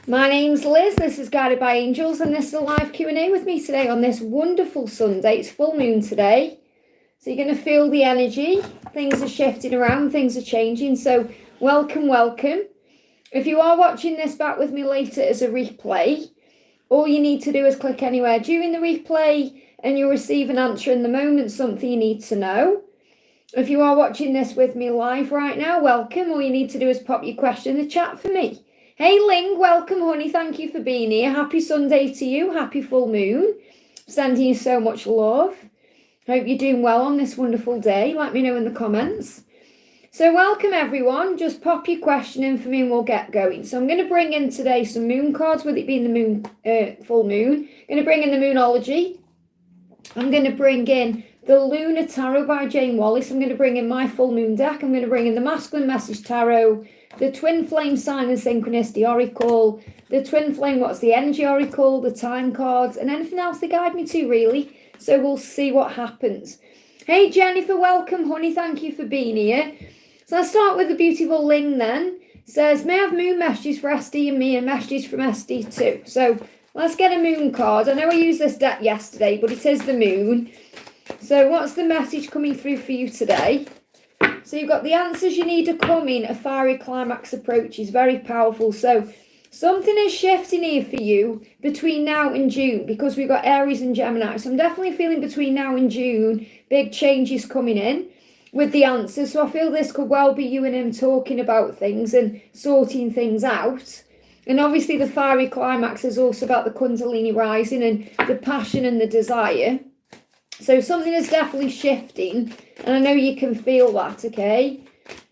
My name's Liz, this is Guided by Angels, and this is a live Q&A with me today on this wonderful Sunday. It's full moon today, so you're going to feel the energy. Things are shifting around, things are changing, so welcome, welcome. If you are watching this back with me later as a replay, all you need to do is click anywhere during the replay and you'll receive an answer in the moment, something you need to know. If you are watching this with me live right now, welcome. All you need to do is pop your question in the chat for me. Hey Ling, welcome honey, thank you for being here. Happy Sunday to you, happy full moon. Sending you so much love. Hope you're doing well on this wonderful day. Let me know in the comments. So welcome everyone, just pop your question in for me and we'll get going. So I'm going to bring in today some moon cards, with it being the moon, full moon. I'm going to bring in the Moonology. I'm going to bring in the Lunar Tarot by Jane Wallace. I'm going to bring in my full moon deck. I'm going to bring in the Masculine Message Tarot, the Twin Flame Sign and Synchronicity Oracle, the Twin Flame What's the Energy Oracle, the Time cards, and anything else they guide me to really. So we'll see what happens. Hey Jennifer, welcome honey, thank you for being here. So I'll start with the beautiful Ling then. It says, may I have moon messages for SD and me and messages from SD too. So let's get a moon card. I know I used this deck yesterday, but it is the moon. So what's the message coming through for you today? So you've got the answers you need are coming. A fiery climax approaches. Very powerful. So something is shifting here for you between now and June, because we've got Aries and Gemini. So I'm definitely feeling between now and June, big changes coming in with the answers. So I feel this could well be you and him talking about things and sorting things out. And obviously the fiery climax is also about the Kundalini rising and the passion and the desire. So something is definitely shifting, and I know you can feel that, okay?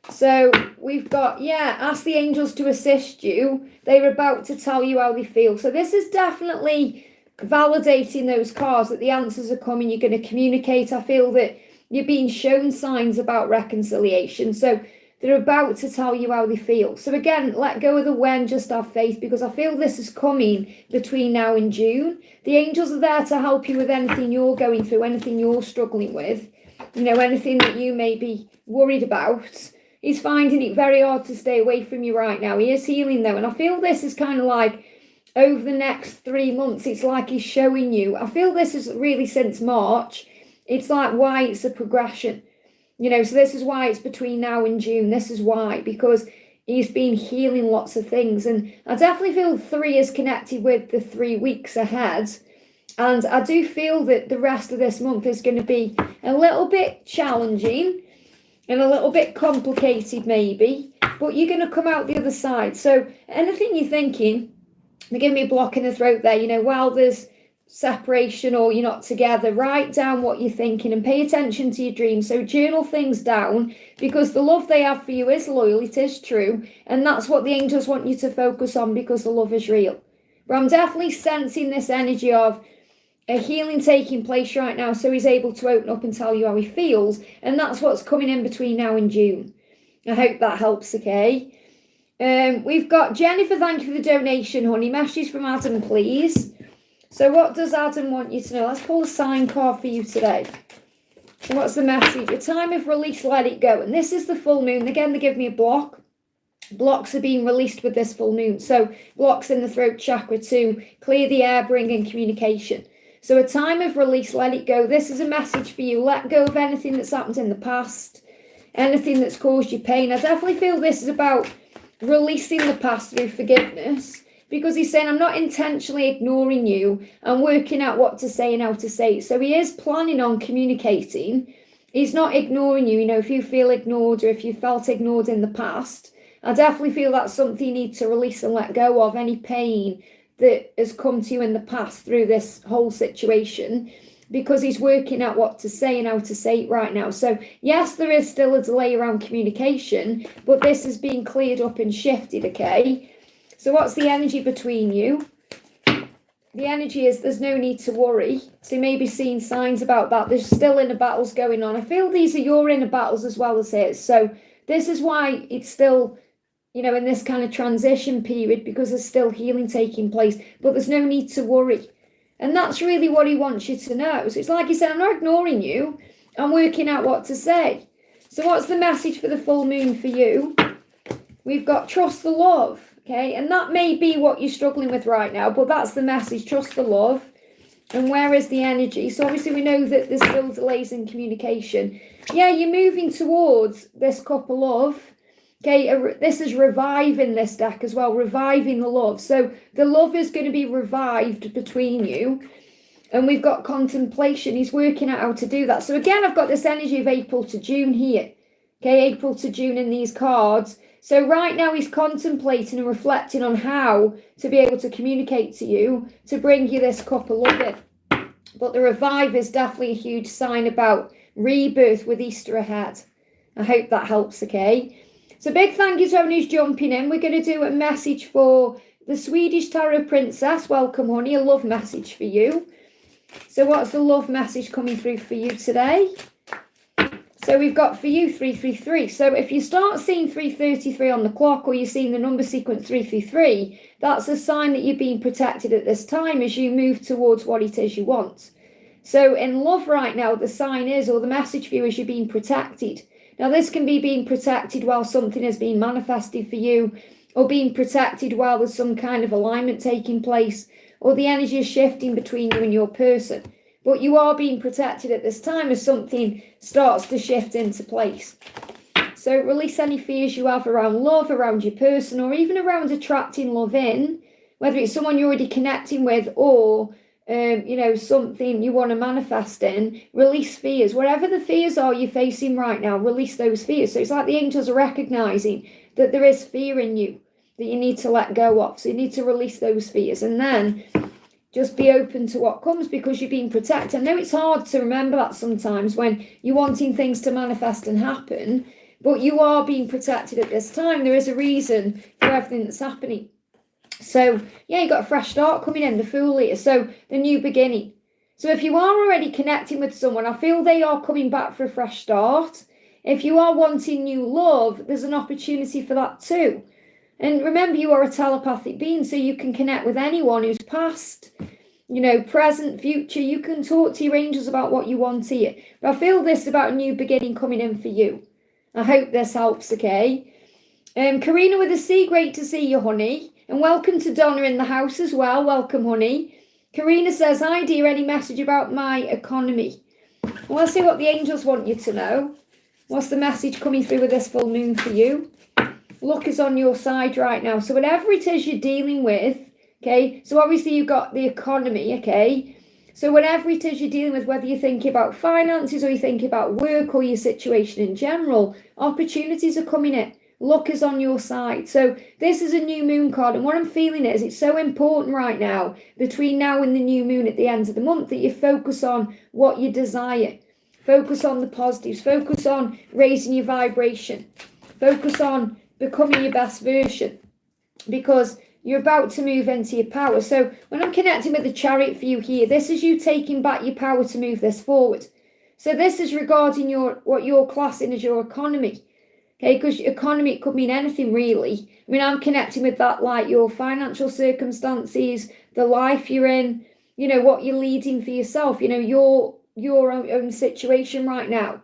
So we've got, ask the angels to assist you. They're about to tell you how they feel. So this is definitely validating those cards, that the answers are coming. You're going to communicate. I feel that you're being shown signs about reconciliation. So they're about to tell you how they feel. So again, let go of the when, just have faith, because I feel this is coming between now and June. The angels are there to help you with anything you're going through, anything you're struggling with, you know, anything that you may be worried about. He's finding it very hard to stay away from you right now. He is healing though. And I feel this is kind of like over the next 3 months, it's like he's showing you. I feel this is really since March. It's like why it's a progression. You know, so this is why it's between now and June. This is why, because he's been healing lots of things. And I definitely feel 3 is connected with the 3 weeks ahead. And I do feel that the rest of this month is going to be a little bit challenging and a little bit complicated maybe. But you're going to come out the other side. So anything you're thinking, they're giving me a block in the throat there, you know, while there's separation or you're not together, write down what you're thinking and pay attention to your dreams. So journal things down, because the love they have for you is loyal, it is true, and that's what the angels want you to focus on, because the love is real. But I'm definitely sensing this energy of a healing taking place right now, so he's able to open up and tell you how he feels, and that's what's coming in between now and June. I hope that helps, okay? We've got Jennifer, thank you for the donation, honey. Message from Adam, please. So what does Adam want you to know? Let's pull a sign card for you today. So what's the message? A time of release, let it go. And this is the full moon. Again, they give me a block. Blocks are being released with this full moon. So blocks in the throat chakra to clear the air, bring in communication. So a time of release, let it go. This is a message for you. Let go of anything that's happened in the past. Anything that's caused you pain. I definitely feel this is about releasing the past through forgiveness. Because he's saying, I'm not intentionally ignoring you. I'm working out what to say and how to say it. So he is planning on communicating. He's not ignoring you. You know, if you feel ignored or if you felt ignored in the past, I definitely feel that's something you need to release and let go of. Any pain that has come to you in the past through this whole situation. Because he's working out what to say and how to say it right now. So yes, there is still a delay around communication. But this is being cleared up and shifted, okay? So what's the energy between you? The energy is there's no need to worry. So you may be seeing signs about that. There's still inner battles going on. I feel these are your inner battles as well as his. So this is why it's still, you know, in this kind of transition period, because there's still healing taking place. But there's no need to worry. And that's really what he wants you to know. So it's like he said, I'm not ignoring you. I'm working out what to say. So what's the message for the full moon for you? We've got trust the love. Okay, and that may be what you're struggling with right now, but that's the message. Trust the love. And where is the energy? So obviously we know that there's still delays in communication. Yeah, you're moving towards this couple of, okay, this is reviving this deck as well, reviving the love. So the love is going to be revived between you. And we've got contemplation. He's working out how to do that. So again, I've got this energy of April to June here. Okay, April to June in these cards. So right now he's contemplating and reflecting on how to be able to communicate to you to bring you this couple of it. But the revive is definitely a huge sign about rebirth with Easter ahead. I hope that helps, okay? So big thank you to everyone who's jumping in. We're going to do a message for the Swedish Tarot Princess. Welcome, honey. A love message for you. So what's the love message coming through for you today? So we've got for you 333. So if you start seeing 333 on the clock, or you're seeing the number sequence 333, that's a sign that you're being protected at this time as you move towards what it is you want. So in love right now, the sign is, or the message for you is, you're being protected. Now this can be being protected while something is being manifested for you, or being protected while there's some kind of alignment taking place, or the energy is shifting between you and your person. But you are being protected at this time as something starts to shift into place. So release any fears you have around love, around your person, or even around attracting love in, whether it's someone you're already connecting with, or something you want to manifest in. Release fears. Whatever the fears are you're facing right now, release those fears. So it's like the angels are recognizing that there is fear in you that you need to let go of. So you need to release those fears, and then just be open to what comes, because you're being protected. I know it's hard to remember that sometimes when you're wanting things to manifest and happen, but you are being protected at this time. There is a reason for everything that's happening. So yeah, you got a fresh start coming in, the Fool here. So the new beginning. So if you are already connecting with someone, I feel they are coming back for a fresh start. If you are wanting new love, there's an opportunity for that too. And remember, you are a telepathic being, so you can connect with anyone who's past, present, future. You can talk to your angels about what you want here. But I feel this about a new beginning coming in for you. I hope this helps, okay? Karina with a C, great to see you, honey. And welcome to Donna in the house as well. Welcome, honey. Karina says, hi, dear, any message about my economy? Well, let's see what the angels want you to know. What's the message coming through with this full moon for you? Luck is on your side right now. So whatever it is you're dealing with, okay, so obviously you've got the economy, okay, so whatever it is you're dealing with, whether you're thinking about finances, or you're thinking about work, or your situation in general, opportunities are coming in. Luck is on your side. So this is a new moon card, and what I'm feeling is it's so important right now, between now and the new moon at the end of the month, that you focus on what you desire. Focus on the positives. Focus on raising your vibration. Focus on becoming your best version, because you're about to move into your power. So when I'm connecting with the Chariot for you here, this is you taking back your power to move this forward. So this is regarding what you're classing as your economy. Okay, because economy, it could mean anything really. I mean, I'm connecting with that, like your financial circumstances, the life you're in, what you're leading for yourself, your own situation right now.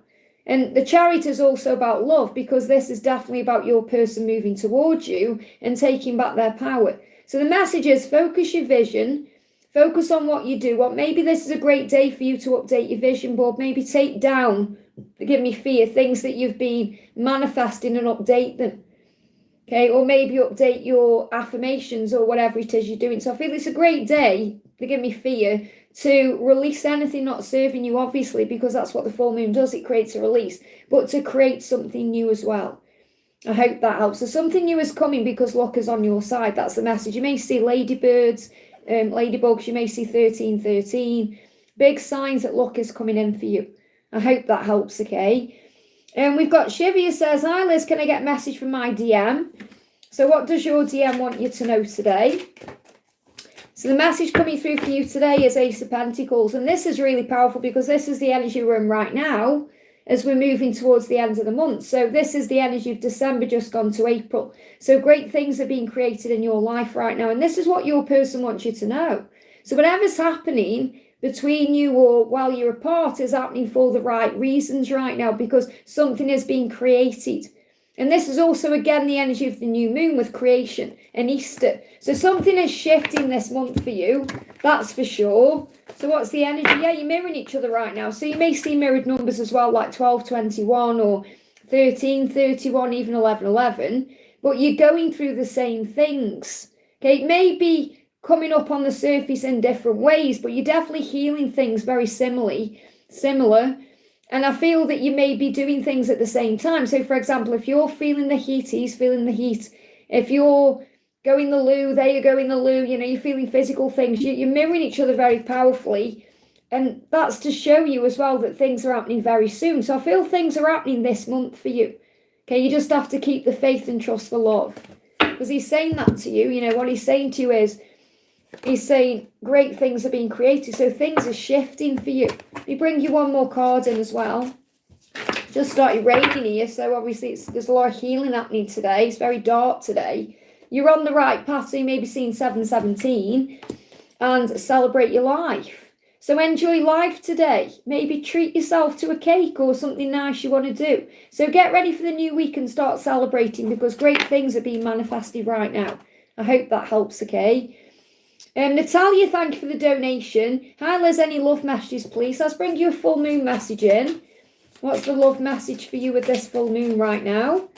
And the Chariot is also about love, because this is definitely about your person moving towards you and taking back their power. So the message is, focus your vision, focus on what you do. Maybe this is a great day for you to update your vision board. Maybe take down, forgive me, fear, things that you've been manifesting, and update them. Okay, or maybe update your affirmations or whatever it is you're doing. So I feel it's a great day, forgive me, fear, to release anything not serving you, obviously, because that's what the full moon does. It creates a release, but to create something new as well. I hope that helps. So something new is coming, because luck is on your side. That's the message. You may see ladybirds, ladybugs. You may see 1313. Big signs that luck is coming in for you. I hope that helps, okay? And we've got Shivia says, hi Liz, can I get a message from my DM? So what does your DM want you to know today? So the message coming through for you today is Ace of Pentacles. And this is really powerful, because this is the energy we're in right now as we're moving towards the end of the month. So this is the energy of December just gone to April. So great things are being created in your life right now. And this is what your person wants you to know. So whatever's happening between you or while you're apart is happening for the right reasons right now, because something is being created. And this is also, again, the energy of the new moon with creation and Easter. So something is shifting this month for you, that's for sure. So what's the energy? Yeah, you're mirroring each other right now. So you may see mirrored numbers as well, like 1221 or 1331, even 1111. But you're going through the same things. Okay, it may be coming up on the surface in different ways, but you're definitely healing things very similar. And I feel that you may be doing things at the same time. So, for example, if you're feeling the heat, he's feeling the heat. If you're going the loo, they are going the loo. You know, you're feeling physical things. You're mirroring each other very powerfully. And that's to show you as well that things are happening very soon. So I feel things are happening this month for you. Okay, you just have to keep the faith and trust the love. Because he's saying that to you. You know, what he's saying to you is, he's saying great things are being created. So things are shifting for you. We bring you one more card in as well. Just started raining here. So obviously there's a lot of healing happening today. It's very dark today. You're on the right path. So you may be seeing 717 and celebrate your life. So enjoy life today. Maybe treat yourself to a cake or something nice you want to do. So get ready for the new week and start celebrating because great things are being manifested right now. I hope that helps, okay? Natalia, thank you for the donation. Hi, Liz, any love messages, please? Let's bring you a full moon message in. What's the love message for you with this full moon right now?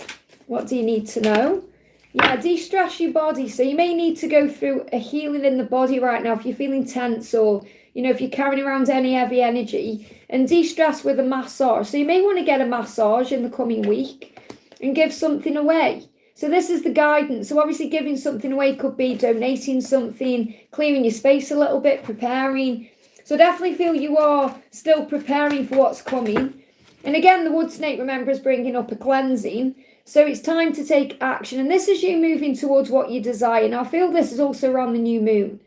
What do you need to know? Yeah, de-stress your body. So you may need to go through a healing in the body right now if you're feeling tense or, you know, if you're carrying around any heavy energy, and de-stress with a massage. So you may want to get a massage in the coming week and give something away. So this is the guidance. So obviously giving something away could be donating something, clearing your space a little bit, preparing. So definitely feel you are still preparing for what's coming. And again, the wood snake, remember, is bringing up a cleansing. So it's time to take action. And this is you moving towards what you desire. Now I feel this is also around the new moon.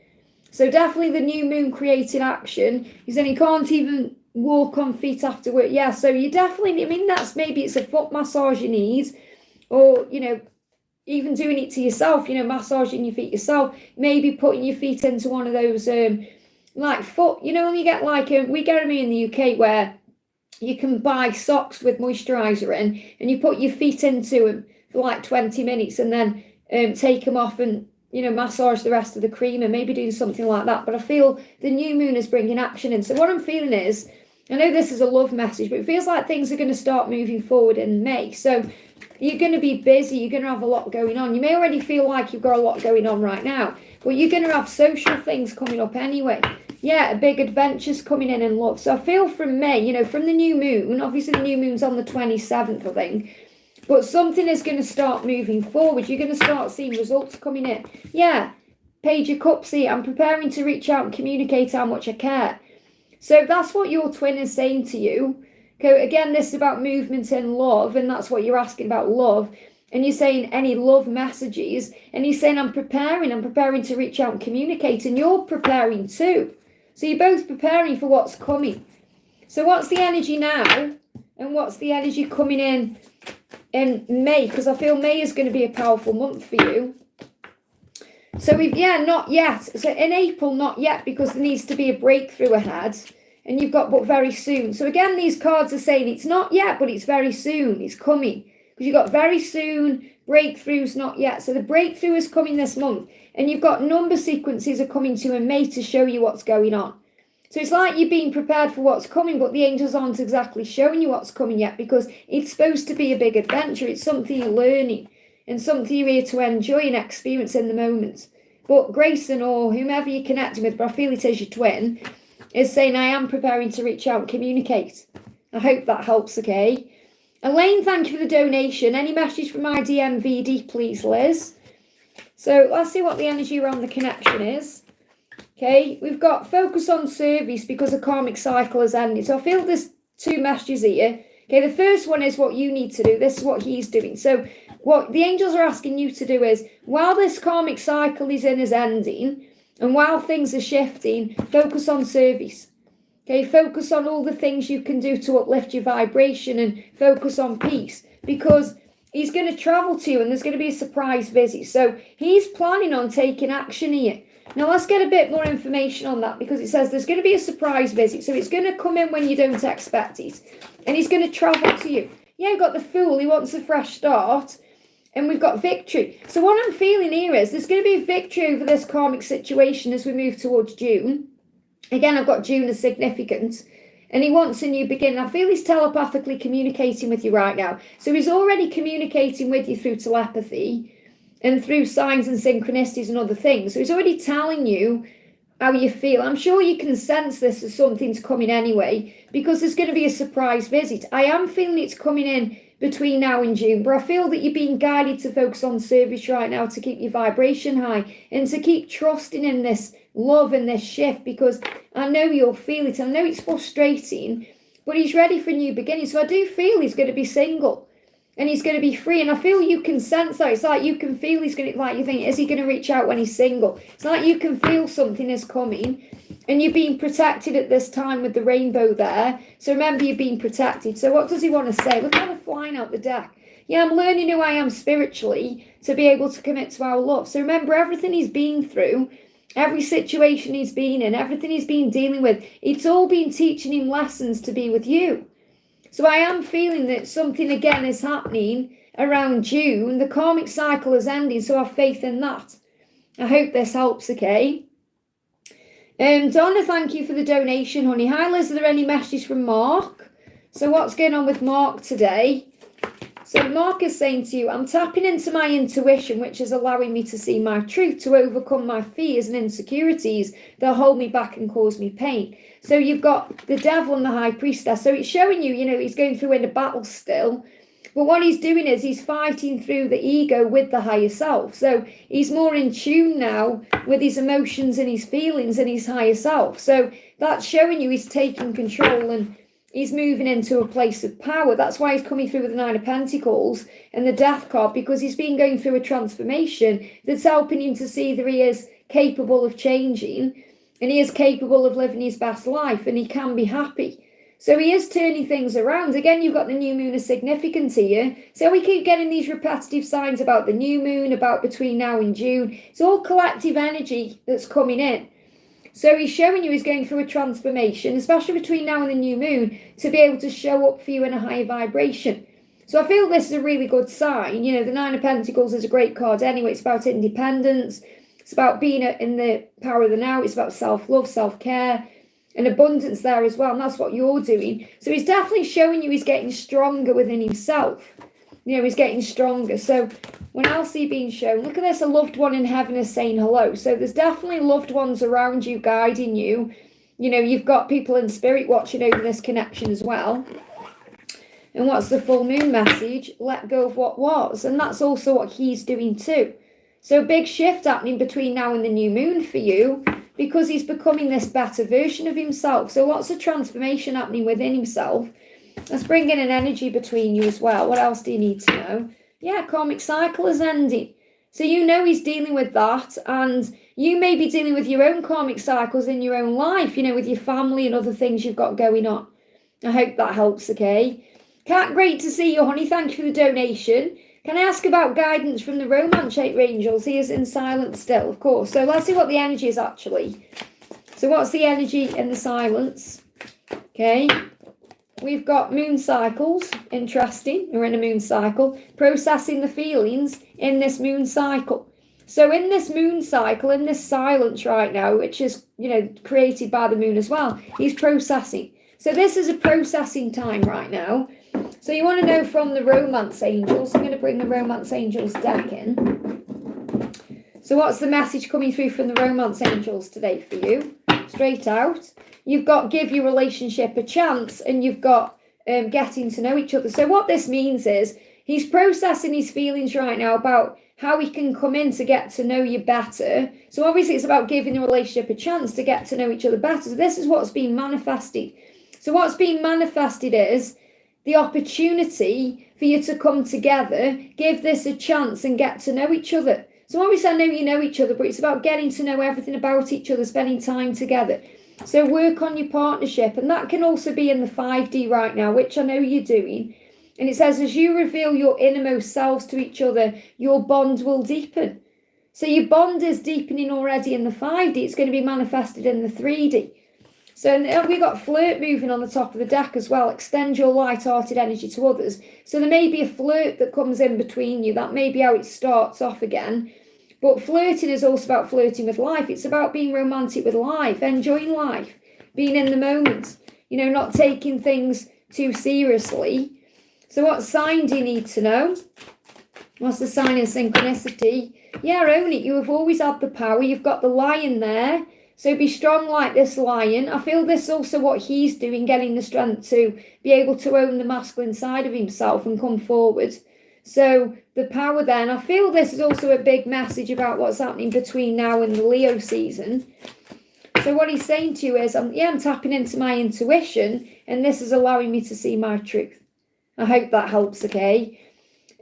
So definitely the new moon creating action. You said you can't even walk on feet after work. Yeah, so you definitely, I mean, that's maybe it's a foot massage you need. Or, you know, even doing it to yourself, you know, massaging your feet yourself, maybe putting your feet into one of those, like foot, you know, when you get like, we get them in the UK where you can buy socks with moisturiser in and you put your feet into them for like 20 minutes and then take them off and, you know, massage the rest of the cream and maybe doing something like that. But I feel the new moon is bringing action in. So what I'm feeling is, I know this is a love message, but it feels like things are going to start moving forward in May. So you're going to be busy. You're going to have a lot going on. You may already feel like you've got a lot going on right now, but you're going to have social things coming up anyway. Yeah, big adventures coming in love. So I feel from May, you know, from the new moon, obviously the new moon's on the 27th, I think, but something is going to start moving forward. You're going to start seeing results coming in. Yeah, Page of Cups here. I'm preparing to reach out and communicate how much I care. So that's what your twin is saying to you. Okay, again, this is about movement and love, and that's what you're asking about, love. And you're saying any love messages, and he's saying I'm preparing to reach out and communicate, and you're preparing too. So you're both preparing for what's coming. So what's the energy now, and what's the energy coming in May? Because I feel May is going to be a powerful month for you. So we've, yeah, not yet. So in April, not yet, because there needs to be a breakthrough ahead. And you've got but very soon. So again, these cards are saying it's not yet, but it's very soon. It's coming. Because you've got very soon, breakthroughs not yet. So the breakthrough is coming this month. And you've got number sequences are coming to in May to show you what's going on. So it's like you're being prepared for what's coming, but the angels aren't exactly showing you what's coming yet because it's supposed to be a big adventure. It's something you're learning and something you're here to enjoy and experience in the moment. But Grayson or whomever you're connecting with, but I feel it is your twin, is saying, I am preparing to reach out and communicate. I hope that helps, okay? Elaine, thank you for the donation. Any message from my DMVD, please, Liz? So let's see what the energy around the connection is. Okay, we've got focus on service because a karmic cycle has ended. So I feel there's two messages here. Okay, the first one is what you need to do. This is what he's doing. So what the angels are asking you to do is, while this karmic cycle is ending, and while things are shifting, focus on service. Okay, focus on all the things you can do to uplift your vibration and focus on peace. Because he's going to travel to you and there's going to be a surprise visit. So he's planning on taking action here. Now let's get a bit more information on that because it says there's going to be a surprise visit. So it's going to come in when you don't expect it. And he's going to travel to you. Yeah, we've got the Fool. He wants a fresh start. And we've got victory. So what I'm feeling here is there's going to be a victory over this karmic situation as we move towards June. Again, I've got June as significant. And he wants a new beginning. I feel he's telepathically communicating with you right now. So he's already communicating with you through telepathy and through signs and synchronicities and other things. So he's already telling you how you feel. I'm sure you can sense this as something's coming anyway, because there's going to be a surprise visit. I am feeling it's coming in between now and June, but I feel that you're being guided to focus on service right now to keep your vibration high and to keep trusting in this love and this shift, because I know you'll feel it. I know it's frustrating, but he's ready for a new beginning. So I do feel he's going to be single and he's going to be free. And I feel you can sense that. It's like you can feel he's going to, like you think, is he going to reach out when he's single? It's like you can feel something is coming. And you're being protected at this time with the rainbow there. So remember, you're being protected. So what does he want to say? Look how they're flying out the deck. Yeah, I'm learning who I am spiritually to be able to commit to our love. So remember, everything he's been through, every situation he's been in, everything he's been dealing with, it's all been teaching him lessons to be with you. So I am feeling that something again is happening around June. The karmic cycle is ending, so have faith in that. I hope this helps, okay? Donna, thank you for the donation, honey. Hi, Liz, are there any messages from Mark? So what's going on with Mark today? So Mark is saying to you, I'm tapping into my intuition, which is allowing me to see my truth, to overcome my fears and insecurities that hold me back and cause me pain. So you've got the devil and the high priestess. So it's showing you, he's going through in a battle still. But what he's doing is he's fighting through the ego with the higher self. So he's more in tune now with his emotions and his feelings and his higher self. So that's showing you he's taking control and he's moving into a place of power. That's why he's coming through with the Nine of Pentacles and the Death card, because he's been going through a transformation that's helping him to see that he is capable of changing and he is capable of living his best life and he can be happy. So he is turning things around. Again, you've got the new moon as significant here. So we keep getting these repetitive signs about the new moon, about between now and June. It's all collective energy that's coming in. So he's showing you he's going through a transformation, especially between now and the new moon, to be able to show up for you in a higher vibration. So I feel this is a really good sign. The Nine of Pentacles is a great card anyway. It's about independence. It's about being in the power of the now. It's about self-love, self-care, and abundance there as well. And that's what you're doing. So he's definitely showing you he's getting stronger within himself. He's getting stronger. So when else are you being shown? Look at this, a loved one in heaven is saying hello. So there's definitely loved ones around you guiding you. You've got people in spirit watching over this connection as well. And what's the full moon message? Let go of what was. And that's also what he's doing too. So big shift happening between now and the new moon for you, because he's becoming this better version of himself. So lots of transformation happening within himself. Let's bring in an energy between you as well. What else do you need to know? Yeah, karmic cycle is ending. So he's dealing with that. And you may be dealing with your own karmic cycles in your own life, with your family and other things you've got going on. I hope that helps, okay? Kat, great to see you, honey. Thank you for the donation. Can I ask about guidance from the romance angels? He is in silence still, of course. So let's see what the energy is actually. So what's the energy in the silence? Okay. We've got moon cycles. Interesting. We're in a moon cycle. Processing the feelings in this moon cycle. So in this moon cycle, in this silence right now, which is, created by the moon as well, he's processing. So this is a processing time right now. So you want to know from the romance angels. I'm going to bring the romance angels deck in. So what's the message coming through from the romance angels today for you? Straight out. You've got give your relationship a chance, and you've got getting to know each other. So what this means is he's processing his feelings right now about how he can come in to get to know you better. So obviously it's about giving the relationship a chance to get to know each other better. So this is what's being manifested. So what's being manifested is the opportunity for you to come together, give this a chance and get to know each other. So obviously I know you know each other, but it's about getting to know everything about each other, spending time together. So work on your partnership, and that can also be in the 5D right now, which I know you're doing. And it says, as you reveal your innermost selves to each other, your bond will deepen. So your bond is deepening already in the 5D. It's going to be manifested in the 3D. So we got flirt moving on the top of the deck as well. Extend your light-hearted energy to others. So there may be a flirt that comes in between you. That may be how it starts off again. But flirting is also about flirting with life. It's about being romantic with life, enjoying life, being in the moment, you know, not taking things too seriously. So what sign do you need to know? What's the sign of synchronicity? Yeah, own it. You have always had the power. You've got the lion there. So be strong like this lion. I feel this is also what he's doing, getting the strength to be able to own the masculine side of himself and come forward. So the power then, I feel this is also a big message about what's happening between now and the Leo season. So what he's saying to you is, I'm tapping into my intuition, and this is allowing me to see my truth. I hope that helps, okay?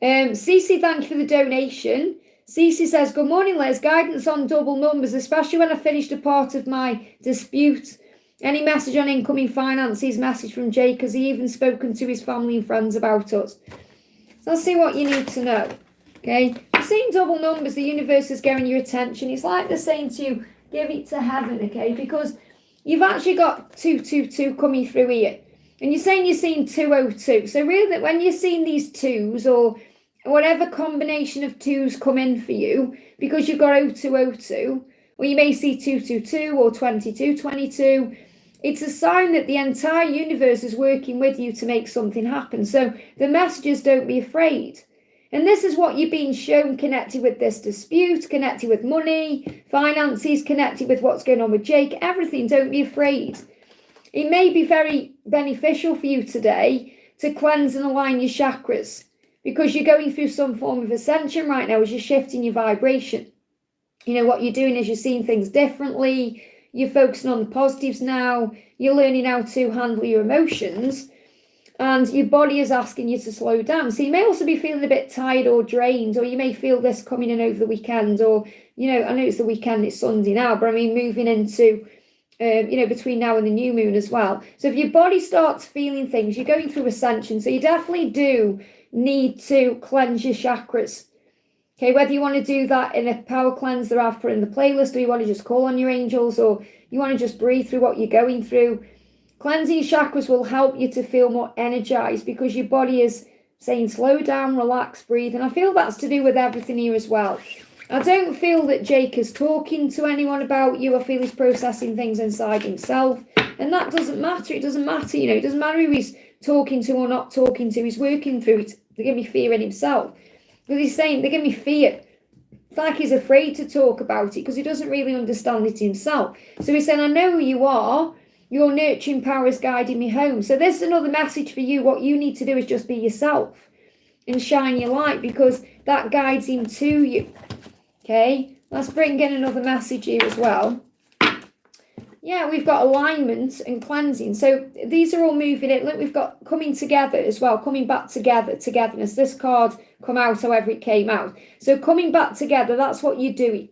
Cece, thank you for the donation. Cece says, good morning, Liz. Guidance on double numbers, especially when I finished a part of my dispute. Any message on incoming finances? Message from Jake. Has he even spoken to his family and friends about us? So let's see what you need to know. Okay. You're seeing double numbers. The universe is getting your attention. It's like they're saying to you, give it to heaven, okay? Because you've actually got 222 coming through here. And you're saying you're seeing 202. So really that when you're seeing these twos or whatever combination of twos come in for you, because you've got 0202, or you may see 222 or 2222, it's a sign that the entire universe is working with you to make something happen. So the messages, don't be afraid. And this is what you're being shown, connected with this dispute, connected with money, finances, connected with what's going on with Jake, everything. Don't be afraid. It may be very beneficial for you today to cleanse and align your chakras, because you're going through some form of ascension right now as you're shifting your vibration. You know, what you're doing is you're seeing things differently. You're focusing on the positives now. You're learning how to handle your emotions. And your body is asking you to slow down. So you may also be feeling a bit tired or drained, or you may feel this coming in over the weekend. Or, you know, I know it's the weekend, it's Sunday now, but I mean moving into, you know, between now and the new moon as well. So if your body starts feeling things, you're going through ascension. So you definitely do need to cleanse your chakras. Okay, whether you want to do that in a power cleanse that I've put in the playlist, or you want to just call on your angels, or you want to just breathe through what you're going through, cleansing your chakras will help you to feel more energized, because your body is saying slow down, relax, breathe. And I feel that's to do with everything here as well. I don't feel that Jake is talking to anyone about you. I feel he's processing things inside himself, and that doesn't matter. It doesn't matter, you know, it doesn't matter who he's talking to or not talking to. He's working through it. They give me fear in himself, because he's saying they give me fear. It's like he's afraid to talk about it because he doesn't really understand it himself. So he's saying, I know who you are. Your nurturing power is guiding me home. So this is another message for you. What you need to do is just be yourself and shine your light, because that guides him to you. Okay, let's bring in another message here as well. Yeah, we've got alignment and cleansing. So these are all moving it. Look, we've got coming together as well, coming back together, togetherness. This card come out however it came out. So coming back together, that's what you're doing.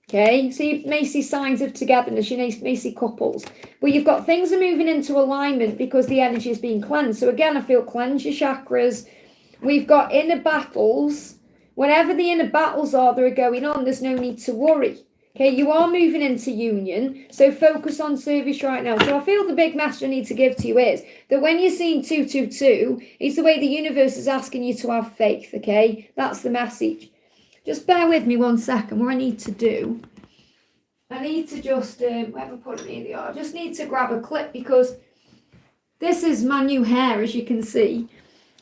Okay, so you may see signs of togetherness, you may see couples. But you've got things are moving into alignment because the energy is being cleansed. So again, I feel cleanse your chakras. We've got inner battles. Whenever the inner battles are that are going on, there's no need to worry. Okay, you are moving into union, so focus on service right now. So I feel the big message I need to give to you is that when you're seeing 222, it's the way the universe is asking you to have faith, okay? That's the message. Just bear with me 1 second. What I need to do, I need to just, where have I put it in the I just need to grab a clip, because this is my new hair, as you can see.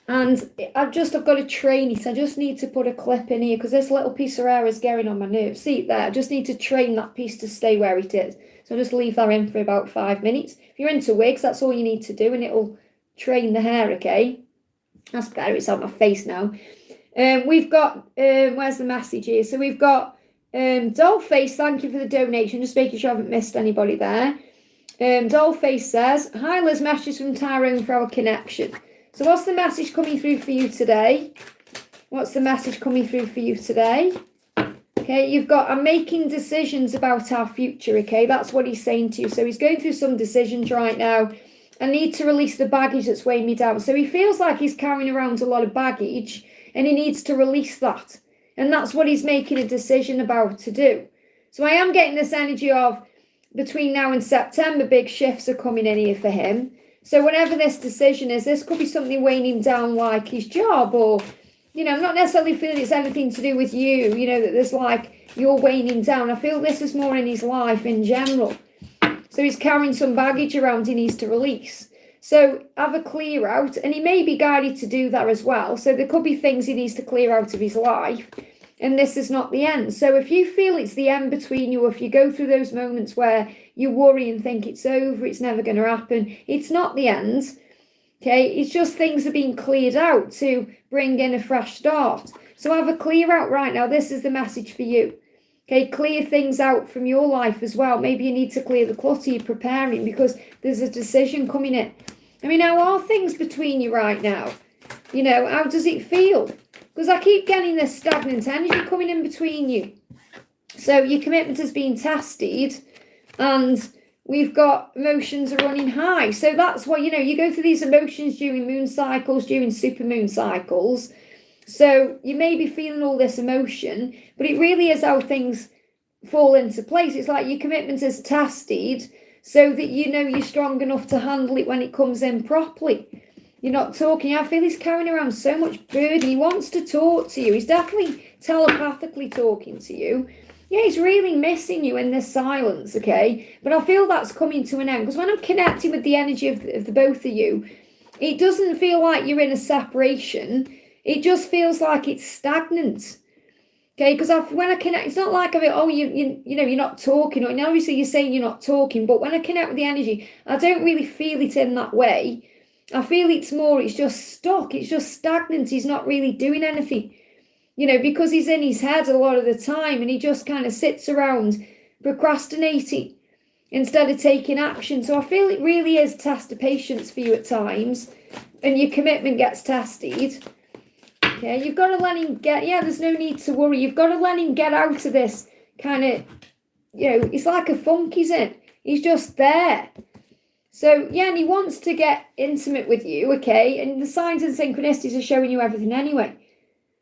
And I've got to train it. I just need to put a clip in here because this little piece of hair is getting on my nerves. See it there? I just need to train that piece to stay where it is. So I'll just leave that in for about 5 minutes. If you're into wigs, that's all you need to do, and it'll train the hair, okay? That's better. It's on my face now. We've got, where's the message here? So we've got Dollface, thank you for the donation. Just making sure I haven't missed anybody there. Dollface says, hi Liz, message from Tyrone for our connection. So what's the message coming through for you today? What's the message coming through for you today? Okay, you've got, I'm making decisions about our future, okay? That's what he's saying to you. So he's going through some decisions right now. I need to release the baggage that's weighing me down. So he feels like he's carrying around a lot of baggage and he needs to release that. And that's what he's making a decision about to do. So I am getting this energy of between now and September, big shifts are coming in here for him. So whatever this decision is, this could be something weighing him down, like his job, or, you know, I'm not necessarily feeling it's anything to do with you, you know, that there's like, you're weighing him down. I feel this is more in his life in general. So he's carrying some baggage around he needs to release. So have a clear out, and he may be guided to do that as well. So there could be things he needs to clear out of his life, and this is not the end. So if you feel it's the end between you, or if you go through those moments where you worry and think it's over, it's never going to happen, it's not the end. Okay, it's just things are being cleared out to bring in a fresh start. So have a clear out right now. This is the message for you. Okay, clear things out from your life as well. Maybe you need to clear the clutter you're preparing because there's a decision coming in. I mean, how are things between you right now? You know, how does it feel? Because I keep getting this stagnant energy coming in between you. So your commitment has been tested, and we've got emotions are running high. So that's why, you know, you go through these emotions during moon cycles, during supermoon cycles. So you may be feeling all this emotion, but it really is how things fall into place. It's like your commitment is tested so that you know you're strong enough to handle it when it comes in properly. You're not talking. I feel he's carrying around so much burden. He wants to talk to you. He's definitely telepathically talking to you. Yeah, he's really missing you in this silence, okay? But I feel that's coming to an end, because when I'm connecting with the energy of the both of you, it doesn't feel like you're in a separation. It just feels like it's stagnant. Okay, because when I connect, it's not like I feel, oh, you know, you're not talking, or obviously you're saying you're not talking, but when I connect with the energy, I don't really feel it in that way. I feel it's just stuck, it's just stagnant, he's not really doing anything, you know, because he's in his head a lot of the time, and he just kind of sits around procrastinating instead of taking action. So I feel it really is test of patience for you at times, and your commitment gets tested. Okay, you've got to let him get, there's no need to worry. You've got to let him get out of this kind of, you know, it's like a funk, he's in. He's just there. So, yeah, and he wants to get intimate with you, okay? And the signs and synchronicities are showing you everything anyway.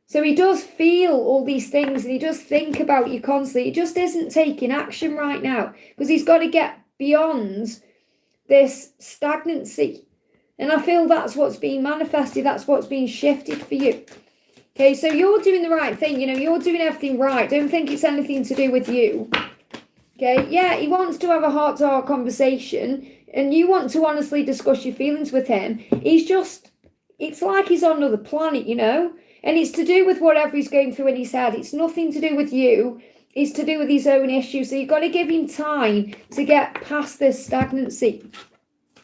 So he does feel all these things, and he does think about you constantly. He just isn't taking action right now, because he's got to get beyond this stagnancy. And I feel that's what's being manifested. That's what's being shifted for you. Okay, so you're doing the right thing. You know, you're doing everything right. Don't think it's anything to do with you. Okay, yeah, he wants to have a heart-to-heart conversation, and you want to honestly discuss your feelings with him. He's just, it's like he's on another planet, you know? And it's to do with whatever he's going through in his head. It's nothing to do with you. It's to do with his own issues. So you've got to give him time to get past this stagnancy.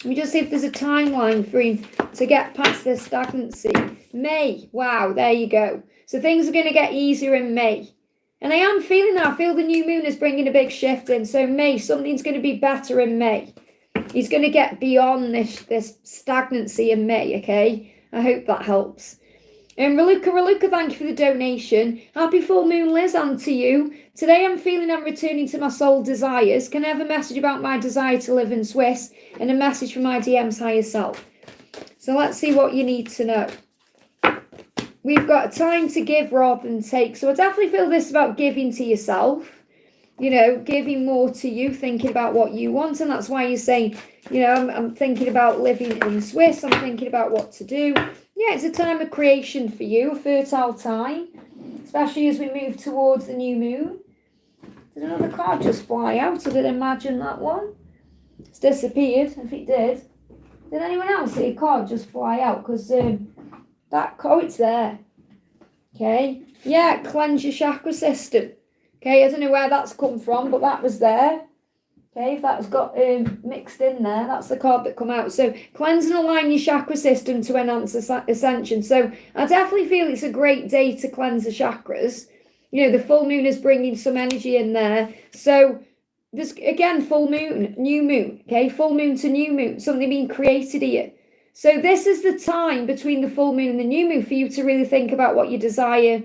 Let me just see if there's a timeline for him to get past this stagnancy. May. Wow, there you go. So things are going to get easier in May. And I am feeling that. I feel the new moon is bringing a big shift in. So May, something's going to be better in May. He's going to get beyond this stagnancy in May, okay? I hope that helps. And Ruka, thank you for the donation. Happy full moon, Liz, and to you. Today I'm feeling I'm returning to my soul desires. Can I have a message about my desire to live in Swiss, and a message from my DM's higher self? So let's see what you need to know. We've got time to give rather than take. So I definitely feel this is about giving to yourself. You know, giving more to you, thinking about what you want. And that's why you're saying, you know, I'm thinking about living in Swiss. I'm thinking about what to do. Yeah, it's a time of creation for you, a fertile time, especially as we move towards the new moon. Did another card just fly out? I didn't imagine that one. It's disappeared, if it did. Did anyone else see a card just fly out? Because it's there. Okay. Yeah, cleanse your chakra system. Okay, I don't know where that's come from, but that was there. Okay, if that's got mixed in there, that's the card that come out. So cleanse and align your chakra system to enhance ascension. So I definitely feel it's a great day to cleanse the chakras. You know, the full moon is bringing some energy in there. So there's, again, full moon, new moon. Okay, full moon to new moon, something being created here. So this is the time between the full moon and the new moon for you to really think about what you desire,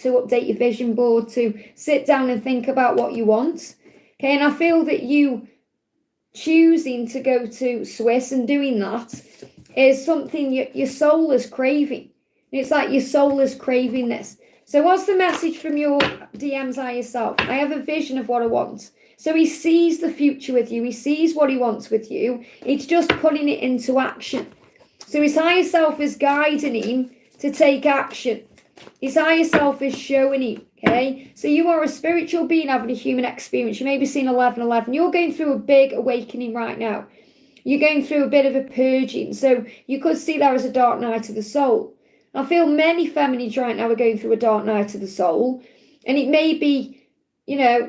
to update your vision board, to sit down and think about what you want. Okay, and I feel that you choosing to go to Swiss and doing that is something your soul is craving. It's like your soul is craving this. So what's the message from your DM's higher self? I have a vision of what I want. So he sees the future with you. He sees what he wants with you. It's just putting it into action. So his higher self is guiding him to take action. His higher self is showing him, okay? So you are a spiritual being having a human experience. You may be seeing 1111. You're going through a big awakening right now. You're going through a bit of a purging. So you could see there as a dark night of the soul. I feel many feminines right now are going through a dark night of the soul. And it may be,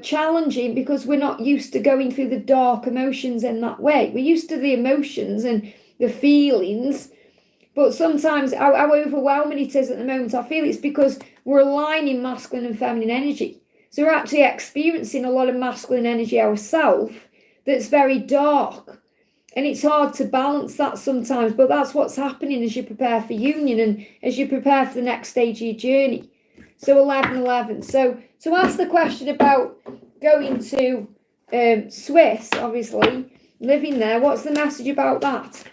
challenging because we're not used to going through the dark emotions in that way. We're used to the emotions and the feelings. But sometimes how overwhelming it is at the moment, I feel it's because we're aligning masculine and feminine energy. So we're actually experiencing a lot of masculine energy ourselves that's very dark. And it's hard to balance that sometimes, but that's what's happening as you prepare for union and as you prepare for the next stage of your journey. So 1111. So to ask the question about going to Swiss, obviously, living there, what's the message about that?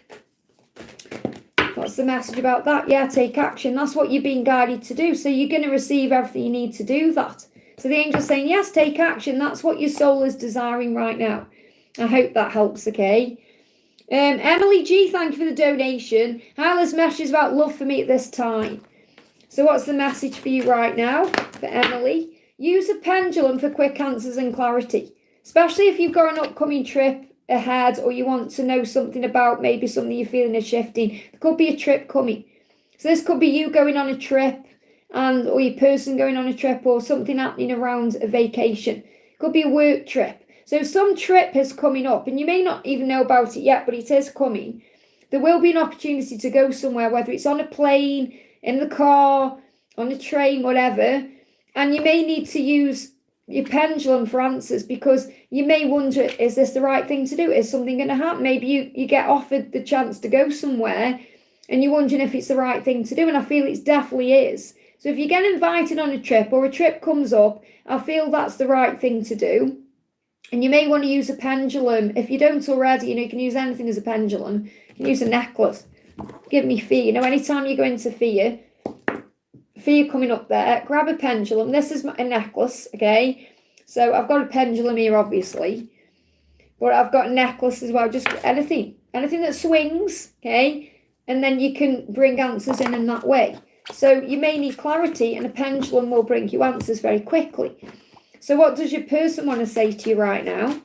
What's the message about that? Yeah, take action. That's what you're being guided to do. So you're going to receive everything you need to do that. So the angel's saying, yes, take action. That's what your soul is desiring right now. I hope that helps, okay? Emily G, thank you for the donation. Hyla's message about love for me at this time. So what's the message for you right now, for Emily? Use a pendulum for quick answers and clarity, especially if you've got an upcoming trip ahead or you want to know something about maybe something you're feeling is shifting. There could be a trip coming. So this could be you going on a trip or your person going on a trip or something happening around a vacation. It could be a work trip. So some trip is coming up and you may not even know about it yet, but it is coming. There will be an opportunity to go somewhere, whether it's on a plane, in the car, on a train, whatever. And you may need to use your pendulum for answers because you may wonder, is this the right thing to do? Is something going to happen? Maybe you get offered the chance to go somewhere and you're wondering if it's the right thing to do. And I feel it definitely is. So if you get invited on a trip or a trip comes up, I feel that's the right thing to do. And you may want to use a pendulum. If you don't already, you can use anything as a pendulum. You can use a necklace. Give me fear. Anytime you go into fear coming up there, grab a pendulum. This is a necklace, okay? So I've got a pendulum here, obviously. But I've got a necklace as well. Just anything that swings, okay? And then you can bring answers in that way. So you may need clarity, and a pendulum will bring you answers very quickly. So what does your person want to say to you right now?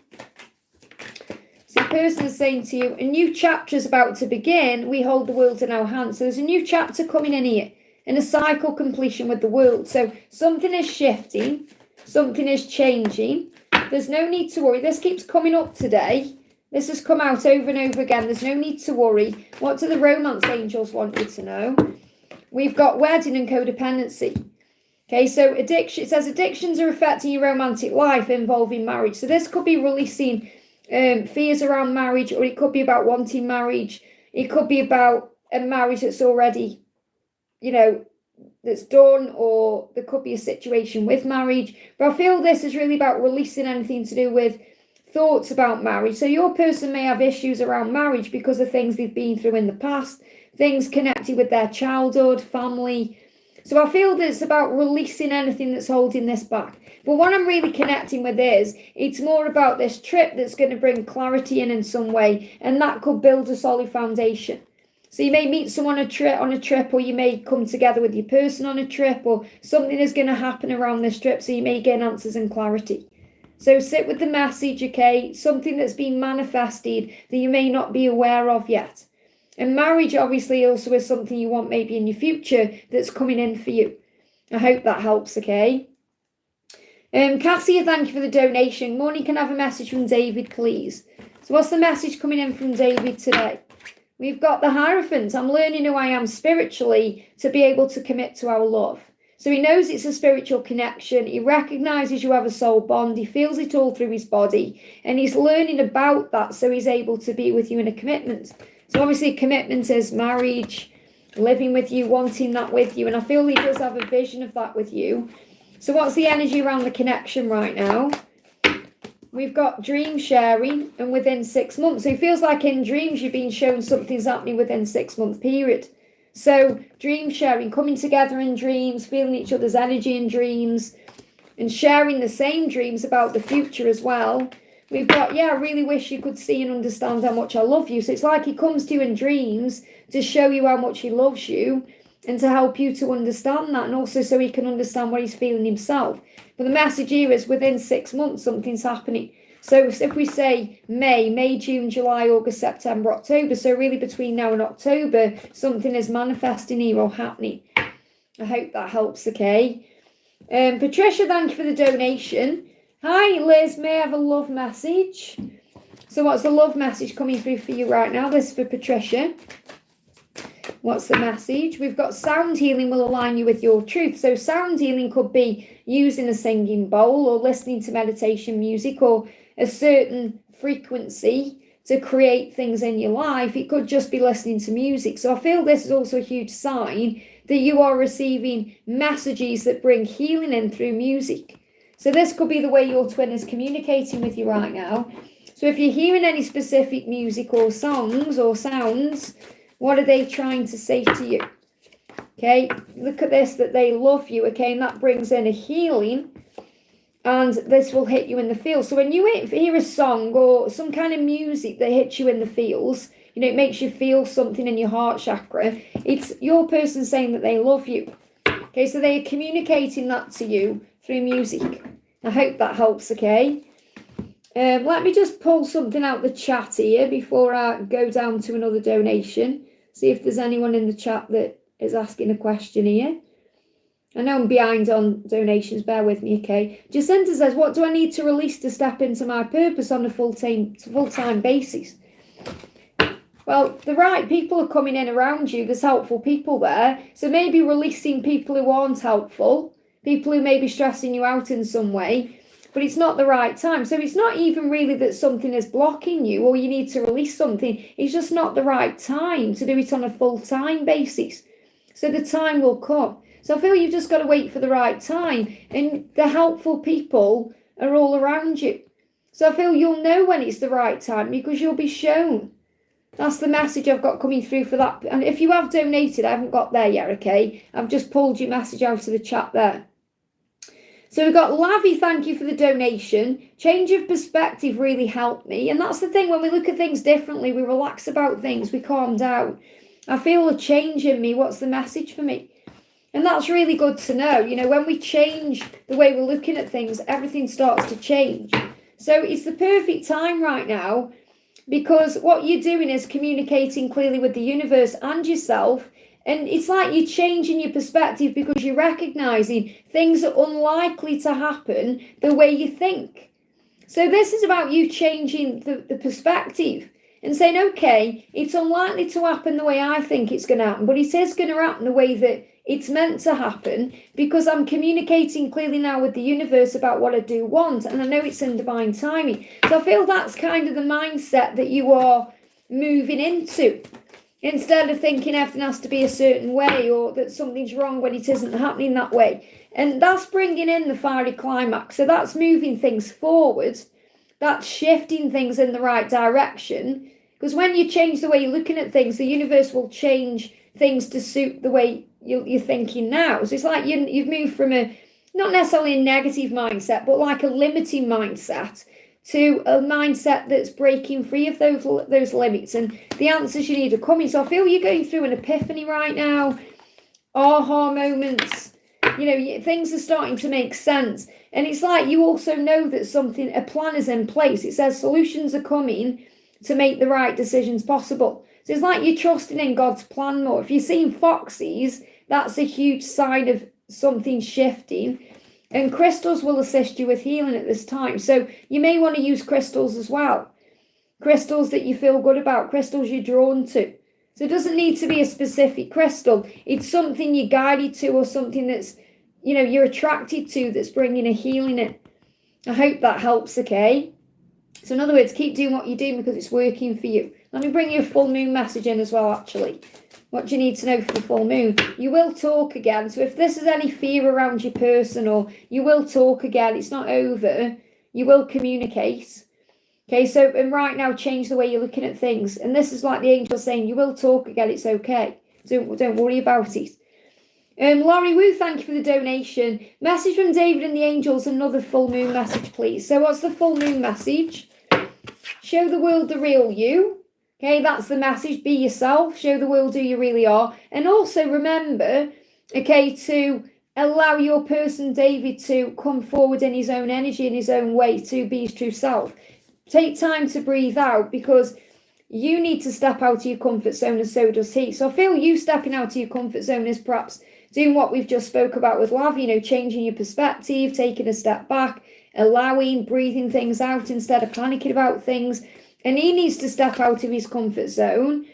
So the person is saying to you, a new chapter is about to begin. We hold the world in our hands. So there's a new chapter coming in here, and a cycle completion with the world. So something is shifting, something is changing. There's no need to worry. This keeps coming up today. This has come out over and over again. There's no need to worry. What do the romance angels want you to know? We've got wedding and codependency. Okay, so addiction, it says addictions are affecting your romantic life involving marriage. So this could be releasing fears around marriage, or it could be about wanting marriage. It could be about a marriage that's already, that's done, or there could be a situation with marriage. But I feel this is really about releasing anything to do with thoughts about marriage. So your person may have issues around marriage because of things they've been through in the past, things connected with their childhood, family. So I feel that it's about releasing anything that's holding this back. But what I'm really connecting with is, it's more about this trip that's going to bring clarity in some way, and that could build a solid foundation. So you may meet someone on a trip, or you may come together with your person on a trip, or something is going to happen around this trip, so you may gain answers and clarity. So sit with the message, okay? Something that's been manifested that you may not be aware of yet. And marriage obviously also is something you want maybe in your future that's coming in for you. I hope that helps, okay? Cassia, thank you for the donation. Morning, can I have a message from David, please? So what's the message coming in from David today? We've got the Hierophant. I'm learning who I am spiritually to be able to commit to our love. So he knows it's a spiritual connection. He recognizes you have a soul bond. He feels it all through his body. And he's learning about that so he's able to be with you in a commitment. So obviously commitment is marriage, living with you, wanting that with you. And I feel he does have a vision of that with you. So what's the energy around the connection right now? We've got dream sharing and within 6 months. So it feels like in dreams you've been shown something's happening within 6 month period. So dream sharing, coming together in dreams, feeling each other's energy in dreams, and sharing the same dreams about the future as well. We've got, I really wish you could see and understand how much I love you. So it's like he comes to you in dreams to show you how much he loves you and to help you to understand that, and also so he can understand what he's feeling himself. But the message here is within 6 months, something's happening. So if we say May, June, July, August, September, October, so really between now and October, something is manifesting here or happening. I hope that helps, okay? Patricia, thank you for the donation. Hi, Liz, may I have a love message? So what's the love message coming through for you right now? This is for Patricia. What's the message? We've got sound healing will align you with your truth. So sound healing could be using a singing bowl or listening to meditation music or a certain frequency to create things in your life. It could just be listening to music. So I feel this is also a huge sign that you are receiving messages that bring healing in through music. So this could be the way your twin is communicating with you right now. So if you're hearing any specific music or songs or sounds, what are they trying to say to you? Okay, look at this, that they love you, okay, and that brings in a healing, and this will hit you in the feels. So when you hear a song or some kind of music that hits you in the feels, it makes you feel something in your heart chakra, it's your person saying that they love you. Okay, so they are communicating that to you through music. I hope that helps, okay? Let me just pull something out the chat here before I go down to another donation. See if there's anyone in the chat that is asking a question here. I know I'm behind on donations, bear with me, okay? Jacinta says, what do I need to release to step into my purpose on a full-time basis? Well, the right people are coming in around you. There's helpful people there. So maybe releasing people who aren't helpful, people who may be stressing you out in some way, but it's not the right time. So it's not even really that something is blocking you or you need to release something. It's just not the right time to do it on a full-time basis. So the time will come. So I feel you've just got to wait for the right time. And the helpful people are all around you. So I feel you'll know when it's the right time because you'll be shown. That's the message I've got coming through for that. And if you have donated, I haven't got there yet, okay? I've just pulled your message out of the chat there. So we've got Lavy, thank you for the donation. Change of perspective really helped me. And that's the thing, when we look at things differently, we relax about things, we calm down. I feel a change in me. What's the message for me? And that's really good to know. When we change the way we're looking at things, everything starts to change. So it's the perfect time right now because what you're doing is communicating clearly with the universe and yourself. And it's like you're changing your perspective because you're recognizing things are unlikely to happen the way you think. So this is about you changing the perspective and saying, okay, it's unlikely to happen the way I think it's going to happen, but it is going to happen the way that it's meant to happen because I'm communicating clearly now with the universe about what I do want, and I know it's in divine timing. So I feel that's kind of the mindset that you are moving into. Instead of thinking everything has to be a certain way or that something's wrong when it isn't happening that way. And that's bringing in the fiery climax. So that's moving things forward. That's shifting things in the right direction. Because when you change the way you're looking at things, the universe will change things to suit the way you're thinking now. So it's like you've moved from not necessarily a negative mindset, but like a limiting mindset to a mindset that's breaking free of those limits, and the answers you need are coming. So I feel you're going through an epiphany right now, aha moments, things are starting to make sense. And it's like you also know that a plan is in place. It says solutions are coming to make the right decisions possible. So it's like you're trusting in God's plan more. If you're seeing foxes, that's a huge sign of something shifting. And crystals will assist you with healing at this time. So you may want to use crystals as well. Crystals that you feel good about, crystals you're drawn to. So it doesn't need to be a specific crystal. It's something you're guided to or something that's, you're attracted to that's bringing a healing in. I hope that helps, okay? So in other words, keep doing what you're doing because it's working for you. Let me bring you a full moon message in as well, actually. What do you need to know for the full moon? You will talk again. So if this is any fear around your person, or you will talk again, it's not over. You will communicate. Okay, so and right now change the way you're looking at things. And this is like the angel saying, you will talk again, it's okay. Don't worry about it. Laurie Wu, thank you for the donation. Message from David and the angels, another full moon message, please. So what's the full moon message? Show the world the real you. Okay, that's the message. Be yourself. Show the world who you really are. And also remember, okay, to allow your person, David, to come forward in his own energy, in his own way, to be his true self. Take time to breathe out, because you need to step out of your comfort zone, and so does he. So I feel you stepping out of your comfort zone is perhaps doing what we've just spoke about with Lavy, changing your perspective, taking a step back, allowing, breathing things out instead of panicking about things. And he needs to step out of his comfort zone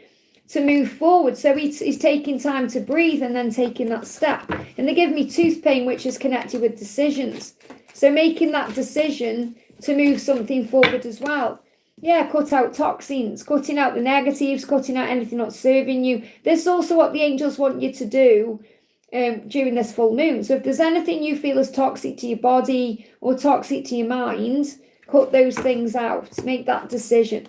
to move forward. So he's taking time to breathe and then taking that step. And they give me tooth pain, which is connected with decisions. So making that decision to move something forward as well. Yeah, cut out toxins, cutting out the negatives, cutting out anything not serving you. This is also what the angels want you to do during this full moon. So if there's anything you feel is toxic to your body or toxic to your mind, cut those things out. Make that decision.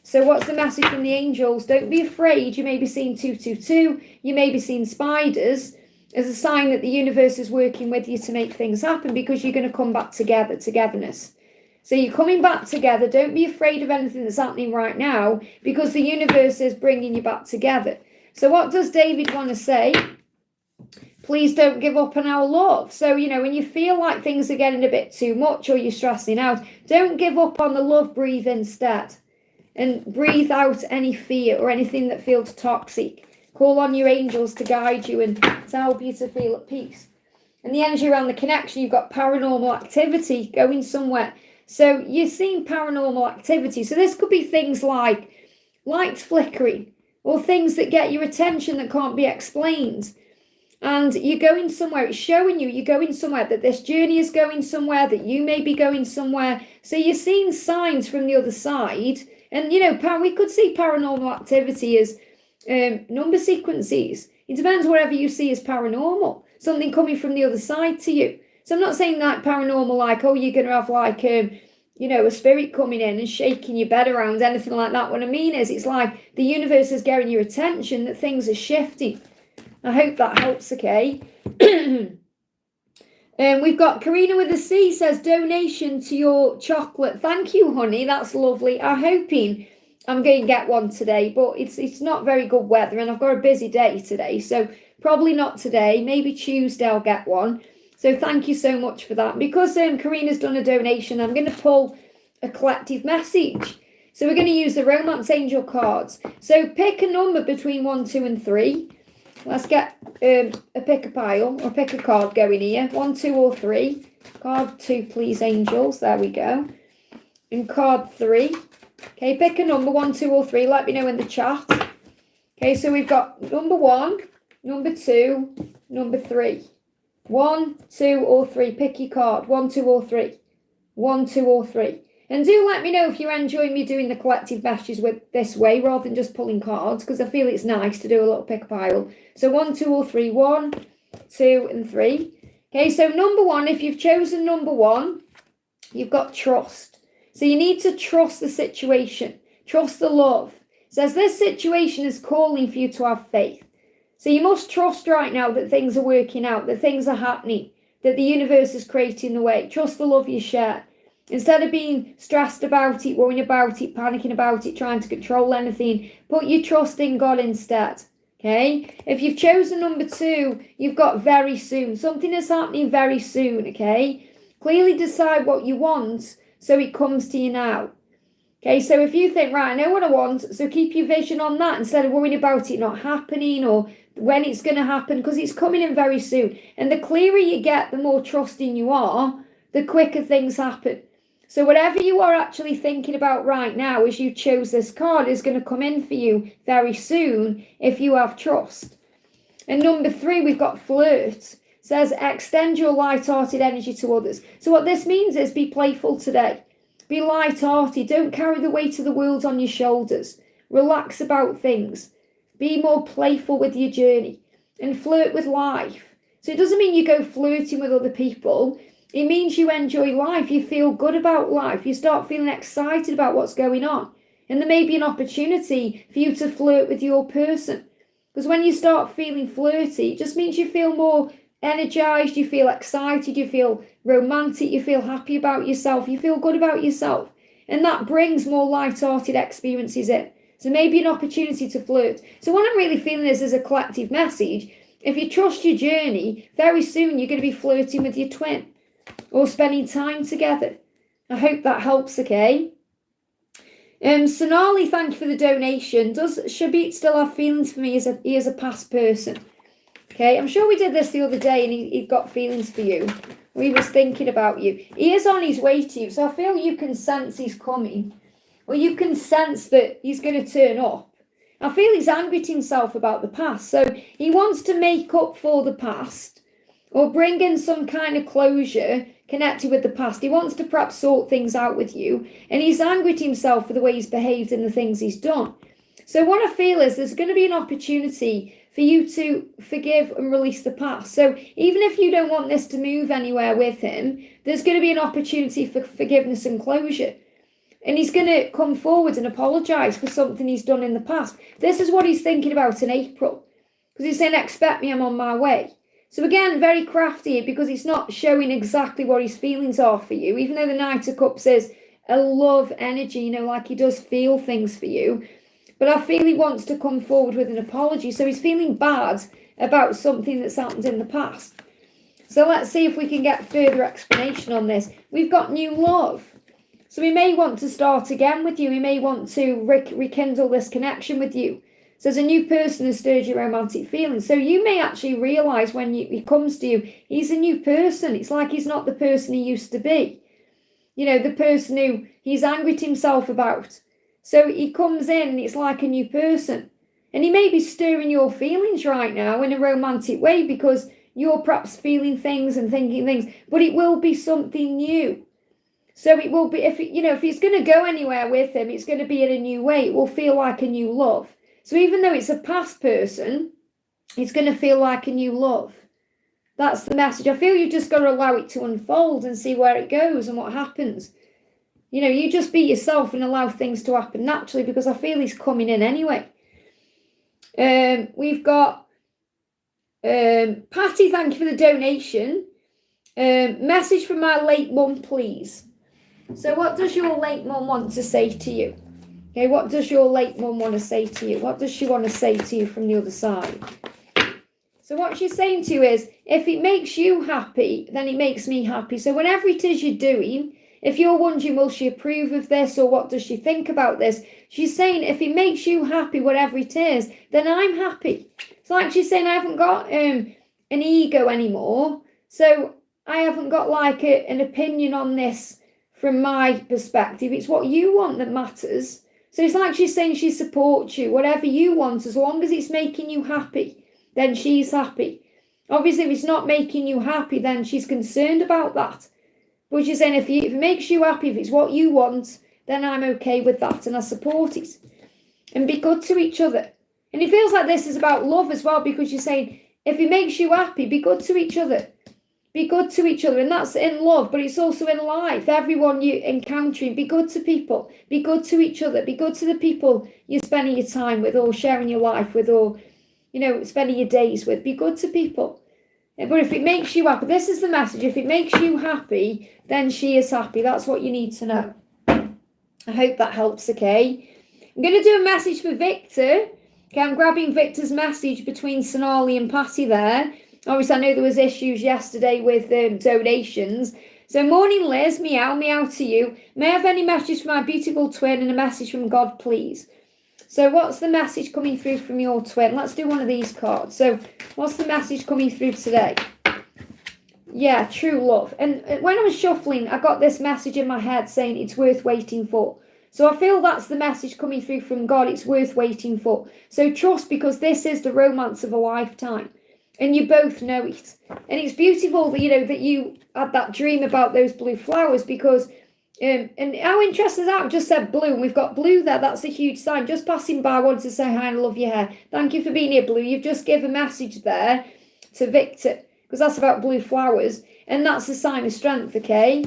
So what's the message from the angels? Don't be afraid. You may be seeing 222. You may be seeing spiders as a sign that the universe is working with you to make things happen, because you're going to come back together, togetherness. So you're coming back together. Don't be afraid of anything that's happening right now, because the universe is bringing you back together. So what does David want to say? Please don't give up on our love. So, when you feel like things are getting a bit too much or you're stressing out, don't give up on the love. Breathe instead. And breathe out any fear or anything that feels toxic. Call on your angels to guide you and to help you to feel at peace. And the energy around the connection, you've got paranormal activity going somewhere. So you're seeing paranormal activity. So this could be things like lights flickering or things that get your attention that can't be explained. And you're going somewhere. It's showing you you're going somewhere, that this journey is going somewhere, that you may be going somewhere. So you're seeing signs from the other side. And, we could see paranormal activity as number sequences. It depends whatever you see as paranormal. Something coming from the other side to you. So I'm not saying like paranormal, like, oh, you're going to have like, a spirit coming in and shaking your bed around, anything like that. What I mean is it's like the universe is getting your attention, that things are shifting. I hope that helps, okay? We've got Karina with a C says, donation to your chocolate. Thank you, honey. That's lovely. I'm hoping I'm going to get one today, but it's not very good weather and I've got a busy day today. So probably not today. Maybe Tuesday I'll get one. So thank you so much for that. Because Karina's done a donation, I'm going to pull a collective message. So we're going to use the Romance Angel cards. So pick a number between 1, 2, and 3. Let's get a pick a pile or pick a card going here. 1, 2, or 3. Card 2, please, angels. There we go. And card 3. Okay, pick a number, 1, 2, or 3. Let me know in the chat. Okay, so we've got number 1, number 2, number 3. 1, 2, or 3. Pick your card. 1, 2, or 3. 1, 2, or 3. And do let me know if you're enjoying me doing the collective messages with this way rather than just pulling cards, because I feel it's nice to do a little pick pile. So 1, 2, or 3. 1, 2, and 3. Okay, so number 1, if you've chosen number 1, you've got trust. So you need to trust the situation. Trust the love. It says this situation is calling for you to have faith. So you must trust right now that things are working out, that things are happening, that the universe is creating the way. Trust the love you share. Instead of being stressed about it, worrying about it, panicking about it, trying to control anything, put your trust in God instead. Okay? If you've chosen number 2, you've got very soon. Something is happening very soon, okay? Clearly decide what you want so it comes to you now. Okay, so if you think, right, I know what I want, so keep your vision on that instead of worrying about it not happening or when it's going to happen, because it's coming in very soon. And the clearer you get, the more trusting you are, the quicker things happen. So whatever you are actually thinking about right now as you chose this card is going to come in for you very soon if you have trust. And number 3, we've got flirt. It says extend your light-hearted energy to others. So what this means is be playful today. Be light-hearted. Don't carry the weight of the world on your shoulders. Relax about things. Be more playful with your journey. And flirt with life. So it doesn't mean you go flirting with other people. It means you enjoy life. You feel good about life. You start feeling excited about what's going on. And there may be an opportunity for you to flirt with your person. Because when you start feeling flirty, it just means you feel more energized, you feel excited, you feel romantic, you feel happy about yourself, you feel good about yourself. And that brings more light-hearted experiences in. So maybe an opportunity to flirt. So what I'm really feeling is as a collective message, if you trust your journey, very soon you're going to be flirting with your twin or spending time together. I hope that helps, okay? Sonali, thank you for the donation. Does Shabit still have feelings for me as a past person? Okay, I'm sure we did this the other day and he got feelings for you. Or he was thinking about you. He is on his way to you, so I feel you can sense he's coming. Or you can sense that he's going to turn up. I feel he's angry at himself about the past. So he wants to make up for the past or bring in some kind of closure connected with the past. He wants to perhaps sort things out with you. And he's angry at himself for the way he's behaved and the things he's done. So what I feel is there's going to be an opportunity for you to forgive and release the past. So even if you don't want this to move anywhere with him, there's going to be an opportunity for forgiveness and closure. And he's going to come forward and apologise for something he's done in the past. This is what he's thinking about in April. Because he's saying, expect me, I'm on my way. So again, very crafty because it's not showing exactly what his feelings are for you. Even though the Knight of Cups is a love energy, you know, like he does feel things for you. But I feel he wants to come forward with an apology. So he's feeling bad about something that's happened in the past. So let's see if we can get further explanation on this. We've got new love. So he may want to start again with you. He may want to rekindle this connection with you. So there's a new person who stirred your romantic feelings. So you may actually realise when he comes to you, he's a new person. It's like he's not the person he used to be. You know, the person who he's angry at himself about. So he comes in and it's like a new person. And he may be stirring your feelings right now in a romantic way because you're perhaps feeling things and thinking things. But it will be something new. So it will be, if he's going to go anywhere with him, it's going to be in a new way. It will feel like a new love. So even though it's a past person, it's going to feel like a new love. That's the message. I feel you've just got to allow it to unfold and see where it goes and what happens. You know, you just be yourself and allow things to happen naturally because I feel he's coming in anyway. We've got Patty, thank you for the donation. Message from my late mum, please. So what does your late mum want to say to you? Okay, what does your late mum want to say to you? What does she want to say to you from the other side? So what she's saying to you is, if it makes you happy, then it makes me happy. So whenever it is you're doing, if you're wondering, will she approve of this or what does she think about this? She's saying, if it makes you happy, whatever it is, then I'm happy. It's like she's saying, I haven't got an ego anymore. So I haven't got like an opinion on this from my perspective. It's what you want that matters. So it's like she's saying she supports you, whatever you want, as long as it's making you happy, then she's happy. Obviously, if it's not making you happy, then she's concerned about that. But she's saying if it makes you happy, if it's what you want, then I'm okay with that and I support it. And be good to each other. And it feels like this is about love as well because you're saying if it makes you happy, be good to each other. Be good to each other, and that's in love, but it's also in life. Everyone you encountering, be good to people. Be good to each other. Be good to the people you're spending your time with or sharing your life with or, you know, spending your days with. Be good to people. But if it makes you happy, this is the message. If it makes you happy, then she is happy. That's what you need to know. I hope that helps, okay? I'm going to do a message for Victor. Okay, I'm grabbing Victor's message between Sonali and Patty there. Obviously, I know there was issues yesterday with donations. So, morning, Liz. Meow, meow to you. May I have any message from my beautiful twin and a message from God, please? So, what's the message coming through from your twin? Let's do one of these cards. So, what's the message coming through today? Yeah, true love. And when I was shuffling, I got this message in my head saying it's worth waiting for. So, I feel that's the message coming through from God. It's worth waiting for. So, trust because this is the romance of a lifetime. And you both know it. And it's beautiful that, you know, that you had that dream about those blue flowers because, and how interesting is that? I've just said blue and we've got blue there. That's a huge sign. Just passing by, I wanted to say hi and love your hair. Thank you for being here, Blue. You've just given a message there to Victor because that's about blue flowers. And that's a sign of strength, okay?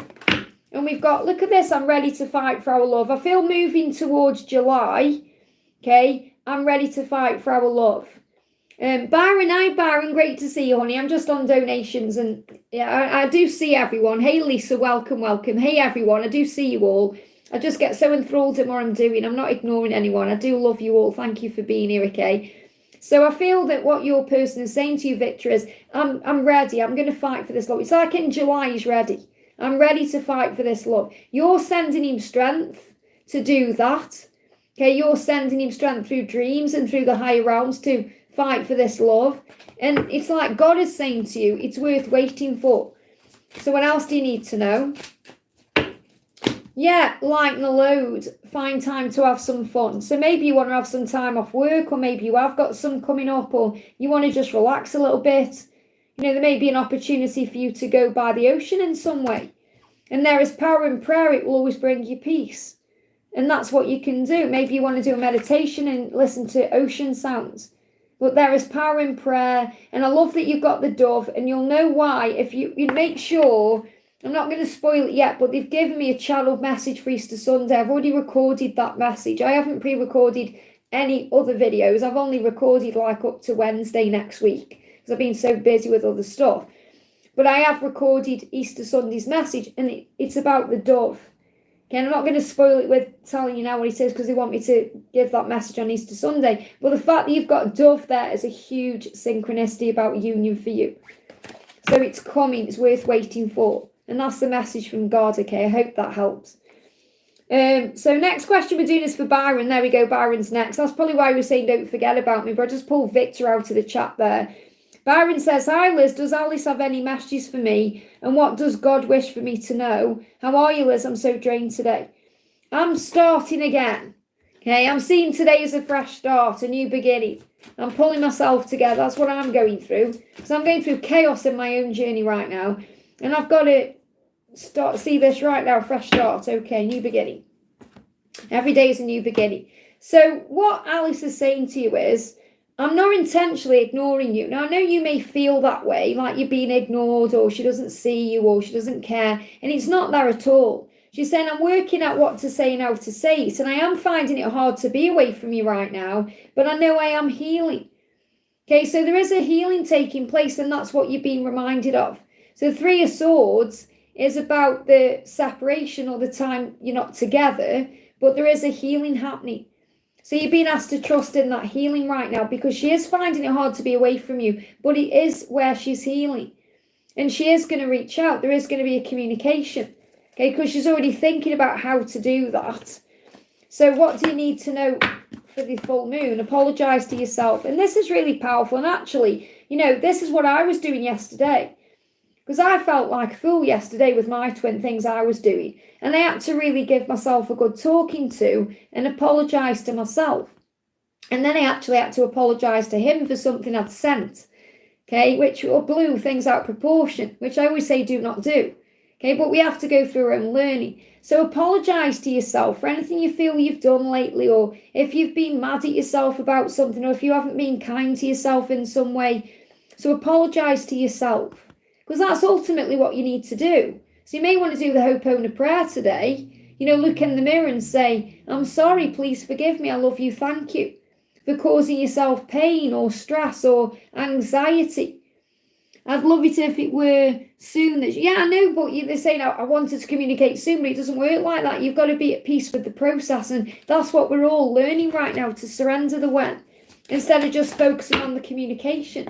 And we've got, look at this. I'm ready to fight for our love. I feel moving towards July, okay? I'm ready to fight for our love. Byron, hi Byron, great to see you, honey. I'm just on donations, and yeah, I do see everyone. Hey Lisa, welcome. Hey everyone, I do see you all. I just get so enthralled in what I'm doing. I'm not ignoring anyone. I do love you all. Thank you for being here, okay? So I feel that what your person is saying to you, Victor, is I'm ready. I'm going to fight for this love. It's like in July, he's ready. I'm ready to fight for this love. You're sending him strength to do that. Okay, you're sending him strength through dreams and through the higher realms to fight for this love. And it's like God is saying to you, it's worth waiting for. So what else do you need to know? Yeah, lighten the load. Find time to have some fun. So maybe you want to have some time off work, or maybe you have got some coming up, or you want to just relax a little bit. You know, there may be an opportunity for you to go by the ocean in some way. And there is power in prayer. It will always bring you peace. And that's what you can do. Maybe you want to do a meditation and listen to ocean sounds. But there is power in prayer. And I love that you've got the dove. And you'll know why if you make sure. I'm not going to spoil it yet, but they've given me a channeled message for Easter Sunday. I've already recorded that message. I haven't pre-recorded any other videos. I've only recorded like up to Wednesday next week because I've been so busy with other stuff. But I have recorded Easter Sunday's message, and it's about the dove. Okay, I'm not going to spoil it with telling you now what it is because they want me to give that message on Easter Sunday. But the fact that you've got a dove there is a huge synchronicity about union for you. So it's coming. It's worth waiting for. And that's the message from God, okay? I hope that helps. So next question we're doing is for Byron. There we go, Byron's next. That's probably why we were saying don't forget about me, but I just pulled Victor out of the chat there. Byron says, hi Liz, does Alice have any messages for me? And what does God wish for me to know? How are you, Liz? I'm so drained today. I'm starting again. Okay, I'm seeing today as a fresh start, a new beginning. I'm pulling myself together. That's what I'm going through. Because I'm going through chaos in my own journey right now. And I've got to see this right now, fresh start. Okay, new beginning. Every day is a new beginning. So what Alice is saying to you is, I'm not intentionally ignoring you. Now, I know you may feel that way, like you're being ignored, or she doesn't see you, or she doesn't care. And it's not there at all. She's saying, I'm working out what to say and how to say it. And I am finding it hard to be away from you right now. But I know I am healing. Okay, so there is a healing taking place, and that's what you're being reminded of. So Three of Swords is about the separation or the time you're not together, but there is a healing happening. So you're being asked to trust in that healing right now because she is finding it hard to be away from you, but it is where she's healing. And she is going to reach out. There is going to be a communication, okay, because she's already thinking about how to do that. So what do you need to know for the full moon? Apologize to yourself. And this is really powerful. And actually, you know, this is what I was doing yesterday. Because I felt like a fool yesterday with my twin things I was doing. And I had to really give myself a good talking to and apologise to myself. And then I actually had to apologise to him for something I'd sent. Okay, which blew things out of proportion, which I always say do not do. Okay, but we have to go through our own learning. So apologise to yourself for anything you feel you've done lately, or if you've been mad at yourself about something, or if you haven't been kind to yourself in some way. So apologise to yourself. Because that's ultimately what you need to do. So you may want to do the Ho'oponopono prayer today. You know, look in the mirror and say, I'm sorry, please forgive me, I love you, thank you. For causing yourself pain or stress or anxiety. I'd love it if it were soon. Yeah, I know, but they're saying I wanted to communicate soon, but it doesn't work like that. You've got to be at peace with the process. And that's what we're all learning right now, to surrender the when. Instead of just focusing on the communication.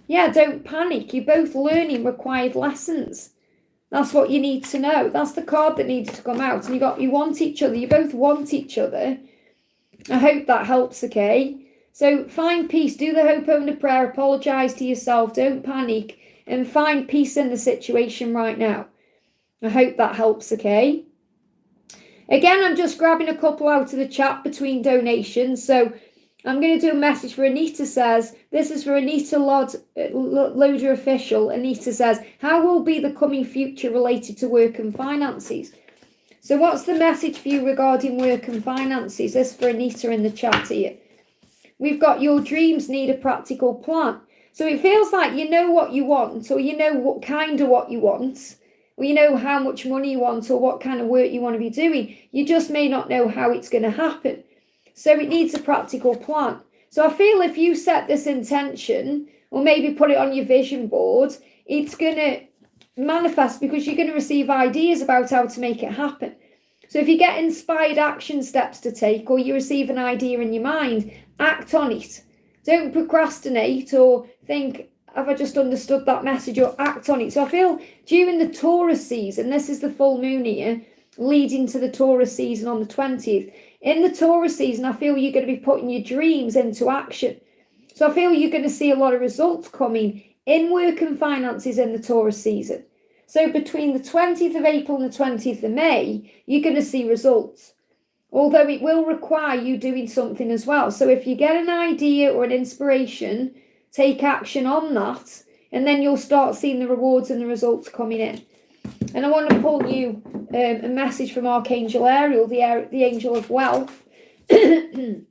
Yeah, don't panic. You're both learning required lessons. That's what you need to know. That's the card that needs to come out. And you want each other. You both want each other. I hope that helps, okay? So find peace. Do the Ho'oponopono prayer. Apologise to yourself. Don't panic. And find peace in the situation right now. I hope that helps, okay? Again, I'm just grabbing a couple out of the chat between donations. So I'm going to do a message for Anita says, this is for Anita Loader Official. Anita says, how will be the coming future related to work and finances? So what's the message for you regarding work and finances? This is for Anita in the chat here. We've got your dreams need a practical plan. So it feels like you know what you want, or you know what kind of what you want, or you know how much money you want, or what kind of work you want to be doing. You just may not know how it's going to happen. So it needs a practical plan. So I feel if you set this intention, or maybe put it on your vision board, it's going to manifest because you're going to receive ideas about how to make it happen. So if you get inspired action steps to take, or you receive an idea in your mind, act on it. Don't procrastinate or think, have I just understood that message, or act on it. So I feel during the Taurus season, this is the full moon here, leading to the Taurus season on the 20th. In the Taurus season, I feel you're going to be putting your dreams into action. So I feel you're going to see a lot of results coming in work and finances in the Taurus season. So between the 20th of April and the 20th of May, you're going to see results. Although it will require you doing something as well. So if you get an idea or an inspiration, take action on that, and then you'll start seeing the rewards and the results coming in. And I want to pull you a message from Archangel Ariel, the angel of wealth. And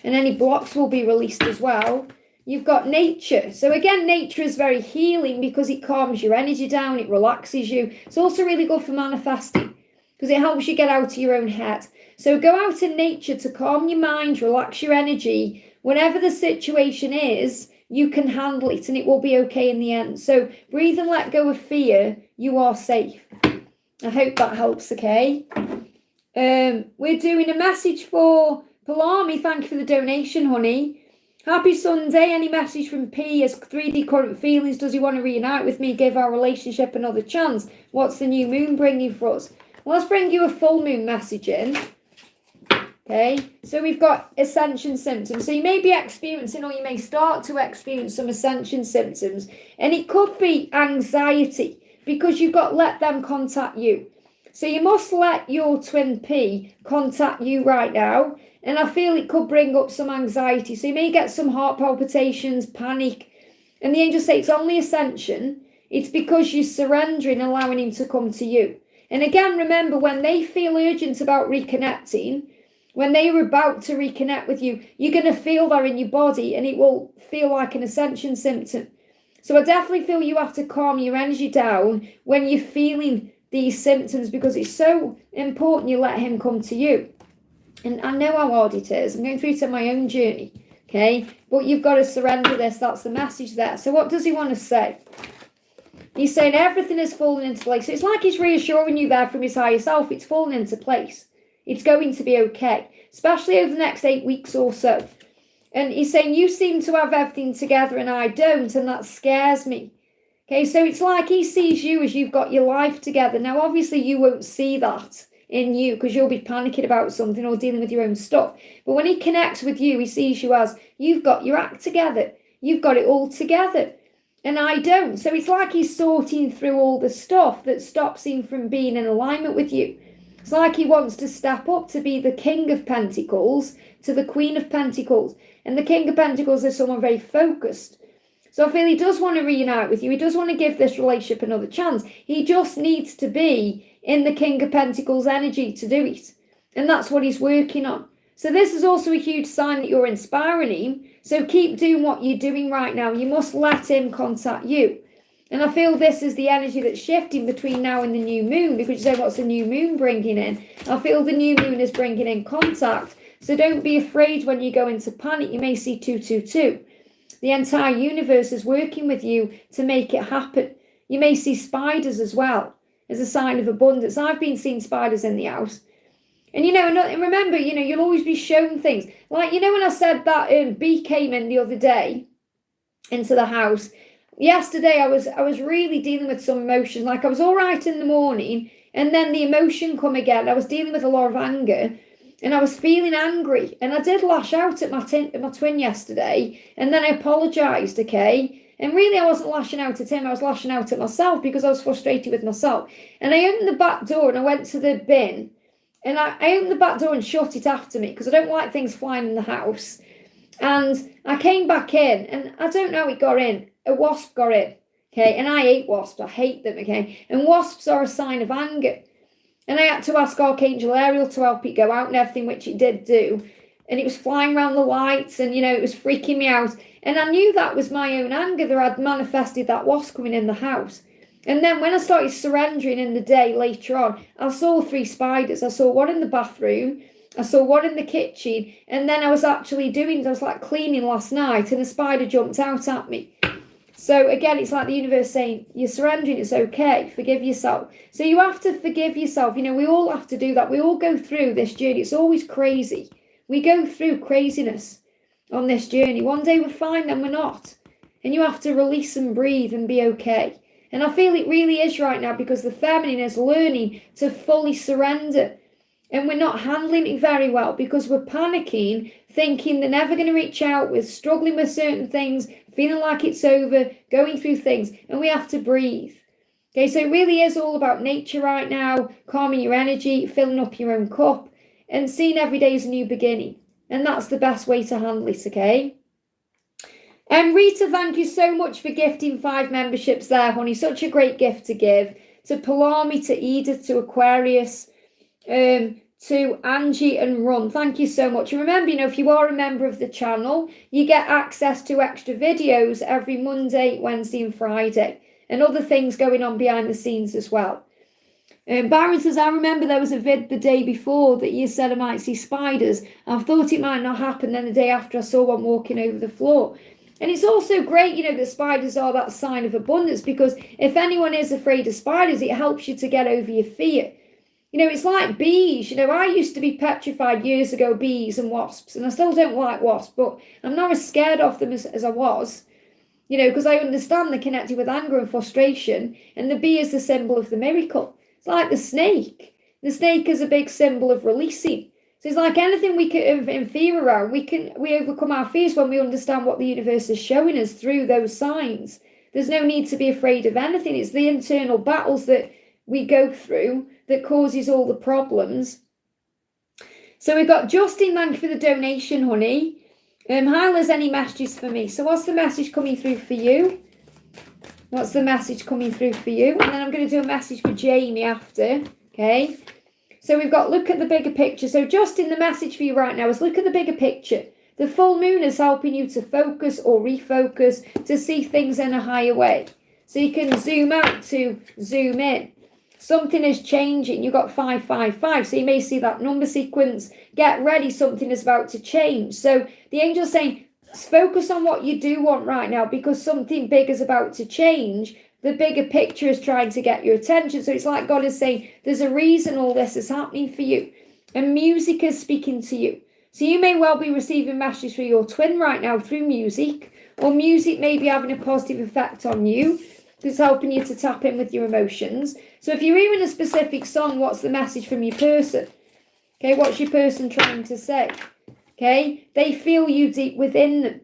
any blocks will be released as well. You've got nature. So again, nature is very healing because it calms your energy down, it relaxes you. It's also really good for manifesting because it helps you get out of your own head. So go out in nature to calm your mind, relax your energy. Whatever the situation is, you can handle it and it will be okay in the end. So breathe and let go of fear. You are safe. I hope that helps, okay? We're doing a message for Palami. Thank you for the donation, honey. Happy Sunday. Any message from P? Has 3D current feelings? Does he want to reunite with me? Give our relationship another chance? What's the new moon bringing for us? Well, let's bring you a full moon message in. Okay, so we've got ascension symptoms. So you may be experiencing, or you may start to experience some ascension symptoms. And it could be anxiety because you've got to let them contact you. So you must let your twin P contact you right now. And I feel it could bring up some anxiety. So you may get some heart palpitations, panic. And the angels say it's only ascension. It's because you're surrendering, allowing him to come to you. And again, remember, when they feel urgent about reconnecting, when they are about to reconnect with you, you're going to feel that in your body and it will feel like an ascension symptom. So I definitely feel you have to calm your energy down when you're feeling these symptoms because it's so important you let him come to you. And I know how hard it is. I'm going through to my own journey, okay? But you've got to surrender this. That's the message there. So what does he want to say? He's saying everything is falling into place. So it's like he's reassuring you there from his higher self. It's falling into place. It's going to be okay, especially over the next 8 weeks or so. And he's saying, you seem to have everything together and I don't, and that scares me. Okay, so it's like he sees you as you've got your life together. Now, obviously, you won't see that in you because you'll be panicking about something or dealing with your own stuff. But when he connects with you, he sees you as you've got your act together. You've got it all together. And I don't. So it's like he's sorting through all the stuff that stops him from being in alignment with you. It's like he wants to step up to be the King of Pentacles to the Queen of Pentacles. And the King of Pentacles is someone very focused. So I feel he does want to reunite with you. He does want to give this relationship another chance. He just needs to be in the King of Pentacles energy to do it. And that's what he's working on. So this is also a huge sign that you're inspiring him. So keep doing what you're doing right now. You must let him contact you. And I feel this is the energy that's shifting between now and the new moon, because you say, what's the new moon bringing in? I feel the new moon is bringing in contact. So don't be afraid when you go into panic. You may see 222. The entire universe is working with you to make it happen. You may see spiders as well as a sign of abundance. I've been seeing spiders in the house. And, and remember, you'll always be shown things. Like, when I said that bee came in the other day into the house, yesterday I was really dealing with some emotions. Like, I was all right in the morning, and then the emotion come again. I was dealing with a lot of anger, and I was feeling angry. And I did lash out at my twin yesterday, and then I apologised, okay? And really, I wasn't lashing out at him. I was lashing out at myself because I was frustrated with myself. And I opened the back door, and I went to the bin. And I opened the back door and shut it after me because I don't like things flying in the house. And I came back in, and I don't know how it got in. A wasp got in, okay? And I hate wasps. I hate them, okay? And wasps are a sign of anger. And I had to ask Archangel Ariel to help it go out and everything, which it did do. And it was flying around the lights, and, it was freaking me out. And I knew that was my own anger that had manifested that wasp coming in the house. And then when I started surrendering in the day later on, I saw 3 spiders. I saw one in the bathroom, I saw one in the kitchen, and then I was like cleaning last night, and a spider jumped out at me. So again, it's like the universe saying, you're surrendering, it's okay, forgive yourself. So you have to forgive yourself. We all have to do that. We all go through this journey. It's always crazy. We go through craziness on this journey. One day we're fine, then we're not. And you have to release and breathe and be okay. And I feel it really is right now, because the feminine is learning to fully surrender. And we're not handling it very well because we're panicking, thinking they're never going to reach out. We're struggling with certain things, feeling like it's over, going through things, and we have to breathe. Okay, so it really is all about nature right now, calming your energy, filling up your own cup, and seeing every day as a new beginning. And that's the best way to handle it, okay? And Rita, thank you so much for gifting 5 memberships there, honey. Such a great gift to give. To Palami, to Edith, to Aquarius, to Angie and Run. Thank you so much. And remember, if you are a member of the channel, you get access to extra videos every Monday, Wednesday and Friday, and other things going on behind the scenes as well. Byron says, I remember there was a vid the day before that you said I might see spiders. I thought it might not happen. Then the day after I saw one walking over the floor. And it's also great, that spiders are that sign of abundance, because if anyone is afraid of spiders, it helps you to get over your fear. It's like bees. I used to be petrified years ago, bees and wasps, and I still don't like wasps, but I'm not as scared of them as I was, because I understand they're connected with anger and frustration, and the bee is the symbol of the miracle. It's like the snake. The snake is a big symbol of releasing. So it's like anything we can in fear around, we overcome our fears when we understand what the universe is showing us through those signs. There's no need to be afraid of anything. It's the internal battles that we go through that causes all the problems. So we've got Justin, thank you for the donation, honey. Hi, Liz, any messages for me? So what's the message coming through for you? What's the message coming through for you? And then I'm going to do a message for Jamie after, okay? So we've got look at the bigger picture. So Justin, the message for you right now is look at the bigger picture. The full moon is helping you to focus or refocus, to see things in a higher way. So you can zoom out to zoom in. Something is changing. You've got 555. So you may see that number sequence. Get ready. Something is about to change. So the angel's saying, focus on what you do want right now, because something big is about to change. The bigger picture is trying to get your attention. So it's like God is saying, there's a reason all this is happening for you. And music is speaking to you. So you may well be receiving messages from your twin right now through music. Or music may be having a positive effect on you. It's helping you to tap in with your emotions. So if you're hearing a specific song, what's the message from your person? Okay, what's your person trying to say? Okay, they feel you deep within them.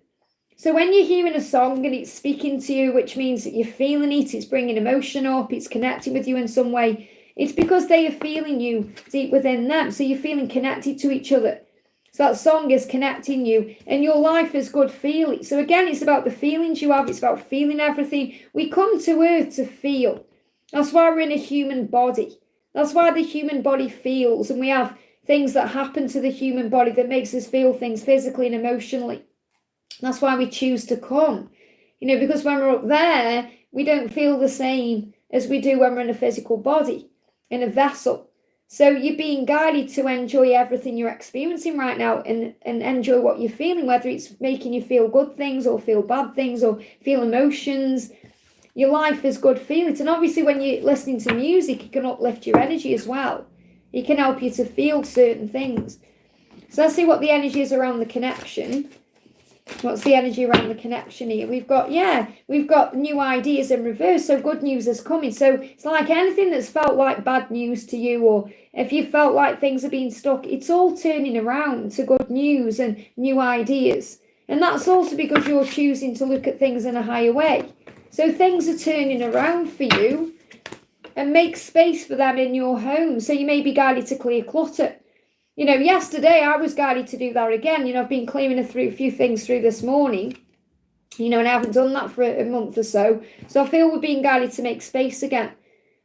So when you're hearing a song and it's speaking to you, which means that you're feeling it, it's bringing emotion up, it's connecting with you in some way, it's because they are feeling you deep within them. So you're feeling connected to each other. So that song is connecting you, and your life is good feeling. So again, it's about the feelings you have. It's about feeling everything. We come to earth to feel. That's why we're in a human body. That's why the human body feels, and we have things that happen to the human body that makes us feel things physically and emotionally. That's why we choose to come. Because when we're up there, we don't feel the same as we do when we're in a physical body, in a vessel. So you're being guided to enjoy everything you're experiencing right now and enjoy what you're feeling, whether it's making you feel good things or feel bad things or feel emotions. Your life is good feelings. And obviously when you're listening to music, it can uplift your energy as well. It can help you to feel certain things. So let's see what the energy is around the connection. What's the energy around the connection here? We've got new ideas in reverse. So good news is coming. So it's like anything that's felt like bad news to you, or if you felt like things are being stuck, it's all turning around to good news and new ideas. And that's also because you're choosing to look at things in a higher way. So things are turning around for you, and make space for them in your home. So you may be guided to clear clutter. Yesterday I was guided to do that again. I've been clearing a few things through this morning, and I haven't done that for a month or so. So I feel we're being guided to make space again.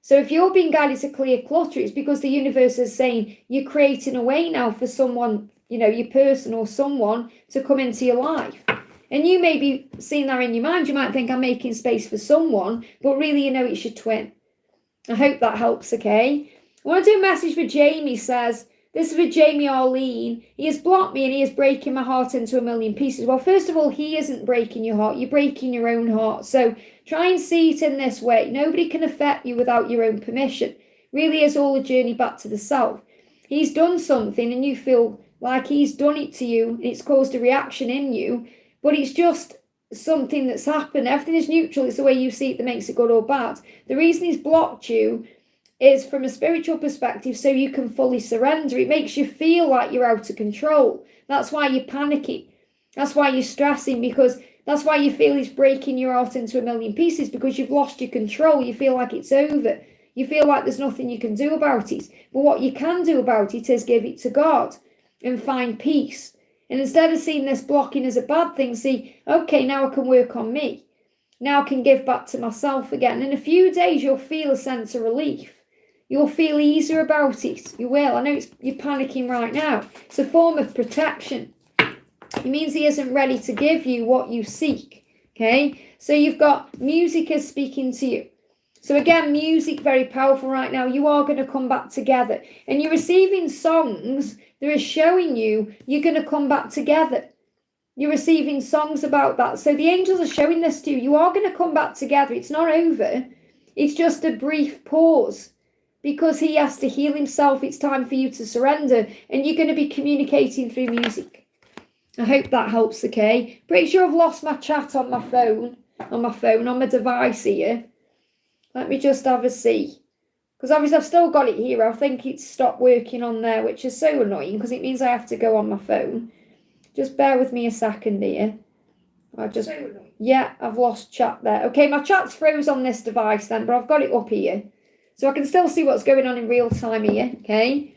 So if you're being guided to clear clutter, it's because the universe is saying you're creating a way now for someone, your person or someone to come into your life. And you may be seeing that in your mind. You might think I'm making space for someone, but really, it's your twin. I hope that helps, okay? I want to do a message for Jamie. Says, This is for Jamie Arlene. He has blocked me and he is breaking my heart into a million pieces. Well, first of all, he isn't breaking your heart. You're breaking your own heart. So try and see it in this way. Nobody can affect you without your own permission. Really is all a journey back to the self. He's done something and you feel like he's done it to you and it's caused a reaction in you, but it's just something that's happened. Everything is neutral. It's the way you see it that makes it good or bad. The reason he's blocked you is from a spiritual perspective so you can fully surrender. It makes you feel like you're out of control. That's why you're panicking. That's why you're stressing, because that's why you feel he's breaking your heart into a million pieces, because you've lost your control. You feel like it's over. You feel like there's nothing you can do about it. But what you can do about it is give it to God and find peace. And instead of seeing this blocking as a bad thing, see, okay, now I can work on me. Now I can give back to myself again. In a few days, you'll feel a sense of relief. You'll feel easier about it. You will. I know you're panicking right now. It's a form of protection. It means he isn't ready to give you what you seek. Okay? So you've got music is speaking to you. So again, music, very powerful right now. You are going to come back together. And you're receiving songs that are showing you you're going to come back together. You're receiving songs about that. So the angels are showing this to you. You are going to come back together. It's not over. It's just a brief pause. Because he has to heal himself, it's time for you to surrender. And you're going to be communicating through music. I hope that helps, okay? Pretty sure I've lost my chat on my phone. On my device here. Let me just have a see. Because obviously I've still got it here. I think it's stopped working on there, which is so annoying because it means I have to go on my phone. Just bear with me a second here. Yeah, I've lost chat there. Okay, my chat's froze on this device then, but I've got it up here. So I can still see what's going on in real time here, okay?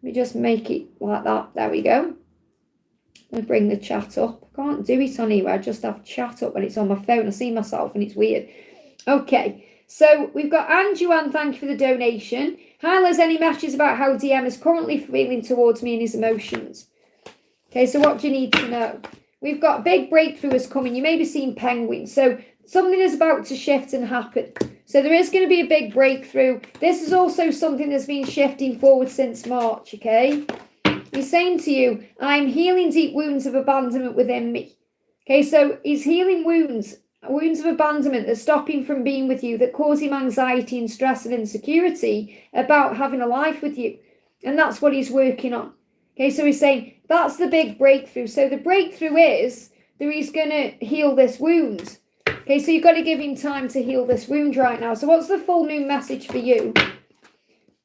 Let me just make it like that. There we go. I'm going to bring the chat up. I can't do it on here. I just have chat up when it's on my phone. I see myself and it's weird. Okay, so we've got Anduan, thank you for the donation. Hi, Liz, any messages about how DM is currently feeling towards me and his emotions? Okay, so what do you need to know? We've got big breakthroughs coming. You may be seeing penguins. So something is about to shift and happen. So there is going to be a big breakthrough. This is also something that's been shifting forward since March, okay? He's saying to you, I'm healing deep wounds of abandonment within me. Okay, so he's healing wounds of abandonment that stop him from being with you, that cause him anxiety and stress and insecurity about having a life with you. And that's what he's working on. Okay, so he's saying that's the big breakthrough. So the breakthrough is that he's going to heal this wound. Okay, so you've got to give him time to heal this wound right now. So what's the full moon message for you?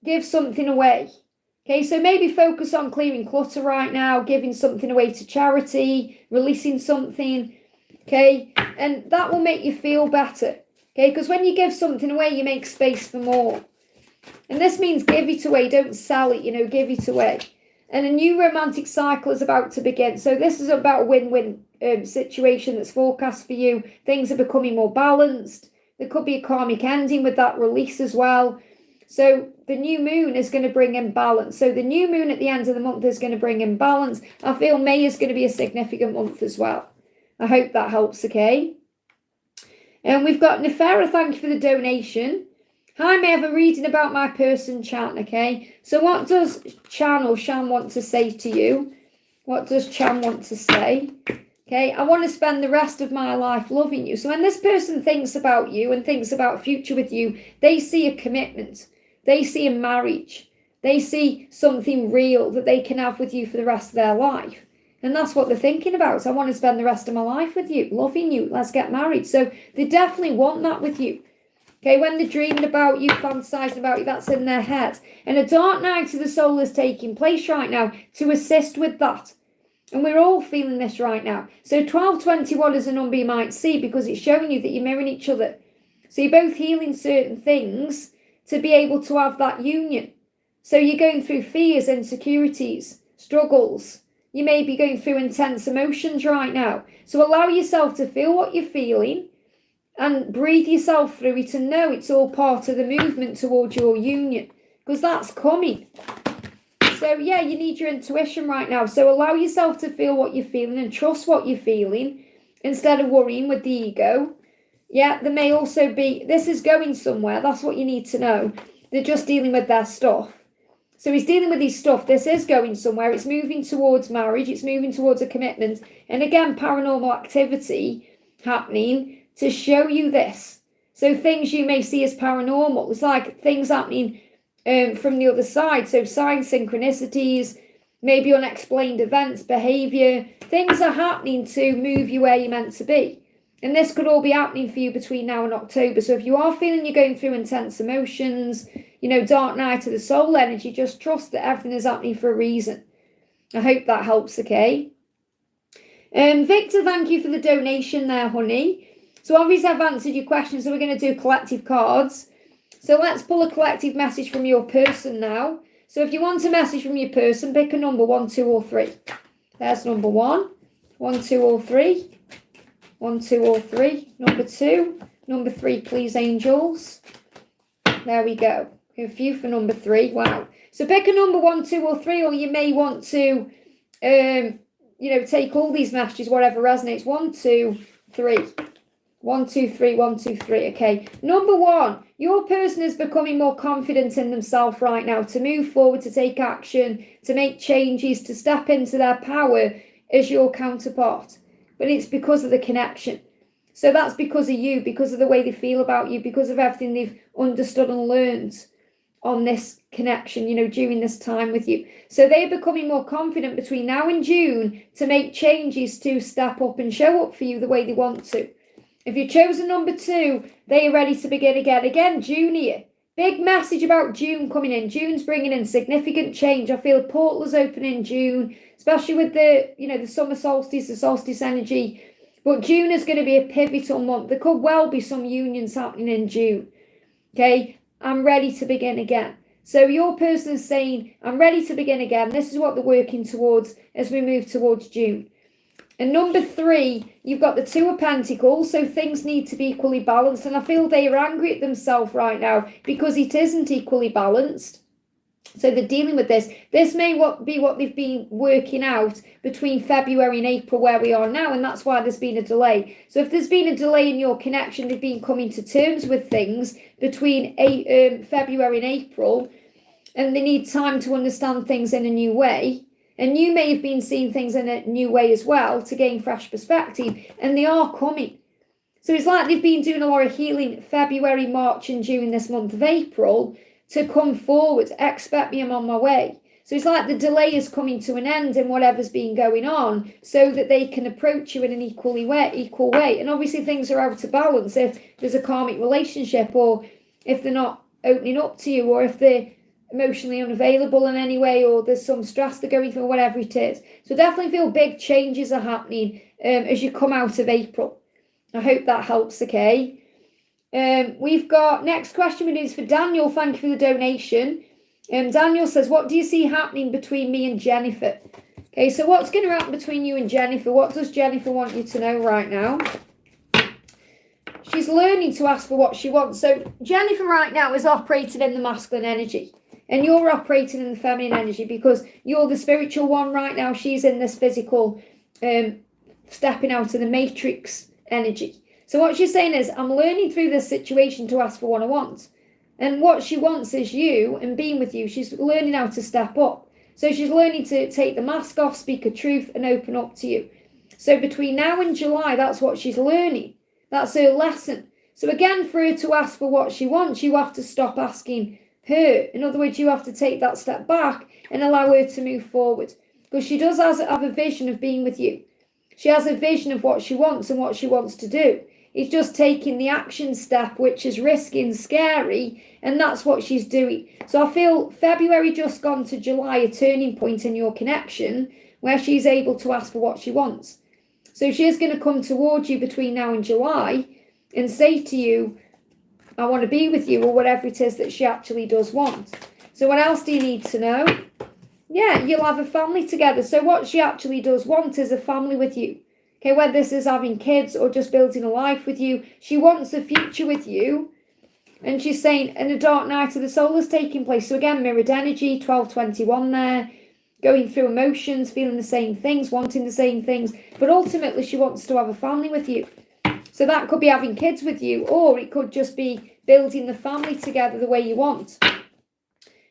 Give something away. Okay, so maybe focus on clearing clutter right now, giving something away to charity, releasing something. Okay, and that will make you feel better. Okay, because when you give something away, you make space for more. And this means give it away, don't sell it, give it away. And a new romantic cycle is about to begin. So this is about a win-win situation that's forecast for you. Things are becoming more balanced. There could be a karmic ending with that release as well. So the new moon is going to bring in balance. So the new moon at the end of the month is going to bring in balance. I feel May is going to be a significant month as well. I hope that helps, okay? And we've got Nefera, thank you for the donation. Hi, may I have a reading about my person, Chan, okay? So what does Chan or Shan want to say to you? What does Chan want to say? Okay, I want to spend the rest of my life loving you. So when this person thinks about you and thinks about future with you, they see a commitment. They see a marriage. They see something real that they can have with you for the rest of their life. And that's what they're thinking about. So I want to spend the rest of my life with you, loving you. Let's get married. So they definitely want that with you. Okay, when they're dreaming about you, fantasizing about you, that's in their head. And a dark night of the soul is taking place right now to assist with that. And we're all feeling this right now. So 1221 is a number you might see because it's showing you that you're mirroring each other. So you're both healing certain things to be able to have that union. So you're going through fears, insecurities, struggles. You may be going through intense emotions right now. So allow yourself to feel what you're feeling and breathe yourself through it and know it's all part of the movement towards your union because that's coming. So yeah, you need your intuition right now. So allow yourself to feel what you're feeling and trust what you're feeling instead of worrying with the ego. Yeah, there may also be, this is going somewhere. That's what you need to know. They're just dealing with their stuff. So he's dealing with his stuff. This is going somewhere. It's moving towards marriage. It's moving towards a commitment. And again, paranormal activity happening to show you this. So things you may see as paranormal. It's like things happening from the other side. So signs, synchronicities, maybe unexplained events, behaviour. Things are happening to move you where you're meant to be. And this could all be happening for you between now and October. So if you are feeling you're going through intense emotions, you know, dark night of the soul energy, just trust that everything is happening for a reason. I hope that helps, okay? Victor, thank you for the donation there, honey. So obviously I've answered your question, so we're going to do collective cards. So let's pull a collective message from your person now. So if you want a message from your person, pick a number, 1, 2, or 3. There's number 1, 1, 2, or 3. 1, 2, or 3. Number 2. Number 3, please, angels. There we go. A few for number 3. Wow. So pick a number 1, 2, or 3, or you may want to, you know, take all these messages, whatever resonates. 1, 2, 3. 1, 2, 3. 1, 2, 3. Okay. Number 1, your person is becoming more confident in themselves right now to move forward, to take action, to make changes, to step into their power as your counterpart. But it's because of the connection. So that's because of you, because of the way they feel about you, because of everything they've understood and learned on this connection, you know, during this time with you. So they're becoming more confident between now and June to make changes, to step up and show up for you the way they want to. If you've chosen number 2, they are ready to begin again. Again, June here. Big message about June coming in. June's bringing in significant change. I feel a portal is open in June, especially with the, you know, the summer solstice, the solstice energy. But June is going to be a pivotal month. There could well be some unions happening in June. Okay, I'm ready to begin again. So your person is saying, I'm ready to begin again. This is what they're working towards as we move towards June. And number 3, you've got the 2 of Pentacles, so things need to be equally balanced. And I feel they are angry at themselves right now because it isn't equally balanced. So they're dealing with this. This may be what they've been working out between February and April where we are now, and that's why there's been a delay. So if there's been a delay in your connection, they've been coming to terms with things between February and April, and they need time to understand things in a new way. And you may have been seeing things in a new way as well to gain fresh perspective, and they are coming. So it's like they've been doing a lot of healing February, March, and June this month of April to come forward. Expect me, I'm on my way. So it's like the delay is coming to an end in whatever's been going on so that they can approach you in an equal way. And obviously things are out of balance if there's a karmic relationship, or if they're not opening up to you, or if they're emotionally unavailable in any way, or there's some stress they're going through, or whatever it is. So definitely feel big changes are happening as you come out of April. I hope that helps, okay? We've got next question we do is for Daniel. Thank you for the donation. Daniel says, what do you see happening between me and Jennifer? Okay, so what's going to happen between you and Jennifer? What does Jennifer want you to know right now? She's learning to ask for what she wants. So Jennifer right now is operating in the masculine energy, and you're operating in the feminine energy because you're the spiritual one right now. She's in this physical, stepping out of the matrix energy. So what she's saying is, I'm learning through this situation to ask for what I want. And what she wants is you and being with you. She's learning how to step up. So she's learning to take the mask off, speak a truth, and open up to you. So between now and July, that's what she's learning. That's her lesson. So again, for her to ask for what she wants, you have to stop asking her. In other words, you have to take that step back and allow her to move forward. Because she does have a vision of being with you. She has a vision of what she wants and what she wants to do. It's just taking the action step, which is risky and scary, and that's what she's doing. So I feel February just gone to July, a turning point in your connection where she's able to ask for what she wants. So she is going to come towards you between now and July and say to you, I want to be with you, or whatever it is that she actually does want. So what else do you need to know? Yeah, you'll have a family together. So what she actually does want is a family with you. Okay, whether this is having kids or just building a life with you, she wants a future with you. And she's saying, and a dark night of the soul is taking place. So again, mirrored energy, 1221 there, going through emotions, feeling the same things, wanting the same things. But ultimately, she wants to have a family with you. So that could be having kids with you, or it could just be building the family together the way you want.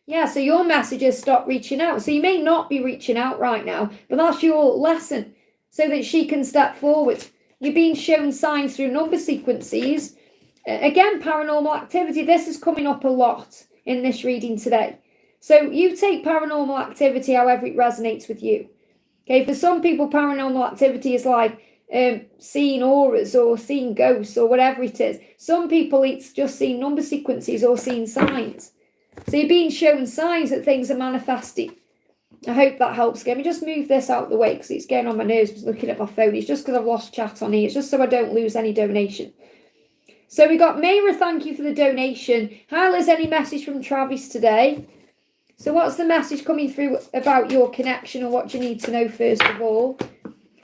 Yeah, so your message is stop reaching out. So you may not be reaching out right now, but that's your lesson so that she can step forward. You're being shown signs through number sequences. Again, paranormal activity. This is coming up a lot in this reading today. So you take paranormal activity however it resonates with you. Okay, for some people, paranormal activity is like seeing auras or seeing ghosts or whatever it is. Some people, it's just seeing number sequences or seeing signs. So you're being shown signs that things are manifesting. I hope that helps. Let me just move this out of the way because it's getting on my nerves looking at my phone. It's just because I've lost chat on here. It's just so I don't lose any donation. So we got Mayra, thank you for the donation. Hi Liz, any message from Travis today? So what's the message coming through about your connection, or what do you need to know first of all?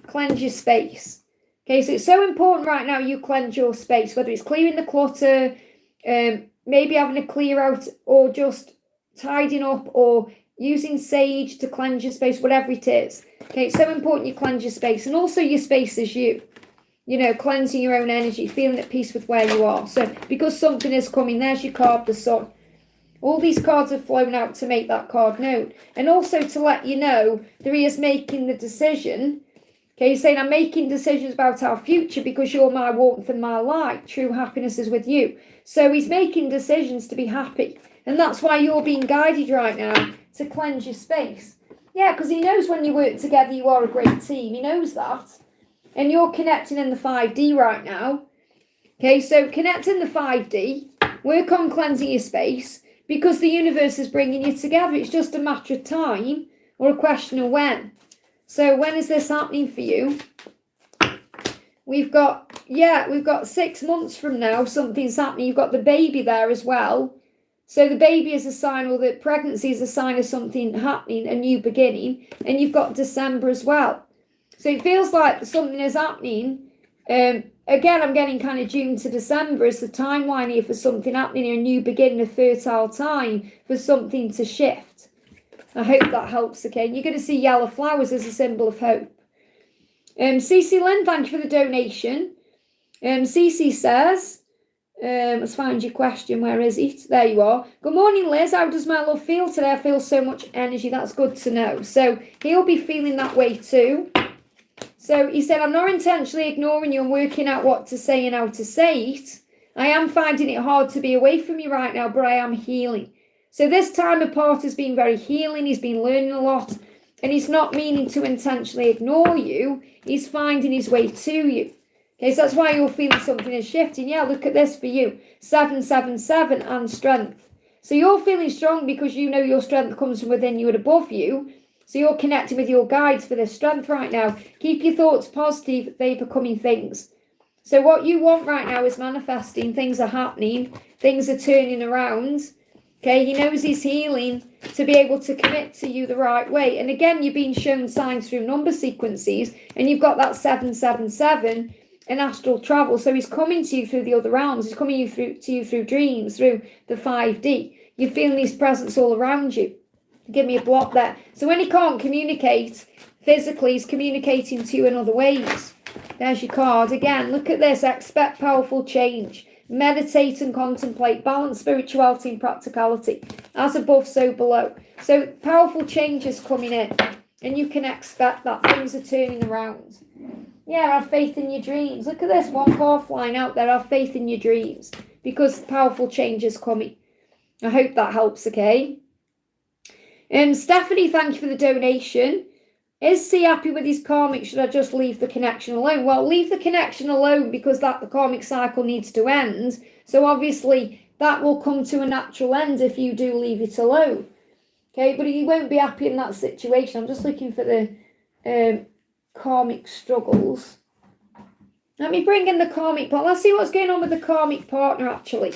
Cleanse your space. Okay, so it's so important right now you cleanse your space, whether it's clearing the clutter, maybe having a clear out, or just tidying up, or using sage to cleanse your space, whatever it is. Okay, it's so important you cleanse your space, and also your space is you. You know, cleansing your own energy, feeling at peace with where you are. So because something is coming, there's your card, the sun. All these cards have flown out to make that card known. And also to let you know that he is making the decision. Okay, he's saying, I'm making decisions about our future because you're my warmth and my light. True happiness is with you. So he's making decisions to be happy. And that's why you're being guided right now to cleanse your space. Yeah, because he knows when you work together, you are a great team. He knows that. And you're connecting in the 5D right now. Okay, so connect in the 5D. Work on cleansing your space. Because the universe is bringing you together. It's just a matter of time or a question of when. So when is this happening for you? We've got 6 months from now, something's happening. You've got the baby there as well. So the baby is a sign, or the pregnancy is a sign of something happening, a new beginning. And you've got December as well. So it feels like something is happening. Again, I'm getting kind of June to December as the timeline here for something happening, a new beginning, a fertile time for something to shift. I hope that helps, okay? And you're going to see yellow flowers as a symbol of hope. Cece Lynn, thank you for the donation. Cece says, let's find your question. Where is it? There you are. Good morning, Liz. How does my love feel today? I feel so much energy. That's good to know. So he'll be feeling that way too. So he said, I'm not intentionally ignoring you and working out what to say and how to say it. I am finding it hard to be away from you right now, but I am healing. So this time apart has been very healing. He's been learning a lot. And he's not meaning to intentionally ignore you. He's finding his way to you. Okay, so that's why you're feeling something is shifting. Yeah, look at this for you. 777 and strength. So you're feeling strong because you know your strength comes from within you and above you. So you're connecting with your guides for this strength right now. Keep your thoughts positive. They're becoming things. So what you want right now is manifesting. Things are happening. Things are turning around. Okay, he knows he's healing to be able to commit to you the right way. And again, you're being shown signs through number sequences. And you've got that 777 in astral travel. So he's coming to you through the other realms. He's coming to you through dreams, through the 5D. You're feeling his presence all around you. Give me a block there. So when he can't communicate physically, he's communicating to you in other ways. There's your card. Again, look at this. Expect powerful change. Meditate and contemplate. Balance spirituality and practicality. As above, so below. So powerful change is coming in. And you can expect that. Things are turning around. Yeah, have faith in your dreams. Look at this. One card flying out there. Have faith in your dreams. Because powerful change is coming. I hope that helps, okay? Stephanie, thank you for the donation. Is C happy with his karmic? Should I just leave the connection alone? Well, leave the connection alone because the karmic cycle needs to end. So obviously that will come to a natural end if you do leave it alone. Okay, but he won't be happy in that situation. I'm just looking for the karmic struggles. Let me bring in the karmic partner. Let's see what's going on with the karmic partner actually.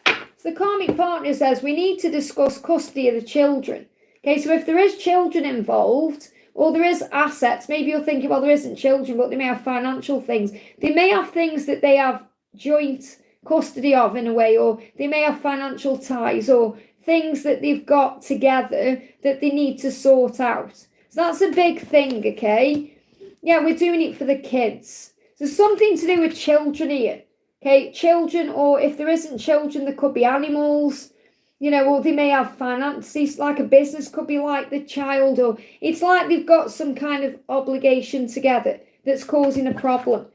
So the karmic partner says we need to discuss custody of the children. Okay, so if there is children involved, or there is assets, maybe you're thinking, well, there isn't children, but they may have financial things. They may have things that they have joint custody of in a way, or they may have financial ties, or things that they've got together that they need to sort out. So that's a big thing, okay? Yeah, we're doing it for the kids. So something to do with children here. Okay, children, or if there isn't children, there could be animals. you know, or they may have finances, like a business could be like the child, or it's like they've got some kind of obligation together that's causing a problem.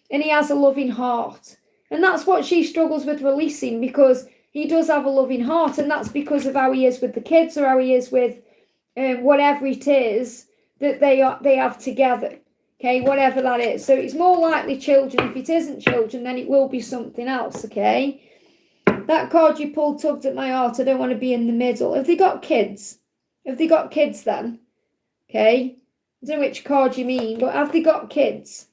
And he has a loving heart. And that's what she struggles with releasing, because he does have a loving heart, and that's because of how he is with the kids, or how he is with whatever it is that they have together. Okay, whatever that is. So it's more likely children. If it isn't children, then it will be something else, okay? That card you pulled tugged at my heart. I don't want to be in the middle. Have they got kids? Have they got kids then? Okay. I don't know which card you mean, but have they got kids?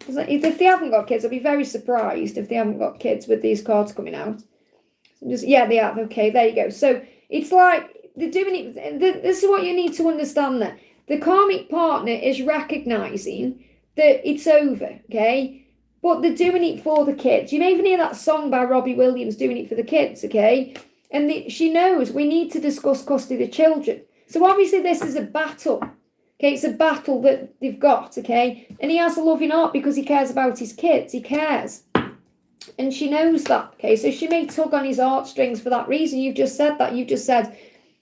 If they haven't got kids, I'll be very surprised if they haven't got kids with these cards coming out. Yeah, they have. Okay, there you go. So it's like they're doing it. This is what you need to understand, that the karmic partner is recognizing that it's over, okay? But they're doing it for the kids. You may even hear that song by Robbie Williams, doing it for the kids, okay? And she knows we need to discuss custody of the children. So obviously this is a battle, okay? It's a battle that they've got, okay? And he has a loving heart because he cares about his kids. He cares. And she knows that, okay? So she may tug on his heartstrings for that reason. You've just said that. You've just said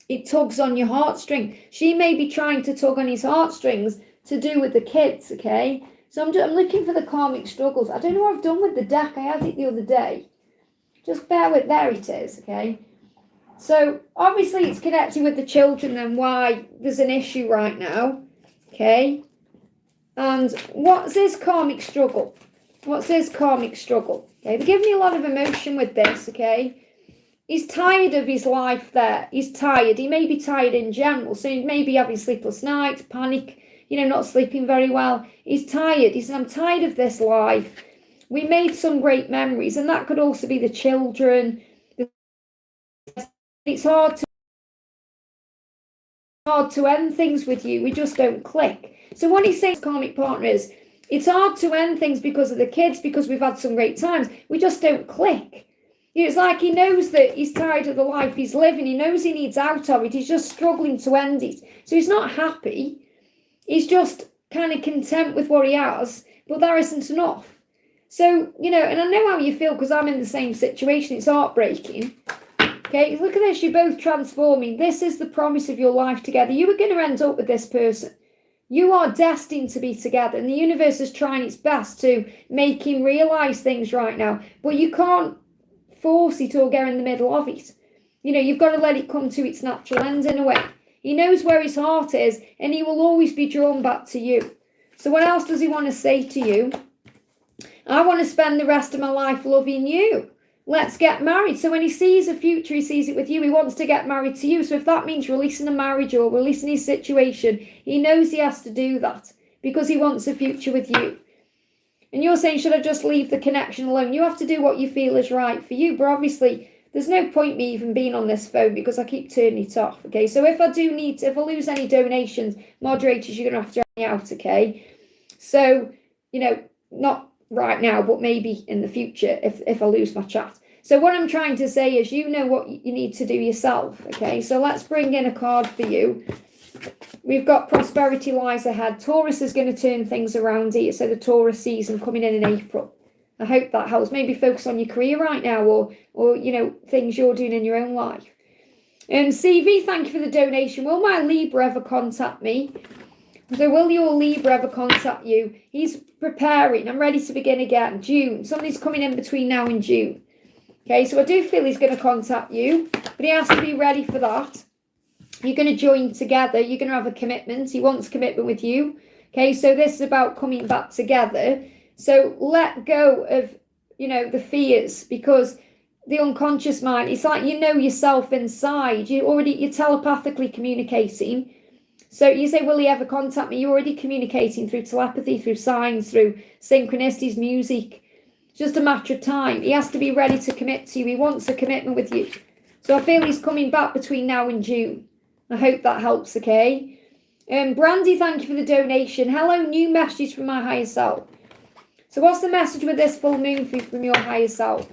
it tugs on your heartstring. She may be trying to tug on his heartstrings to do with the kids, okay? So I'm looking for the karmic struggles. I don't know what I've done with the deck. I had it the other day. Just bear with, there it is, okay? So obviously it's connected with the children and why there's an issue right now, okay? And what's his karmic struggle? What's his karmic struggle? Okay, they're giving me a lot of emotion with this, okay? He's tired of his life there. He's tired. He may be tired in general. So he may be having sleepless nights, panic, you know, not sleeping very well. He's tired. He said, I'm tired of this life. We made some great memories, and that could also be the children. It's hard to end things with you. We just don't click. So what he's saying to karmic partner is, it's hard to end things because of the kids, because we've had some great times. We just don't click. You know, it's like he knows that he's tired of the life he's living. He knows he needs out of it. He's just struggling to end it. So he's not happy. He's just kind of content with what he has, but that isn't enough. So, you know, and I know how you feel because I'm in the same situation. It's heartbreaking. Okay, look at this. You're both transforming. This is the promise of your life together. You are going to end up with this person. You are destined to be together, and the universe is trying its best to make him realise things right now. But you can't force it or get in the middle of it. You know, you've got to let it come to its natural end in a way. He knows where his heart is, and he will always be drawn back to you. So what else does he want to say to you? I want to spend the rest of my life loving you. Let's get married. So when he sees a future, he sees it with you. He wants to get married to you. So if that means releasing a marriage or releasing his situation, he knows he has to do that because he wants a future with you. And you're saying, should I just leave the connection alone? You have to do what you feel is right for you. But obviously, there's no point me even being on this phone because I keep turning it off. Okay, so if I lose any donations, moderators, you're going to have to drag me out. Okay, so, you know, not right now, but maybe in the future if I lose my chat. So what I'm trying to say is, you know what you need to do yourself. Okay, so let's bring in a card for you. We've got prosperity lies ahead. Taurus is going to turn things around here. So the Taurus season coming in April. I hope that helps. Maybe focus on your career right now, or you know, things you're doing in your own life. CV, thank you for the donation. Will my Libra ever contact me? So will your Libra ever contact you? He's preparing. I'm ready to begin again. June. Somebody's coming in between now and June. Okay, so I do feel he's going to contact you, but he has to be ready for that. You're going to join together. You're going to have a commitment. He wants commitment with you. Okay, so this is about coming back together. So let go of, you know, the fears, because the unconscious mind, it's like you know yourself inside. You're telepathically communicating. So you say, will he ever contact me? You're already communicating through telepathy, through signs, through synchronicities, music. It's just a matter of time. He has to be ready to commit to you. He wants a commitment with you. So I feel he's coming back between now and June. I hope that helps, okay? Brandy, thank you for the donation. Hello, new message from my higher self. So what's the message with this full moon from your higher self?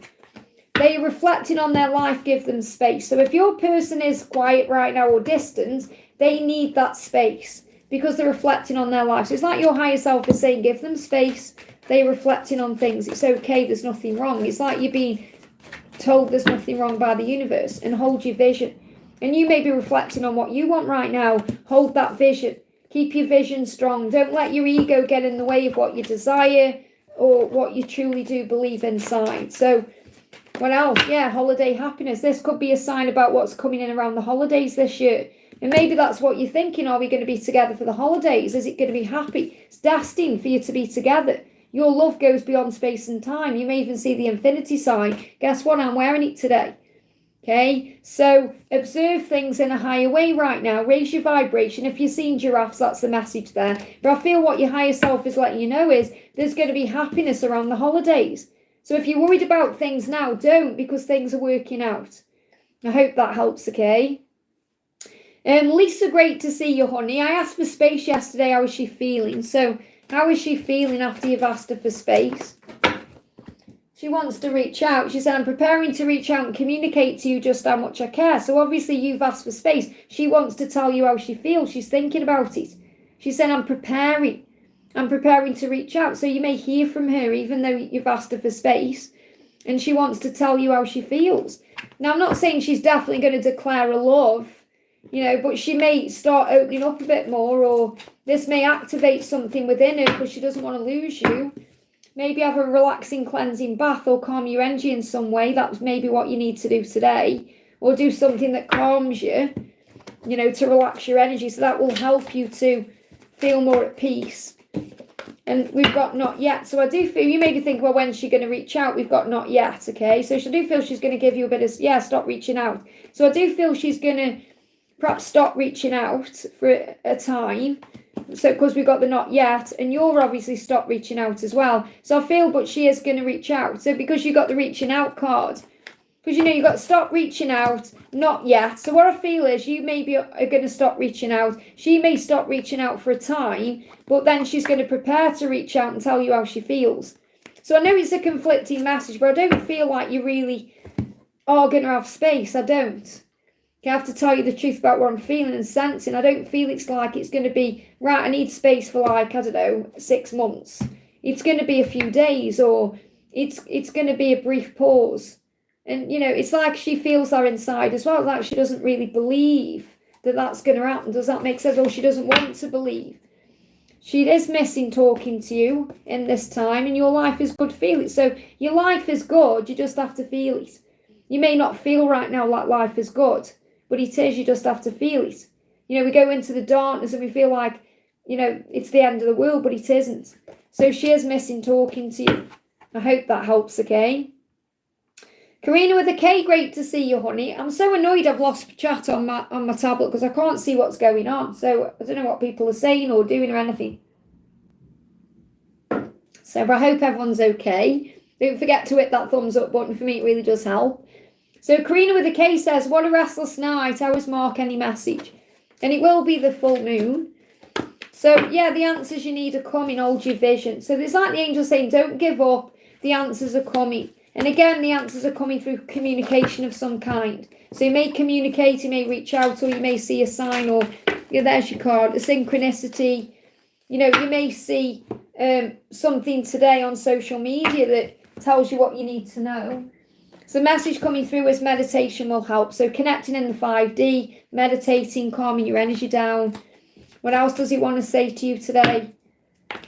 They are reflecting on their life, give them space. So if your person is quiet right now or distant, they need that space because they're reflecting on their life. So it's like your higher self is saying, give them space. They're reflecting on things. It's okay. There's nothing wrong. It's like you're being told there's nothing wrong by the universe, and hold your vision. And you may be reflecting on what you want right now. Hold that vision. Keep your vision strong. Don't let your ego get in the way of what you desire or what you truly do believe inside. So what else? Yeah, holiday happiness. This could be a sign about what's coming in around the holidays this year. And maybe that's what you're thinking. Are we going to be together for the holidays? Is it going to be happy? It's destined for you to be together. Your love goes beyond space and time. You may even see the infinity sign. Guess what? I'm wearing it today. Okay, so observe things in a higher way right now. Raise your vibration. If you're seeing giraffes, that's the message there. But I feel what your higher self is letting you know is there's going to be happiness around the holidays. So if you're worried about things now, don't, because things are working out. I hope that helps, okay? Lisa, great to see you, honey. I asked for space yesterday. How is she feeling? So how is she feeling after you've asked her for space? She wants to reach out. She said, I'm preparing to reach out and communicate to you just how much I care. So obviously you've asked for space. She wants to tell you how she feels. She's thinking about it. She said, I'm preparing to reach out. So you may hear from her even though you've asked her for space. And she wants to tell you how she feels. Now, I'm not saying she's definitely going to declare a love, but she may start opening up a bit more, or this may activate something within her because she doesn't want to lose you. Maybe have a relaxing, cleansing bath or calm your energy in some way. That's maybe what you need to do today. Or do something that calms you, to relax your energy. So that will help you to feel more at peace. And we've got not yet. So I do feel, you maybe think, well, when's she going to reach out? We've got not yet, okay? So I do feel she's going to give you a bit of, stop reaching out. So I do feel she's going to perhaps stop reaching out for a time. So because we've got the not yet, and you're obviously stop reaching out as well. So I feel, but she is going to reach out. So because you got the reaching out card, because you've got stop reaching out, not yet. So what I feel is you maybe are going to stop reaching out. She may stop reaching out for a time, but then she's going to prepare to reach out and tell you how she feels. So I know it's a conflicting message, but I don't feel like you really are going to have space. I don't. I have to tell you the truth about what I'm feeling and sensing. I don't feel it's like it's going to be, right, I need space for 6 months. It's going to be a few days, or it's going to be a brief pause. And, it's like she feels that inside as well, like she doesn't really believe that that's going to happen. Does that make sense? Or she doesn't want to believe. She is missing talking to you in this time, and your life is good, feel it. So your life is good, you just have to feel it. You may not feel right now like life is good, but it is, you just have to feel it. We go into the darkness and we feel like, it's the end of the world, but it isn't. So she is missing talking to you. I hope that helps, okay? Karina with a K, great to see you, honey. I'm so annoyed I've lost chat on my tablet because I can't see what's going on. So I don't know what people are saying or doing or anything. So but I hope everyone's okay. Don't forget to hit that thumbs up button. For me, it really does help. So Karina with a K says, what a restless night. How is Mark? Any message? And it will be the full moon. So, the answers you need are coming. Hold your vision. So there's like the angel saying, don't give up. The answers are coming. And again, the answers are coming through communication of some kind. So you may communicate, you may reach out, or you may see a sign, or there's your card, a synchronicity. You may see something today on social media that tells you what you need to know. So the message coming through is meditation will help. So connecting in the 5D, meditating, calming your energy down. What else does he want to say to you today?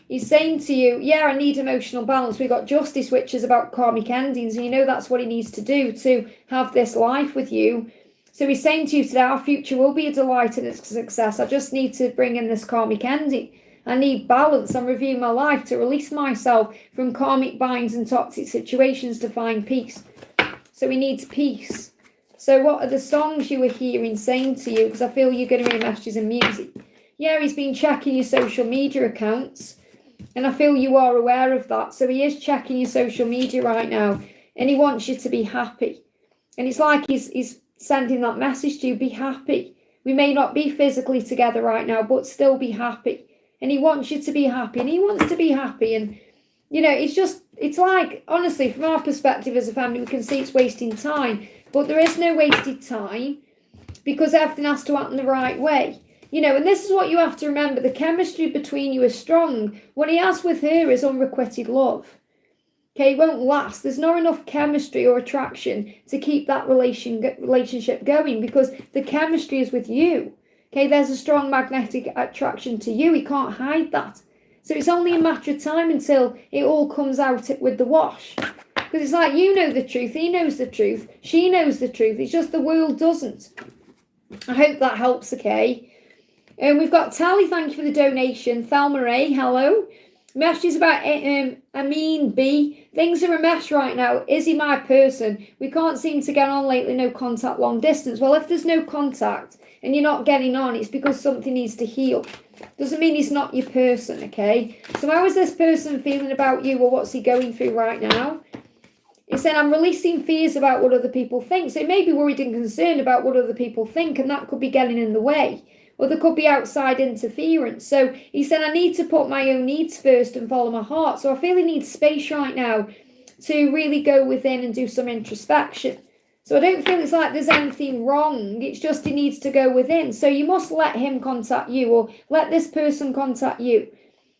He's saying to you, I need emotional balance. We've got justice, which is about karmic endings. And that's what he needs to do to have this life with you. So he's saying to you today, our future will be a delight and a success. I just need to bring in this karmic ending. I need balance. I'm reviewing my life to release myself from karmic binds and toxic situations to find peace. So he needs peace. So what are the songs you were hearing saying to you? Because I feel you're going to hear messages and music. He's been checking your social media accounts. And I feel you are aware of that. So he is checking your social media right now. And he wants you to be happy. And it's like he's sending that message to you, be happy. We may not be physically together right now, but still be happy. And he wants you to be happy. And he wants to be happy. And, it's like, honestly, from our perspective as a family, we can see it's wasting time. But there is no wasted time because everything has to happen the right way. And this is what you have to remember. The chemistry between you is strong. What he has with her is unrequited love. Okay, it won't last. There's not enough chemistry or attraction to keep that relationship going, because the chemistry is with you. Okay, there's a strong magnetic attraction to you. He can't hide that. So it's only a matter of time until it all comes out with the wash. Because it's like, you know the truth, he knows the truth, she knows the truth. It's just the world doesn't. I hope that helps, okay? And we've got Tally, thank you for the donation. Thelma A, hello. Messages about Amin B. Things are a mess right now. Is he my person? We can't seem to get on lately. No contact, long distance. Well, if there's no contact and you're not getting on, it's because something needs to heal. Doesn't mean he's not your person, okay? So how is this person feeling about you, or what's he going through right now? He said, I'm releasing fears about what other people think. So he may be worried and concerned about what other people think, and that could be getting in the way. Or there could be outside interference. So he said, I need to put my own needs first and follow my heart. So I feel he needs space right now to really go within and do some introspection. So I don't feel it's like there's anything wrong. It's just he needs to go within. So you must let him contact you, or let this person contact you.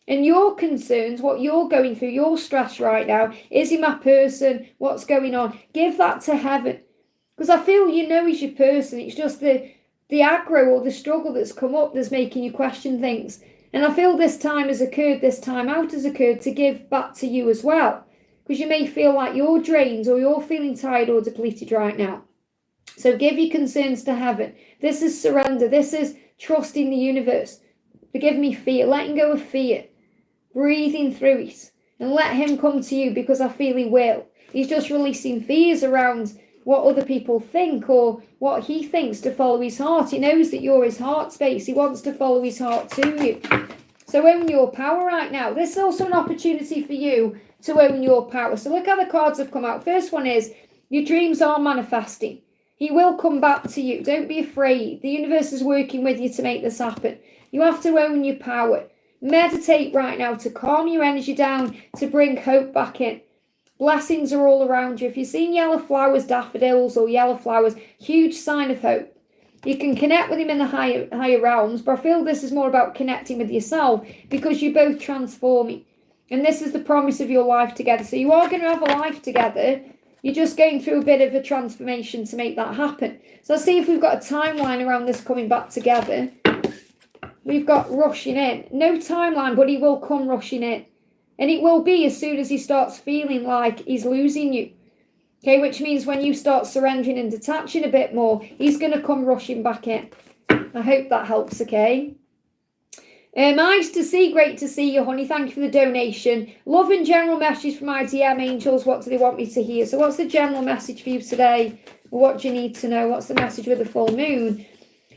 And your concerns, what you're going through, your stress right now, is he my person? What's going on? Give that to heaven. Because I feel you know he's your person. It's just the aggro or the struggle that's come up that's making you question things. And I feel this time has occurred, this time out has occurred to give back to you as well. Because you may feel like you're drained, or you're feeling tired or depleted right now. So give your concerns to heaven. This is surrender. This is trusting the universe. Forgive me fear, letting go of fear. Breathing through it. And let him come to you, because I feel he will. He's just releasing fears around what other people think, or what he thinks, to follow his heart. He knows that you're his heart space. He wants to follow his heart to you. So own your power right now. This is also an opportunity for you to own your power. So look how the cards have come out. First one is, your dreams are manifesting. He will come back to you. Don't be afraid. The universe is working with you to make this happen. You have to own your power. Meditate right now to calm your energy down, to bring hope back in. Blessings are all around you. If you're seeing yellow flowers, daffodils or yellow flowers, huge sign of hope. You can connect with him in the higher realms, but I feel this is more about connecting with yourself, because you're both transforming. And this is the promise of your life together. So you are going to have a life together. You're just going through a bit of a transformation to make that happen. So let's see if we've got a timeline around this coming back together. We've got rushing in. No timeline, but he will come rushing in. And it will be as soon as he starts feeling like he's losing you. Okay, which means when you start surrendering and detaching a bit more, he's going to come rushing back in. I hope that helps, okay? Nice to see, great to see you, honey. Thank you for the donation. Love and general message from my DM angels. What do they want me to hear? So what's the general message for you today? What do you need to know? What's the message with the full moon?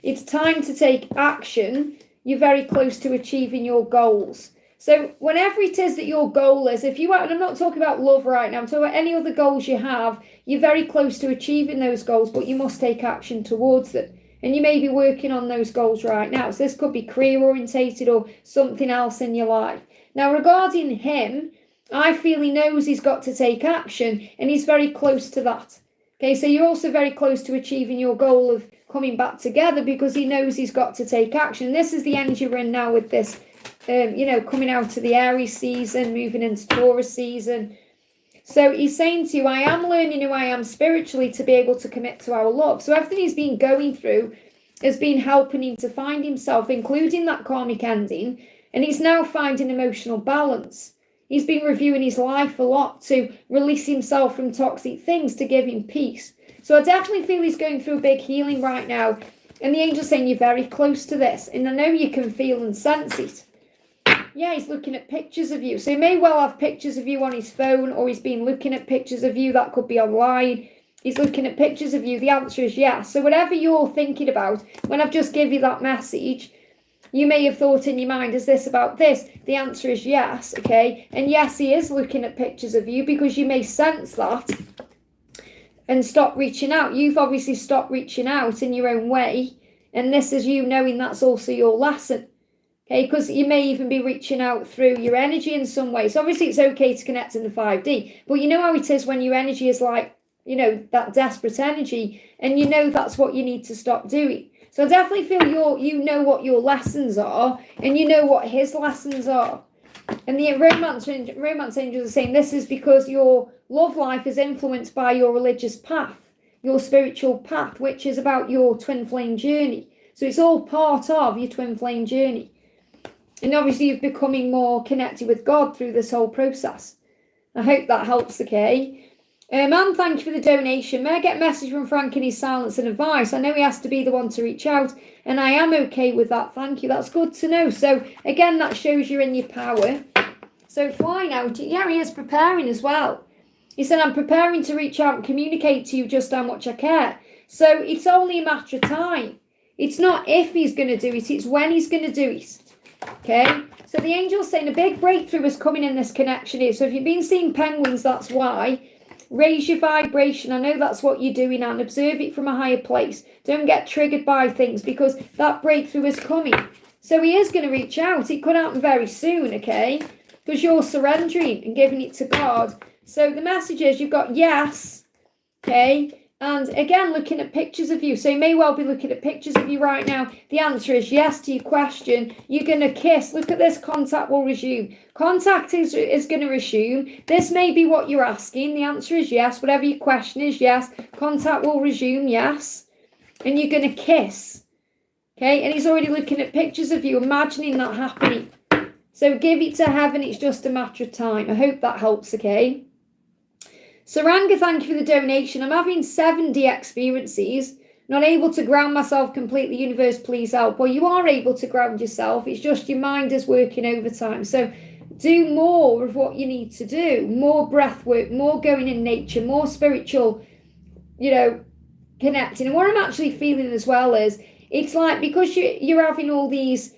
It's time to take action. You're very close to achieving your goals. So whenever it is that your goal is, if you are, and I'm not talking about love right now, I'm talking about any other goals you have, you're very close to achieving those goals, but you must take action towards them. And you may be working on those goals right now. So this could be career orientated or something else in your life. Now regarding him, I feel he knows he's got to take action, and he's very close to that. Okay, so you're also very close to achieving your goal of coming back together, because he knows he's got to take action. This is the energy we're in now with this, coming out of the Aries season, moving into Taurus season. So he's saying to you, I am learning who I am spiritually to be able to commit to our love. So everything he's been going through has been helping him to find himself, including that karmic ending. And he's now finding emotional balance. He's been reviewing his life a lot to release himself from toxic things, to give him peace. So I definitely feel he's going through a big healing right now. And the angel's saying you're very close to this. And I know you can feel and sense it. Yeah, he's looking at pictures of you. So he may well have pictures of you on his phone, or he's been looking at pictures of you. That could be online. He's looking at pictures of you. The answer is yes. So whatever you're thinking about, when I've just given you that message, you may have thought in your mind, is this about this? The answer is yes, okay? And yes, he is looking at pictures of you, because you may sense that and stop reaching out. You've obviously stopped reaching out in your own way. And this is you knowing that's also your lesson. Okay, because you may even be reaching out through your energy in some way. So obviously it's okay to connect in the 5D. But you know how it is when your energy is like, that desperate energy. And you know that's what you need to stop doing. So I definitely feel you know what your lessons are. And you know what his lessons are. And the romance angels are saying this is because your love life is influenced by your religious path, your spiritual path, which is about your twin flame journey. So it's all part of your twin flame journey. And obviously you're becoming more connected with God through this whole process. I hope that helps, okay? And thank you for the donation. May I get a message from Frank in his silence and advice? I know he has to be the one to reach out, and I am okay with that. Thank you. That's good to know. So, again, that shows you're in your power. So, flying out. Yeah, he is preparing as well. He said, I'm preparing to reach out and communicate to you just how much I care. So, it's only a matter of time. It's not if he's going to do it, it's when he's going to do it. Okay? So, the angel's saying a big breakthrough is coming in this connection here. So, if you've been seeing penguins, that's why. Raise your vibration. I know that's what you're doing, and observe it from a higher place. Don't get triggered by things, because that breakthrough is coming. So he is going to reach out. It could happen very soon, okay? Because you're surrendering and giving it to God. So the message is you've got yes, okay? And again, looking at pictures of you. So you may well be looking at pictures of you right now. The answer is yes to your question. You're going to kiss. Look at this. Contact will resume. Contact is going to resume. This may be what you're asking. The answer is yes. Whatever your question is, yes. Contact will resume, yes. And you're going to kiss. Okay? And he's already looking at pictures of you, imagining that happening. So give it to heaven. It's just a matter of time. I hope that helps, okay? Saranga, thank you for the donation. I'm having 7D experiences, not able to ground myself completely. Universe, please help. Well, you are able to ground yourself. It's just your mind is working overtime. So do more of what you need to do. More breath work, more going in nature, more spiritual, connecting. And what I'm actually feeling as well is, it's like because you're having all these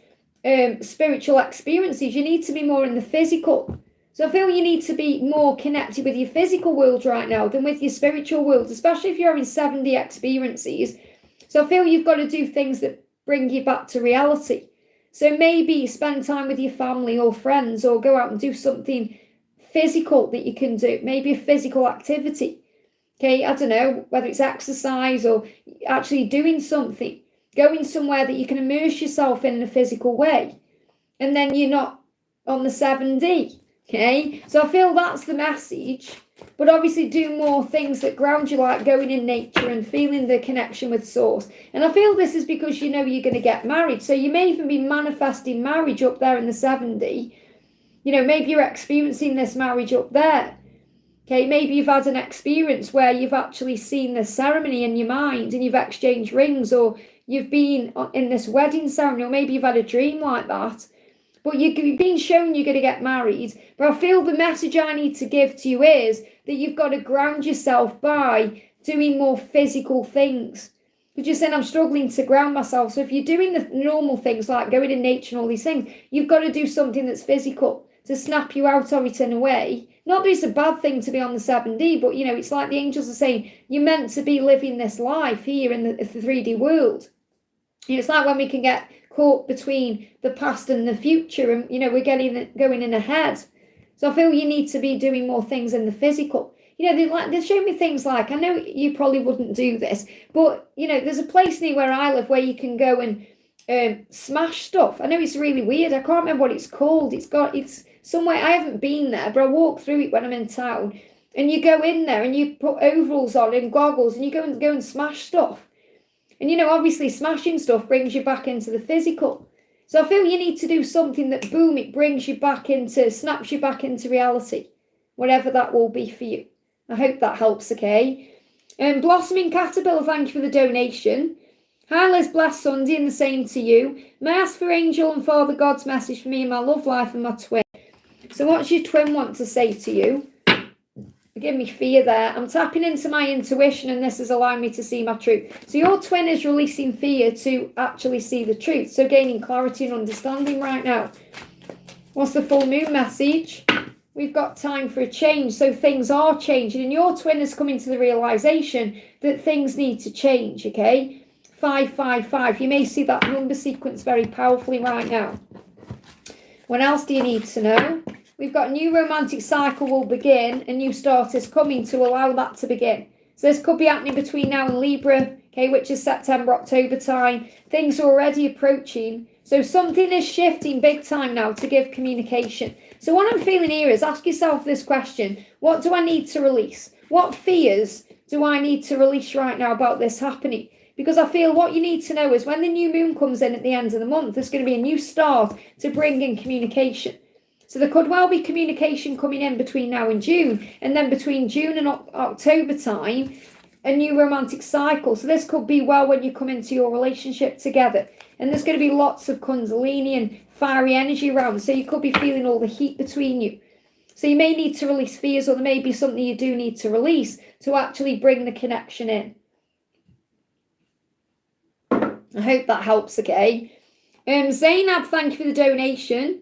spiritual experiences, you need to be more in the physical. So I feel you need to be more connected with your physical world right now than with your spiritual world, especially if you're having 7D experiences. So I feel you've got to do things that bring you back to reality. So maybe spend time with your family or friends, or go out and do something physical that you can do. Maybe a physical activity. Okay, I don't know, whether it's exercise or actually doing something. Going somewhere that you can immerse yourself in a physical way. And then you're not on the 7D. Okay, so I feel that's the message, but obviously do more things that ground you, like going in nature and feeling the connection with source. And I feel this is because you know you're going to get married, so you may even be manifesting marriage up there in the 7D. Maybe you're experiencing this marriage up there. Okay, maybe you've had an experience where you've actually seen the ceremony in your mind and you've exchanged rings, or you've been in this wedding ceremony, or maybe you've had a dream like that. But you've been shown you're going to get married. But I feel the message I need to give to you is that you've got to ground yourself by doing more physical things. Because you're saying, I'm struggling to ground myself. So if you're doing the normal things like going in nature and all these things, you've got to do something that's physical to snap you out of it in a way. Not that it's a bad thing to be on the 7D, but, it's like the angels are saying, you're meant to be living this life here in the 3D world. It's like when we can get caught between the past and the future, and we're going in ahead. So I feel you need to be doing more things in the physical. They show me things like, I know you probably wouldn't do this, but there's a place near where I live where you can go and smash stuff. I know it's really weird. I can't remember what it's called. It's somewhere, I haven't been there, but I walk through it when I'm in town. And you go in there and you put overalls on and goggles and you go and smash stuff. And, obviously smashing stuff brings you back into the physical. So I feel you need to do something that, boom, it brings you back snaps you back into reality. Whatever that will be for you. I hope that helps, okay? Blossoming Caterpillar, thank you for the donation. Hi Liz, blessed Sunday, and the same to you. May I ask for Angel and Father God's message for me and my love life and my twin? So what's your twin want to say to you? Give me fear there. I'm tapping into my intuition, and this is allowing me to see my truth. So your twin is releasing fear to actually see the truth. So gaining clarity and understanding right now. What's the full moon message? We've got time for a change. So things are changing, and your twin is coming to the realization that things need to change, okay? 555. You may see that number sequence very powerfully right now. What else do you need to know? We've got a new romantic cycle will begin. A new start is coming to allow that to begin. So this could be happening between now and Libra, okay, which is September, October time. Things are already approaching So something is shifting big time now to give communication. So what I'm feeling here is, ask yourself this question. What do I need to release? What fears do I need to release right now about this happening? Because I feel what you need to know is when the new moon comes in at the end of the month, there's going to be a new start to bring in communication. So there could well be communication coming in between now and June, and then between June and October time, a new romantic cycle. So this could be well when you come into your relationship together. And there's going to be lots of kundalini and fiery energy around. So you could be feeling all the heat between you. So you may need to release fears, or there may be something you do need to release to actually bring the connection in. I hope that helps, okay? Zanab, thank you for the donation.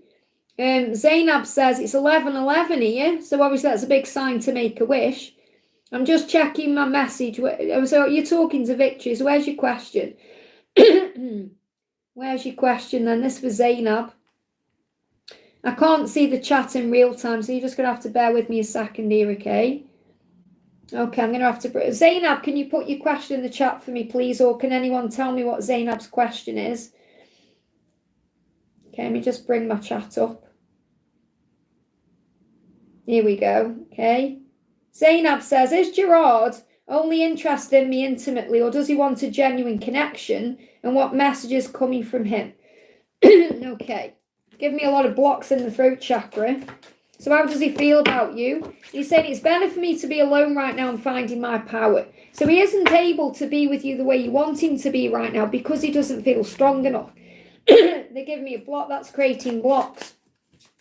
Zanab says it's 11:11 here. So obviously that's a big sign to make a wish. I'm just checking my message. So you're talking to Victory. So where's your question? Where's your question then? This for Zainab. I can't see the chat in real time, so you're just going to have to bear with me a second here, okay? Okay, I'm going to have to... Zainab, can you put your question in the chat for me, please? Or can anyone tell me what Zainab's question is? Okay, let me just bring my chat up. Here we go, okay? Zainab says, is Gerard only interested in me intimately, or does he want a genuine connection? And what message is coming from him? Okay. Give me a lot of blocks in the throat chakra. So how does he feel about you? He's saying it's better for me to be alone right now and finding my power. So he isn't able to be with you the way you want him to be right now because he doesn't feel strong enough. They give me a block that's creating blocks.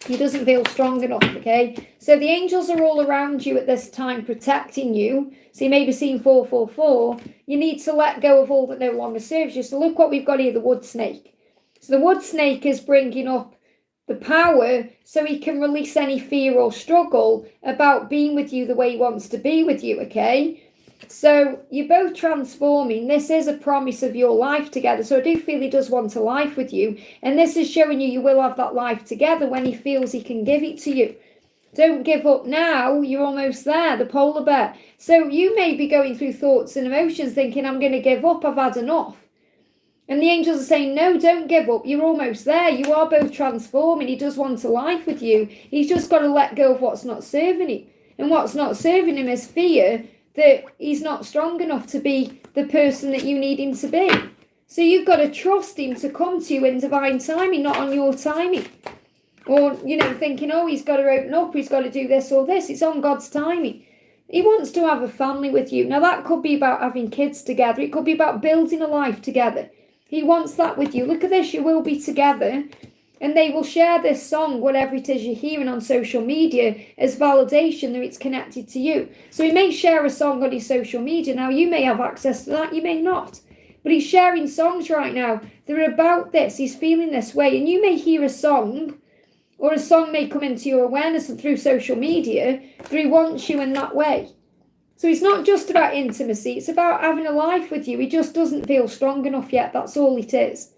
He doesn't feel strong enough, okay? So the angels are all around you at this time protecting you. So you may be seeing 444. You need to let go of all that no longer serves you. So look what we've got here, the wood snake. So the wood snake is bringing up the power so he can release any fear or struggle about being with you the way he wants to be with you, okay? So you're both transforming. This is a promise of your life together. So I do feel he does want a life with you. And this is showing you will have that life together when he feels he can give it to you. Don't give up now. You're almost there, the polar bear. So you may be going through thoughts and emotions thinking, I'm going to give up. I've had enough. And the angels are saying, no, don't give up. You're almost there. You are both transforming. He does want a life with you. He's just got to let go of what's not serving him. And what's not serving him is fear that he's not strong enough to be the person that you need him to be. So you've got to trust him to come to you in divine timing, not on your timing. Or, thinking, oh, he's got to open up, he's got to do this or this. It's on God's timing. He wants to have a family with you. Now, that could be about having kids together. It could be about building a life together. He wants that with you. Look at this. You will be together. And they will share this song, whatever it is you're hearing on social media, as validation that it's connected to you. So he may share a song on his social media. Now, you may have access to that. You may not. But he's sharing songs right now that are about this. He's feeling this way. And you may hear a song, or a song may come into your awareness and through social media that he wants you in that way. So it's not just about intimacy, it's about having a life with you. He just doesn't feel strong enough yet. That's all it is.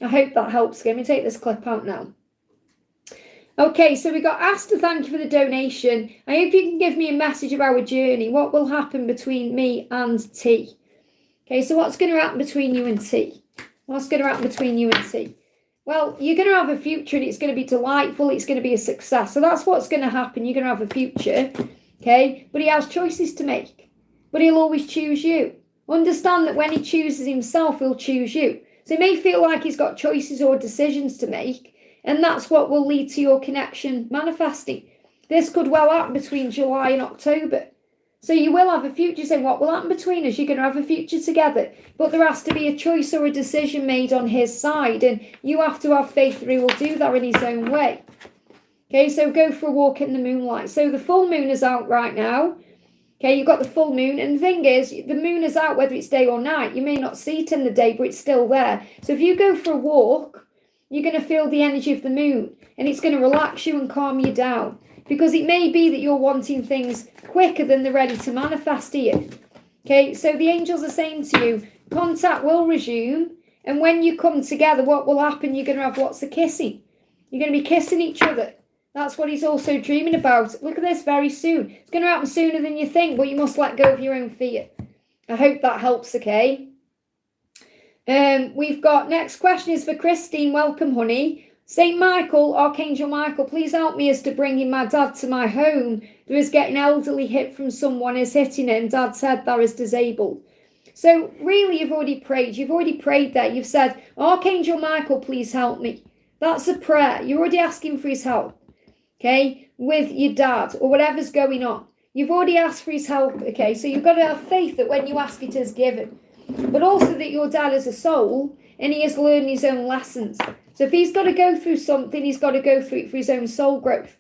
I hope that helps. Let me take this clip out now. Okay, so we got Asta, thank you for the donation. I hope you can give me a message of our journey. What will happen between me and T? Okay, so what's going to happen between you and T? What's going to happen between you and T? Well, you're going to have a future and it's going to be delightful. It's going to be a success. So that's what's going to happen. You're going to have a future. Okay, but he has choices to make, but he'll always choose you. Understand that when he chooses himself, he'll choose you. So it may feel like he's got choices or decisions to make, and that's what will lead to your connection manifesting. This could well happen between July and October. So you will have a future. Saying what will happen between us? You're going to have a future together, but there has to be a choice or a decision made on his side, and you have to have faith that he will do that in his own way. Okay, so go for a walk in the moonlight. So the full moon is out right now. Okay, you've got the full moon. And the thing is, the moon is out whether it's day or night. You may not see it in the day, but it's still there. So if you go for a walk, you're going to feel the energy of the moon. And it's going to relax you and calm you down. Because it may be that you're wanting things quicker than they're ready to manifest here. Okay, so the angels are saying to you, contact will resume. And when you come together, what will happen? You're going to have lots of kissing. You're going to be kissing each other. That's what he's also dreaming about. Look at this, very soon. It's going to happen sooner than you think, but you must let go of your own fear. I hope that helps, okay? We've got next question is for Christine. Welcome, honey. Saint Michael, Archangel Michael, please help me as to bringing my dad to my home. There is getting elderly hit from someone is hitting him. Dad said that is disabled. So really, you've already prayed. You've already prayed there. You've said, Archangel Michael, please help me. That's a prayer. You're already asking for his help, okay, with your dad or whatever's going on. You've already asked for his help, okay? So you've got to have faith that when you ask, it is given. But also that your dad is a soul and he has learned his own lessons. So if he's got to go through something, he's got to go through it for his own soul growth.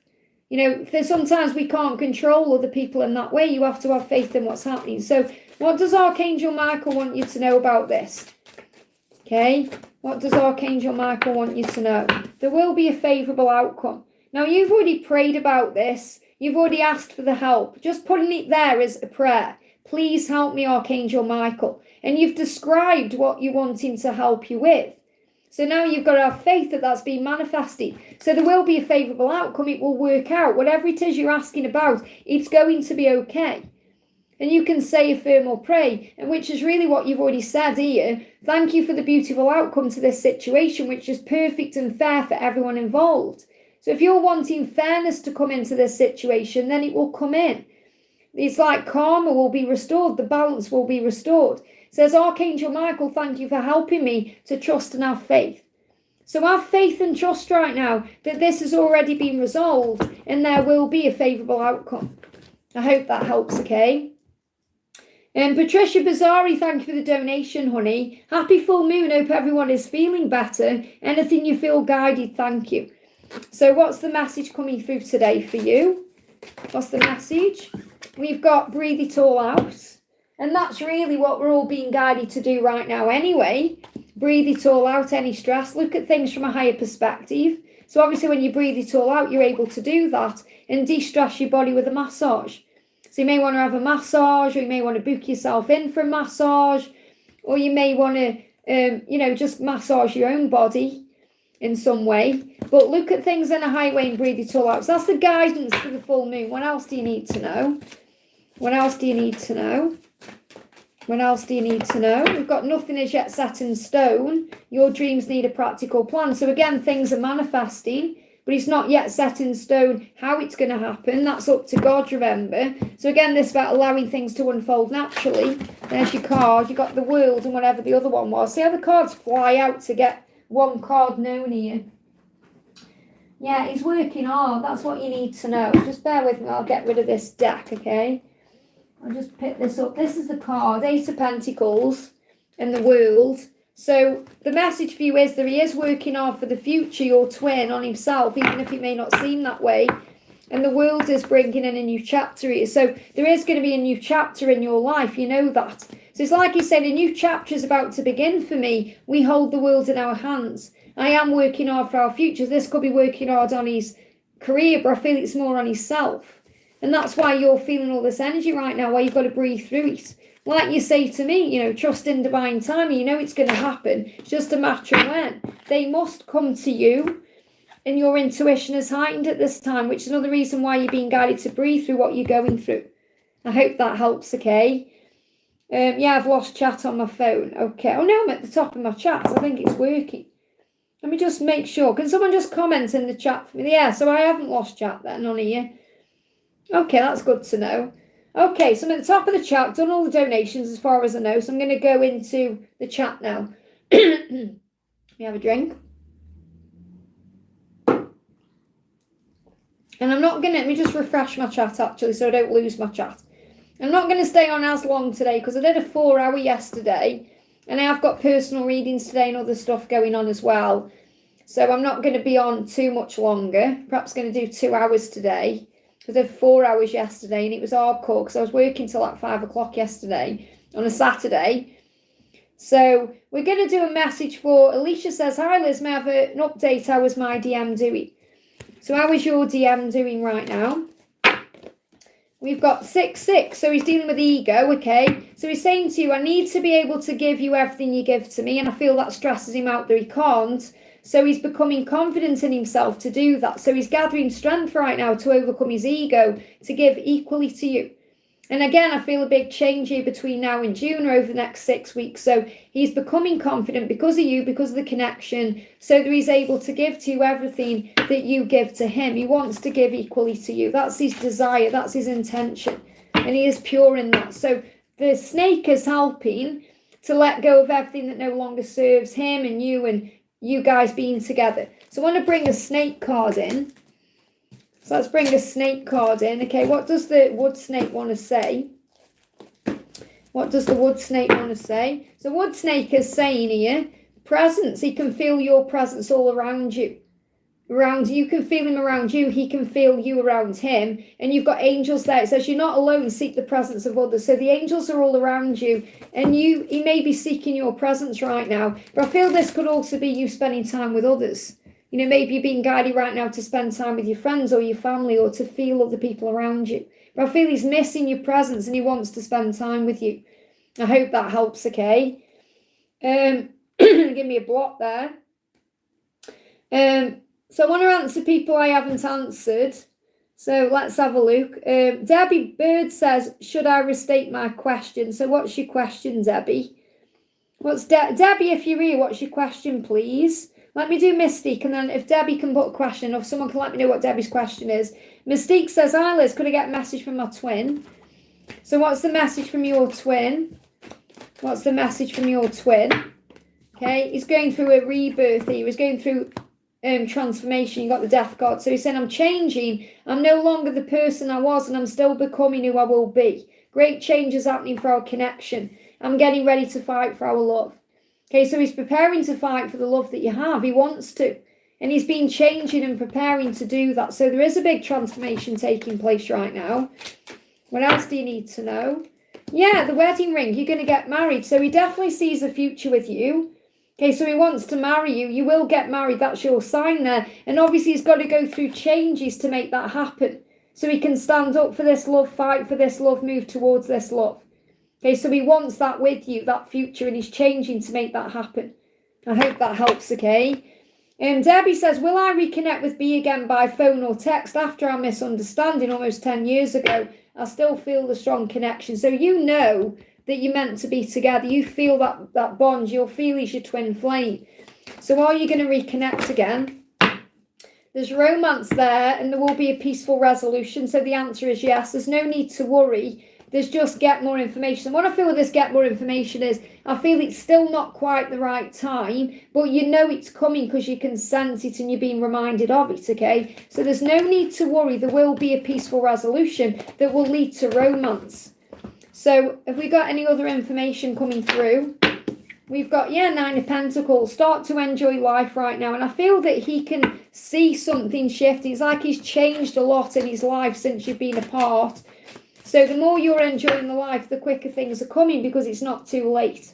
You know, there's sometimes we can't control other people in that way. You have to have faith in what's happening. So what does Archangel Michael want you to know about this? Okay, what does Archangel Michael want you to know? There will be a favourable outcome. Now, you've already prayed about this. You've already asked for the help. Just putting it there as a prayer. Please help me, Archangel Michael. And you've described what you want him to help you with. So now you've got to have faith that that's being manifested. So there will be a favourable outcome. It will work out. Whatever it is you're asking about, it's going to be okay. And you can say, affirm or pray, and which is really what you've already said here. Thank you for the beautiful outcome to this situation, which is perfect and fair for everyone involved. So if you're wanting fairness to come into this situation, then it will come in. It's like karma will be restored. The balance will be restored. It says, Archangel Michael, thank you for helping me to trust and have faith. So have faith and trust right now that this has already been resolved and there will be a favourable outcome. I hope that helps, okay? And Patricia Bazzari, thank you for the donation, honey. Happy full moon. Hope everyone is feeling better. Anything you feel guided, thank you. So what's the message coming through today for you? What's the message? We've got breathe it all out. And that's really what we're all being guided to do right now anyway. Breathe it all out, any stress. Look at things from a higher perspective. So obviously when you breathe it all out, you're able to do that and de-stress your body with a massage. So you may want to have a massage, or you may want to book yourself in for a massage, or you may want to, just massage your own body in some way. But look at things in a high way and breathe it all out. So that's the guidance for the full moon. What else do you need to know? What else do you need to know? What else do you need to know? We've got nothing is yet set in stone. Your dreams need a practical plan. So again, things are manifesting, but it's not yet set in stone how it's going to happen. That's up to God, remember. So again, this is about allowing things to unfold naturally. There's your card. You've got the world and whatever the other one was. See how the cards fly out to get one card known here? Yeah, he's working hard. That's what you need to know. Just bear with me. I'll get rid of this deck, okay? I'll just pick this up. This is the card, Ace of Pentacles and the world. So the message for you is that he is working hard for the future, your twin, on himself, even if it may not seem that way. And the world is bringing in a new chapter here. So there is going to be a new chapter in your life. You know that. So it's like he said, a new chapter is about to begin for me. We hold the world in our hands. I am working hard for our future. This could be working hard on his career, but I feel it's more on himself. And that's why you're feeling all this energy right now, why you've got to breathe through it. Like you say to me, trust in divine timing. You know it's going to happen. It's just a matter of when. They must come to you. And your intuition is heightened at this time, which is another reason why you're being guided to breathe through what you're going through. I hope that helps, okay? Yeah, I've lost chat on my phone. Okay. Oh, no, I'm at the top of my chat. I think it's working. Let me just make sure. Can someone just comment in the chat for me? Yeah, so I haven't lost chat then on here. Okay, that's good to know. Okay, so I'm at the top of the chat. Done all the donations as far as I know. So I'm going to go into the chat now. Let me have a drink. And I'm not going to, let me just refresh my chat actually so I don't lose my chat. I'm not going to stay on as long today because I did a 4-hour yesterday. And I have got personal readings today and other stuff going on as well. So I'm not going to be on too much longer. Perhaps going to do 2 hours today. I did 4 hours yesterday and it was hardcore because I was working till like 5 o'clock yesterday on a Saturday. So we're going to do a message for Alicia says, hi Liz, may I have an update? How was my DM doing? So how is your DM doing right now? We've got 6-6, so he's dealing with ego, okay? So he's saying to you, I need to be able to give you everything you give to me, and I feel that stresses him out that he can't. So he's becoming confident in himself to do that. So he's gathering strength right now to overcome his ego, to give equally to you. And again, I feel a big change here between now and June or over the next 6 weeks. So he's becoming confident because of you, because of the connection, so that he's able to give to you everything that you give to him. He wants to give equally to you. That's his desire. That's his intention. And he is pure in that. So the snake is helping to let go of everything that no longer serves him and you guys being together. So I want to bring a snake card in. So let's bring a snake card in. Okay, what does the wood snake want to say? What does the wood snake want to say? So wood snake is saying here, presence. He can feel your presence all around you. Around you, can feel him around you. He can feel you around him. And you've got angels there. It says you're not alone. Seek the presence of others. So the angels are all around you. And he may be seeking your presence right now. But I feel this could also be you spending time with others. You know, maybe you're being guided right now to spend time with your friends or your family or to feel other people around you. But I feel he's missing your presence and he wants to spend time with you. I hope that helps, okay? Give me a block there. So I want to answer people I haven't answered. So let's have a look. Debbie Bird says, should I restate my question? So what's your question, Debbie? Debbie, if you're here, what's your question, please? Let me do Mystique, and then if Debbie can put a question, or if someone can let me know what Debbie's question is. Mystique says, hi Liz, could I get a message from my twin? So what's the message from your twin? What's the message from your twin? Okay, he's going through a rebirth here. He's going through transformation. You got the death card. So he's saying, I'm changing. I'm no longer the person I was, and I'm still becoming who I will be. Great changes happening for our connection. I'm getting ready to fight for our love. Okay, so he's preparing to fight for the love that you have. He wants to. And he's been changing and preparing to do that. So there is a big transformation taking place right now. What else do you need to know? Yeah, the wedding ring. You're going to get married. So he definitely sees a future with you. Okay, so he wants to marry you. You will get married. That's your sign there. And obviously he's got to go through changes to make that happen. So he can stand up for this love, fight for this love, move towards this love. Okay, so he wants that with you, that future, and he's changing to make that happen. I hope that helps, okay? Debbie says, will I reconnect with B again by phone or text after our misunderstanding almost 10 years ago? I still feel the strong connection. So you know that you're meant to be together. You feel that bond. You'll feel he's your twin flame. So are you going to reconnect again? There's romance there, and there will be a peaceful resolution. So the answer is yes. There's no need to worry. There's just get more information. And what I feel with this get more information is, I feel it's still not quite the right time, but you know it's coming because you can sense it and you're being reminded of it, okay? So there's no need to worry. There will be a peaceful resolution that will lead to romance. So have we got any other information coming through? We've got, yeah, 9 of Pentacles. Start to enjoy life right now. And I feel that he can see something shifting. It's like he's changed a lot in his life since you've been apart. So the more you're enjoying the life, the quicker things are coming because it's not too late.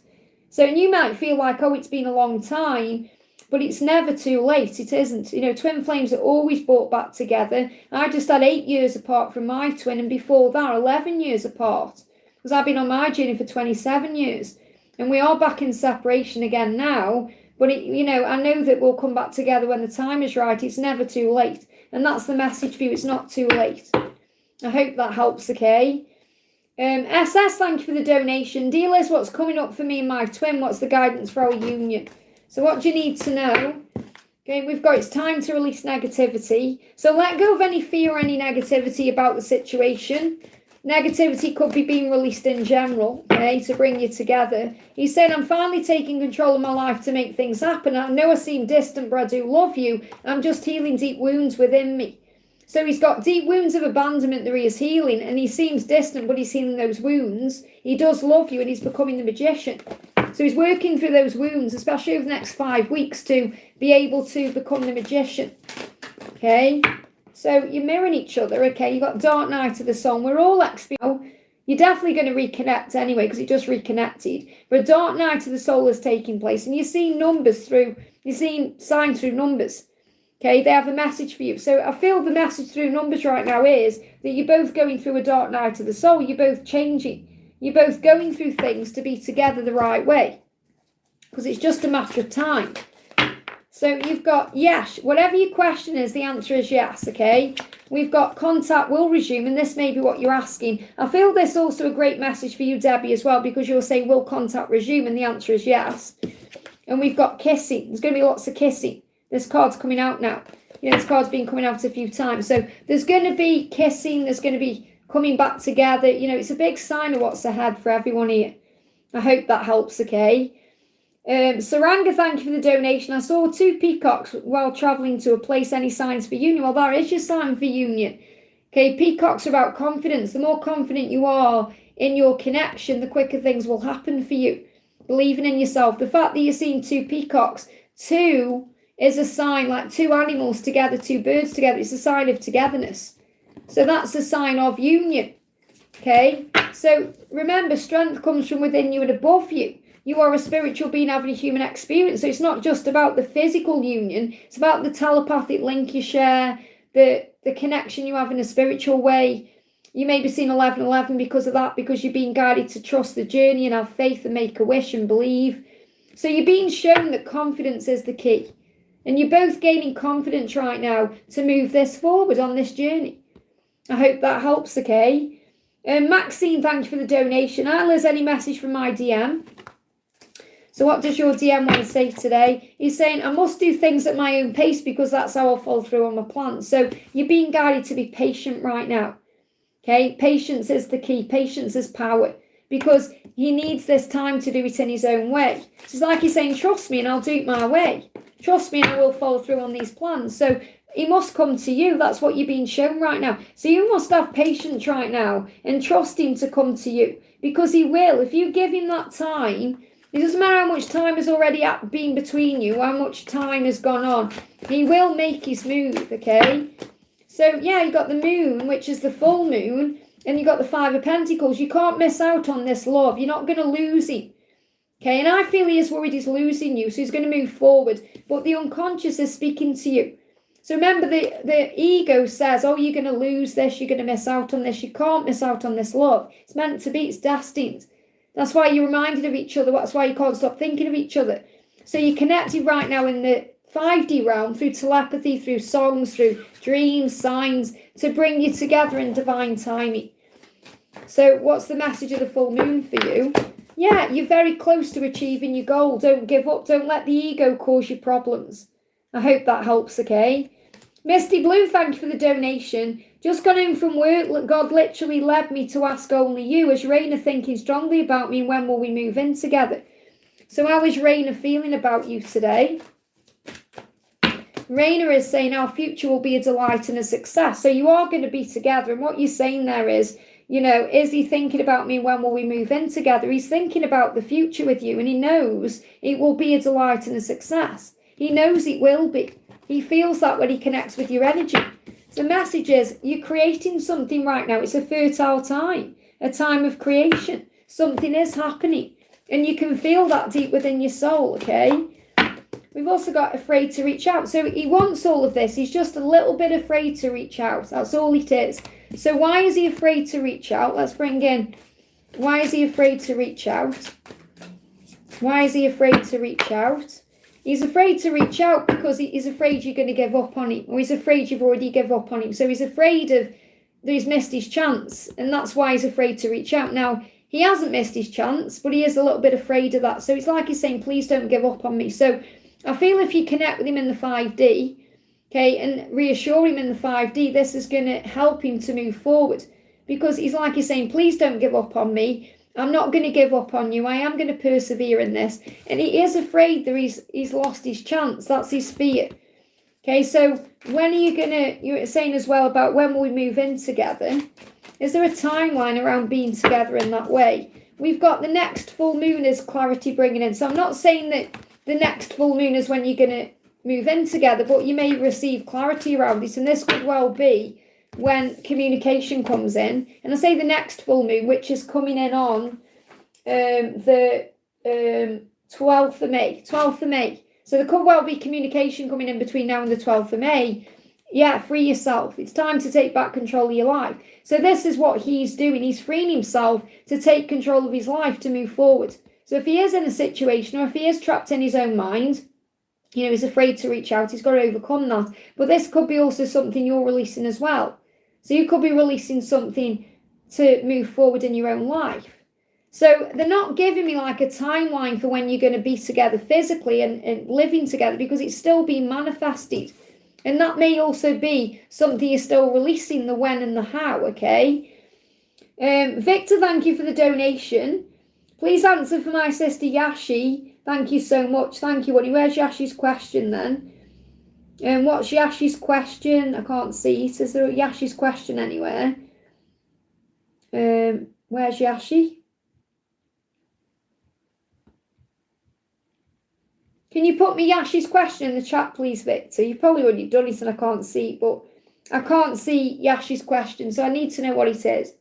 So, and you might feel like, oh, it's been a long time, but it's never too late. It isn't. You know, twin flames are always brought back together. I just had 8 years apart from my twin, and before that, 11 years apart. Because I've been on my journey for 27 years. And we are back in separation again now. But, you know, I know that we'll come back together when the time is right. It's never too late. And that's the message for you. It's not too late. I hope that helps, okay? SS, thank you for the donation. Dear Liz, what's coming up for me and my twin? What's the guidance for our union? So what do you need to know? Okay, we've got, it's time to release negativity. So let go of any fear or any negativity about the situation. Negativity could be being released in general, okay, to bring you together. He's saying, I'm finally taking control of my life to make things happen. I know I seem distant, but I do love you. I'm just healing deep wounds within me. So he's got deep wounds of abandonment that he is healing, and he seems distant, but he's healing those wounds. He does love you, and he's becoming the magician. So he's working through those wounds, especially over the next 5 weeks, to be able to become the magician. Okay? So you're mirroring each other, okay? You've got Dark Night of the Sun. We're all you're definitely going to reconnect anyway, because he just reconnected. But a Dark Night of the Soul is taking place, and you're seeing you're seeing signs through numbers. Okay, they have a message for you. So I feel the message through numbers right now is that you're both going through a dark night of the soul. You're both changing. You're both going through things to be together the right way. Because it's just a matter of time. So you've got yes, whatever your question is, the answer is yes, okay? We've got contact will resume, and this may be what you're asking. I feel this also a great message for you, Debbie, as well, because you'll say, will contact resume? And the answer is yes. And we've got kissing. There's going to be lots of kissing. This card's coming out now. You know, this card's been coming out a few times. So there's going to be kissing. There's going to be coming back together. You know, it's a big sign of what's ahead for everyone here. I hope that helps, okay? Saranga, thank you for the donation. I saw 2 peacocks while travelling to a place. Any signs for union? Well, that is your sign for union. Okay, peacocks are about confidence. The more confident you are in your connection, the quicker things will happen for you. Believing in yourself. The fact that you're seeing 2 peacocks, 2 is a sign, like 2 animals together, 2 birds together. It's a sign of togetherness. So that's a sign of union. Okay, so remember, strength comes from within you and above you. You are a spiritual being having a human experience. So it's not just about the physical union. It's about the telepathic link you share, the connection you have in a spiritual way. You may be seeing 1111 because of that, because you're being guided to trust the journey and have faith and make a wish and believe. So you're being shown that confidence is the key. And you're both gaining confidence right now to move this forward on this journey. I hope that helps, okay? Maxine, thank you for the donation. Liz, any message from my DM? So what does your DM want to say today? He's saying, I must do things at my own pace because that's how I'll follow through on my plans. So you're being guided to be patient right now. Okay, patience is the key. Patience is power, because he needs this time to do it in his own way. So it's like he's saying, trust me and I'll do it my way. Trust me and I will follow through on these plans. So he must come to you. That's what you're being shown right now. So you must have patience right now and trust him to come to you, because he will. If you give him that time, it doesn't matter how much time has already been between you, how much time has gone on. He will make his move, okay? So, yeah, you got the moon, which is the full moon, and you got the 5 of Pentacles. You can't miss out on this love. You're not going to lose him, okay? And I feel he is worried he's losing you, so he's going to move forward. But the unconscious is speaking to you. So remember, the ego says, oh, you're going to lose this, you're going to miss out on this. You can't miss out on this love. It's meant to be, it's destined. That's why you're reminded of each other. That's why you can't stop thinking of each other. So you're connected right now in the 5D realm through telepathy, through songs, through dreams, signs, to bring you together in divine timing. So what's the message of the full moon for you? Yeah, you're very close to achieving your goal. Don't give up. Don't let the ego cause you problems. I hope that helps, okay? Misty Blue, thank you for the donation. Just got in from work. God literally led me to ask only you. Is Raina thinking strongly about me, and when will we move in together? So how is Raina feeling about you today? Raina is saying our future will be a delight and a success. So you are going to be together. And what you're saying there is, you know, is he thinking about me? When will we move in together? He's thinking about the future with you, and he knows it will be a delight and a success. He knows it will be. He feels that when he connects with your energy. So the message is, you're creating something right now. It's a fertile time, a time of creation. Something is happening, and you can feel that deep within your soul, okay? We've also got afraid to reach out. So he wants all of this. He's just a little bit afraid to reach out. That's all it is. So why is he afraid to reach out? Let's bring in, why is he afraid to reach out? Why is he afraid to reach out? He's afraid to reach out because he's afraid you're going to give up on him, or he's afraid you've already given up on him. So he's afraid of that he's missed his chance, and that's why he's afraid to reach out. Now, he hasn't missed his chance, but he is a little bit afraid of that. So it's like he's saying, please don't give up on me. So I feel if you connect with him in the 5D, okay, and reassure him in the 5D, this is going to help him to move forward, because he's like he's saying, please don't give up on me. I'm not going to give up on you. I am going to persevere in this. And he is afraid that he's lost his chance. That's his fear. Okay, so when are you going to, you were saying as well about when will we move in together? Is there a timeline around being together in that way? We've got the next full moon is clarity bringing in. So I'm not saying that the next full moon is when you're going to move in together, but you may receive clarity around this. And this could well be when communication comes in. And I say the next full moon, which is coming in on the 12th of May. 12th of May. So there could well be communication coming in between now and the 12th of May. Yeah, free yourself. It's time to take back control of your life. So this is what he's doing. He's freeing himself to take control of his life, to move forward. So if he is in a situation, or if he is trapped in his own mind, You know, he's afraid to reach out. He's got to overcome that. But this could be also something you're releasing as well. So you could be releasing something to move forward in your own life. So they're not giving me like a timeline for when you're going to be together physically and living together, because it's still being manifested. And that may also be something you're still releasing, the when and the how, okay? Victor, thank you for the donation. Please answer for my sister Yashi. Thank you so much. Thank you, Woody. Where's Yashi's question then? What's Yashi's question? I can't see it. Is there a Yashi's question anywhere? Where's Yashi? Can you put me Yashi's question in the chat, please, Victor? You've probably already done it and I can't see it, but I can't see Yashi's question, so I need to know what it is.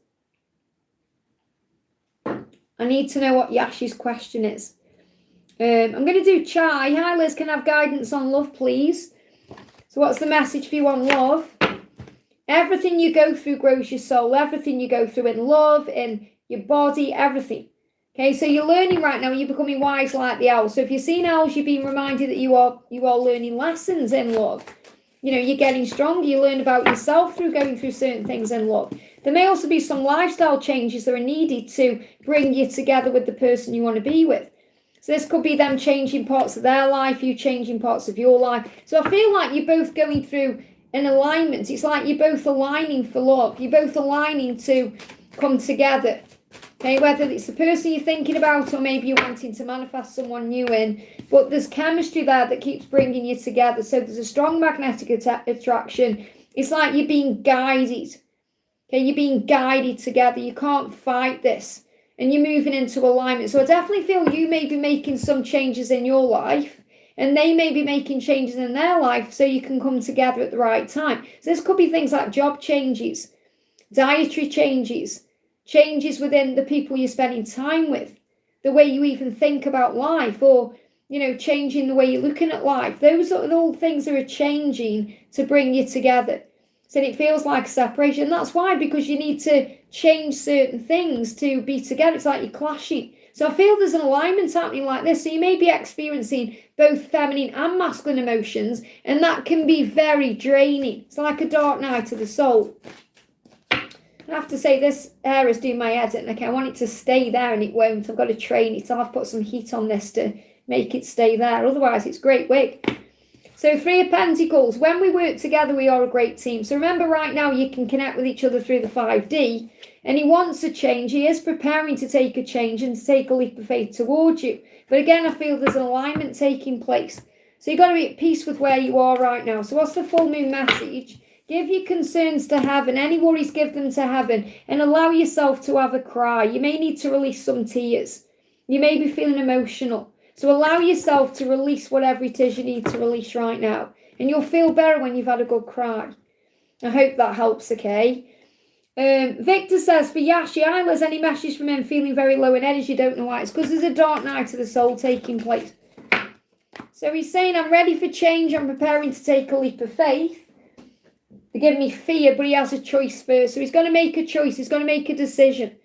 I need to know what Yashi's question is. I'm going to do Chai. Hi, Liz. Can I have guidance on love, please? So what's the message for you on love? Everything you go through grows your soul. Everything you go through in love, in your body, everything. Okay, so you're learning right now. You're becoming wise like the owl. So if you're seeing owls, you're being reminded that you are learning lessons in love. You know, you're getting stronger. You learn about yourself through going through certain things in love. There may also be some lifestyle changes that are needed to bring you together with the person you want to be with. So this could be them changing parts of their life, you changing parts of your life. So I feel like you're both going through an alignment. It's like you're both aligning for love. You're both aligning to come together. Okay, whether it's the person you're thinking about or maybe you're wanting to manifest someone new in. But there's chemistry there that keeps bringing you together. So there's a strong magnetic attraction. It's like you're being guided. Okay, you're being guided together. You can't fight this. And you're moving into alignment. So I definitely feel you may be making some changes in your life. And they may be making changes in their life so you can come together at the right time. So this could be things like job changes, dietary changes, changes within the people you're spending time with, the way you even think about life, or, you know, changing the way you're looking at life. Those are all things that are changing to bring you together. So it feels like separation. And that's why, because you need to change certain things to be together. It's like you're clashing. So I feel there's an alignment happening like this. So you may be experiencing both feminine and masculine emotions, and that can be very draining. It's like a dark night of the soul. I have to say, this hair is doing my head in. Okay, I want it to stay there and it won't. I've got to train it. I'll have to put some heat on this to make it stay there. Otherwise, it's a great wig. So 3 of Pentacles. When we work together, we are a great team. So remember, right now, you can connect with each other through the 5D. And he wants a change. He is preparing to take a change and to take a leap of faith towards you. But again, I feel there's an alignment taking place. So you've got to be at peace with where you are right now. So what's the full moon message? Give your concerns to heaven. Any worries, give them to heaven. And allow yourself to have a cry. You may need to release some tears. You may be feeling emotional. So allow yourself to release whatever it is you need to release right now. And you'll feel better when you've had a good cry. I hope that helps, okay? Victor says, for Yashi, there's any message from him feeling very low in energy? Don't know why. It's because there's a dark night of the soul taking place. So he's saying, I'm ready for change. I'm preparing to take a leap of faith. They're giving me fear, but he has a choice first. So he's going to make a choice. He's going to make a decision.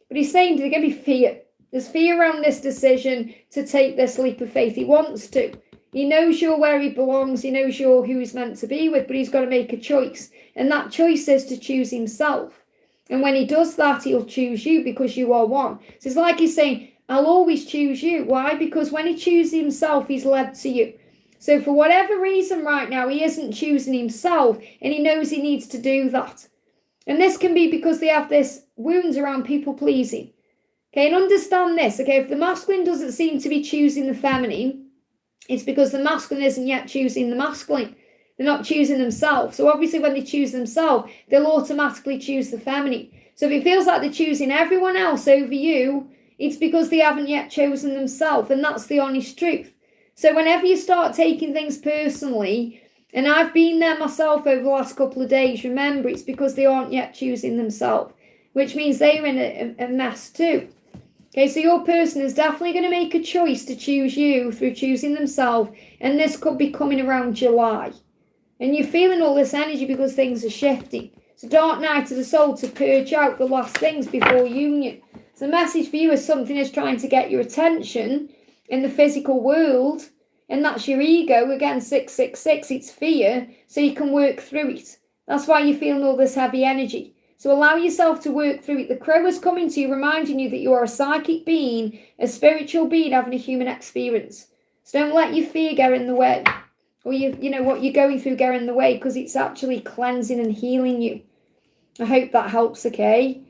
But he's saying they're going to be fear. There's fear around this decision to take this leap of faith. He wants to. He knows you're where he belongs. He knows you're who he's meant to be with, but he's got to make a choice. And that choice is to choose himself. And when he does that, he'll choose you because you are one. So it's like he's saying, I'll always choose you. Why? Because when he chooses himself, he's led to you. So for whatever reason right now, he isn't choosing himself, and he knows he needs to do that. And this can be because they have this wounds around people pleasing. Okay, and understand this, okay, if the masculine doesn't seem to be choosing the feminine, it's because the masculine isn't yet choosing the masculine. They're not choosing themselves. So obviously when they choose themselves, they'll automatically choose the feminine. So if it feels like they're choosing everyone else over you, it's because they haven't yet chosen themselves, and that's the honest truth. So whenever you start taking things personally, and I've been there myself over the last couple of days, remember, it's because they aren't yet choosing themselves, which means they're in a mess too. Okay, so your person is definitely going to make a choice to choose you through choosing themselves, and this could be coming around July. And you're feeling all this energy because things are shifting. So dark night of the soul to purge out the last things before union. So the message for you is something is trying to get your attention in the physical world, And that's your ego. Again, 666, it's fear, so you can work through it. That's why you're feeling all this heavy energy. So allow yourself to work through it. The crow is coming to you, reminding you that you are a psychic being, a spiritual being having a human experience. So don't let your fear get in the way, or you know what you're going through get in the way, because it's actually cleansing and healing you. I hope that helps, okay?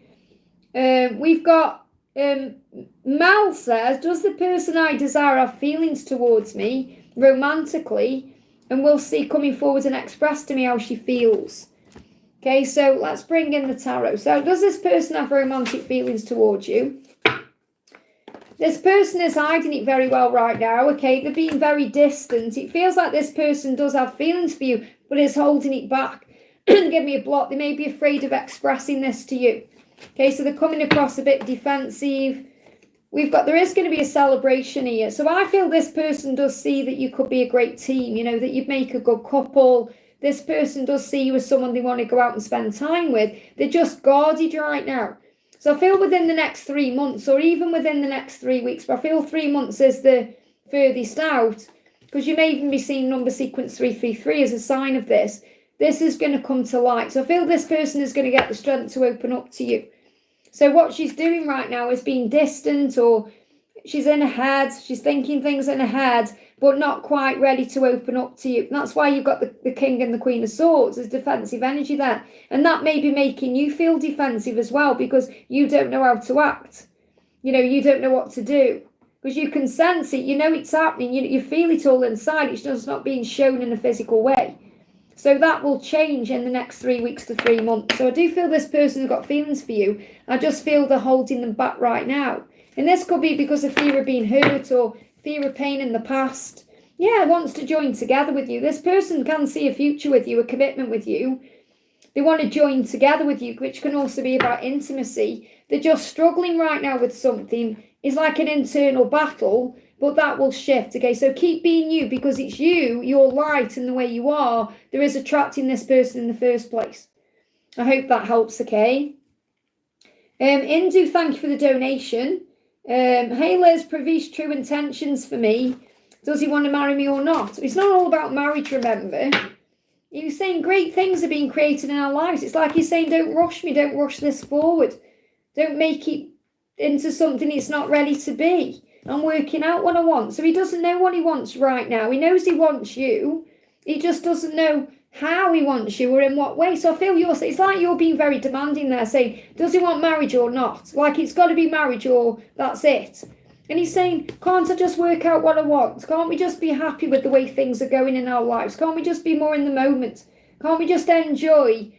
We've got Mal says, does the person I desire have feelings towards me romantically, and will see coming forward and express to me how she feels? Okay, so let's bring in the tarot. So does this person have romantic feelings towards you? This person is hiding it very well right now, okay? They're being very distant. It feels like this person does have feelings for you, but is holding it back. Give me a block. They may be afraid of expressing this to you. Okay, so they're coming across a bit defensive. There is going to be a celebration here. So I feel this person does see that you could be a great team, you know, that you'd make a good couple. This person does see you as someone they want to go out and spend time with. They're just guarded right now. So I feel within the next 3 months, or even within the next 3 weeks, but I feel 3 months is the furthest out, because you may even be seeing number sequence 333 as a sign of this. This is going to come to light. So I feel this person is going to get the strength to open up to you. So what she's doing right now is being distant, or she's in her head, she's thinking things in her head, but not quite ready to open up to you. And that's why you've got the King and the Queen of Swords. There's defensive energy there. And that may be making you feel defensive as well, because you don't know how to act. You know, you don't know what to do. Because you can sense it, you know it's happening, you feel it all inside, it's just not being shown in a physical way. So that will change in the next 3 weeks to 3 months. So I do feel this person has got feelings for you. I just feel they're holding them back right now. And this could be because of fear of being hurt or fear of pain in the past. Yeah, wants to join together with you. This person can see a future with you, a commitment with you. They want to join together with you, which can also be about intimacy. They're just struggling right now with something. It's like an internal battle, but that will shift. Okay, so keep being you, because it's you, your light and the way you are, there is attracting this person in the first place. I hope that helps, okay? Indu, thank you for the donation. Hey Liz, Pravish, true intentions for me. Does he want to marry me or not? It's not all about marriage, remember. He was saying great things are being created in our lives. It's like he's saying, don't rush me, don't rush this forward. Don't make it into something it's not ready to be. I'm working out what I want. So he doesn't know what he wants right now. He knows he wants you. He just doesn't know how he wants you or in what way. So I feel it's like you're being very demanding there, saying, does he want marriage or not? Like it's got to be marriage or that's it. And he's saying, can't I just work out what I want? Can't we just be happy with the way things are going in our lives? Can't we just be more in the moment? Can't we just enjoy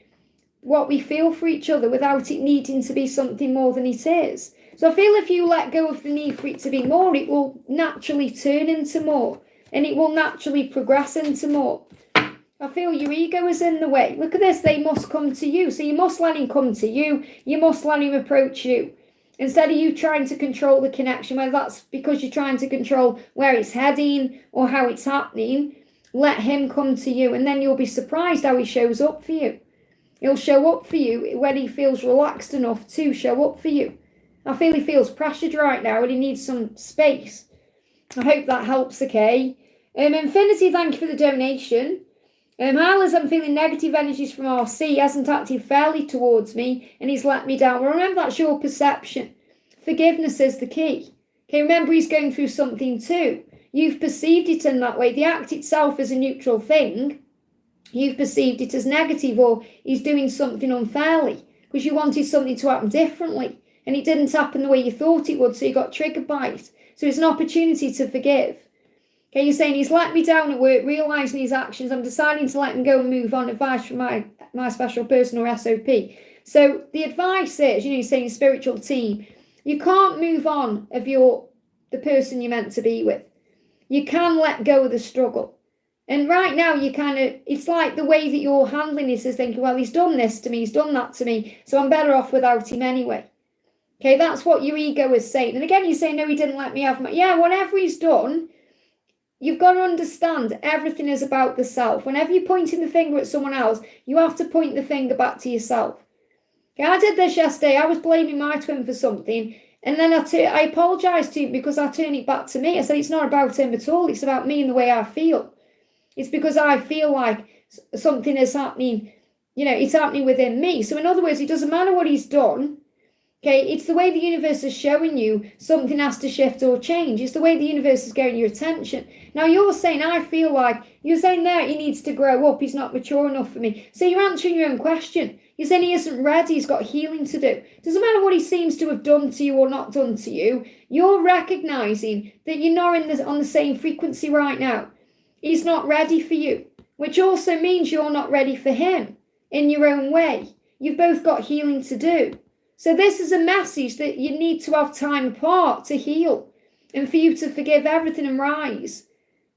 what we feel for each other without it needing to be something more than it is? So I feel if you let go of the need for it to be more, it will naturally turn into more. And it will naturally progress into more. I feel your ego is in the way. Look at this, they must come to you. So you must let him come to you. You must let him approach you. Instead of you trying to control the connection, whether that's because you're trying to control where it's heading or how it's happening, let him come to you. And then you'll be surprised how he shows up for you. He'll show up for you when he feels relaxed enough to show up for you. I feel he feels pressured right now and he needs some space. I hope that helps, okay? Infinity, thank you for the donation. Alice, I'm feeling negative energies from RC. He hasn't acted fairly towards me and he's let me down. Well, remember, that's your perception. Forgiveness is the key. Okay, remember, he's going through something too. You've perceived it in that way. The act itself is a neutral thing. You've perceived it as negative, or he's doing something unfairly because you wanted something to happen differently. And it didn't happen the way you thought it would, so you got triggered by it. So it's an opportunity to forgive. Okay, you're saying he's let me down at work, realising his actions. I'm deciding to let him go and move on. Advice from my special person or SOP. So the advice is, you're saying spiritual team, you can't move on of the person you're meant to be with. You can let go of the struggle. And right now it's like the way that you're handling this is thinking, well, he's done this to me, he's done that to me, so I'm better off without him anyway. Okay, that's what your ego is saying. And again, you say, no, he didn't let me have my... Yeah, whatever he's done, you've got to understand everything is about the self. Whenever you're pointing the finger at someone else, you have to point the finger back to yourself. Okay, I did this yesterday. I was blaming my twin for something. And then I apologise to him because I turn it back to me. I said, it's not about him at all. It's about me and the way I feel. It's because I feel like something is happening, it's happening within me. So in other words, it doesn't matter what he's done. Okay, it's the way the universe is showing you something has to shift or change. It's the way the universe is getting your attention. Now you're saying, you're saying there he needs to grow up. He's not mature enough for me. So you're answering your own question. You're saying he isn't ready. He's got healing to do. Doesn't matter what he seems to have done to you or not done to you. You're recognizing that you're not on the same frequency right now. He's not ready for you, which also means you're not ready for him in your own way. You've both got healing to do. So this is a message that you need to have time apart to heal and for you to forgive everything and rise.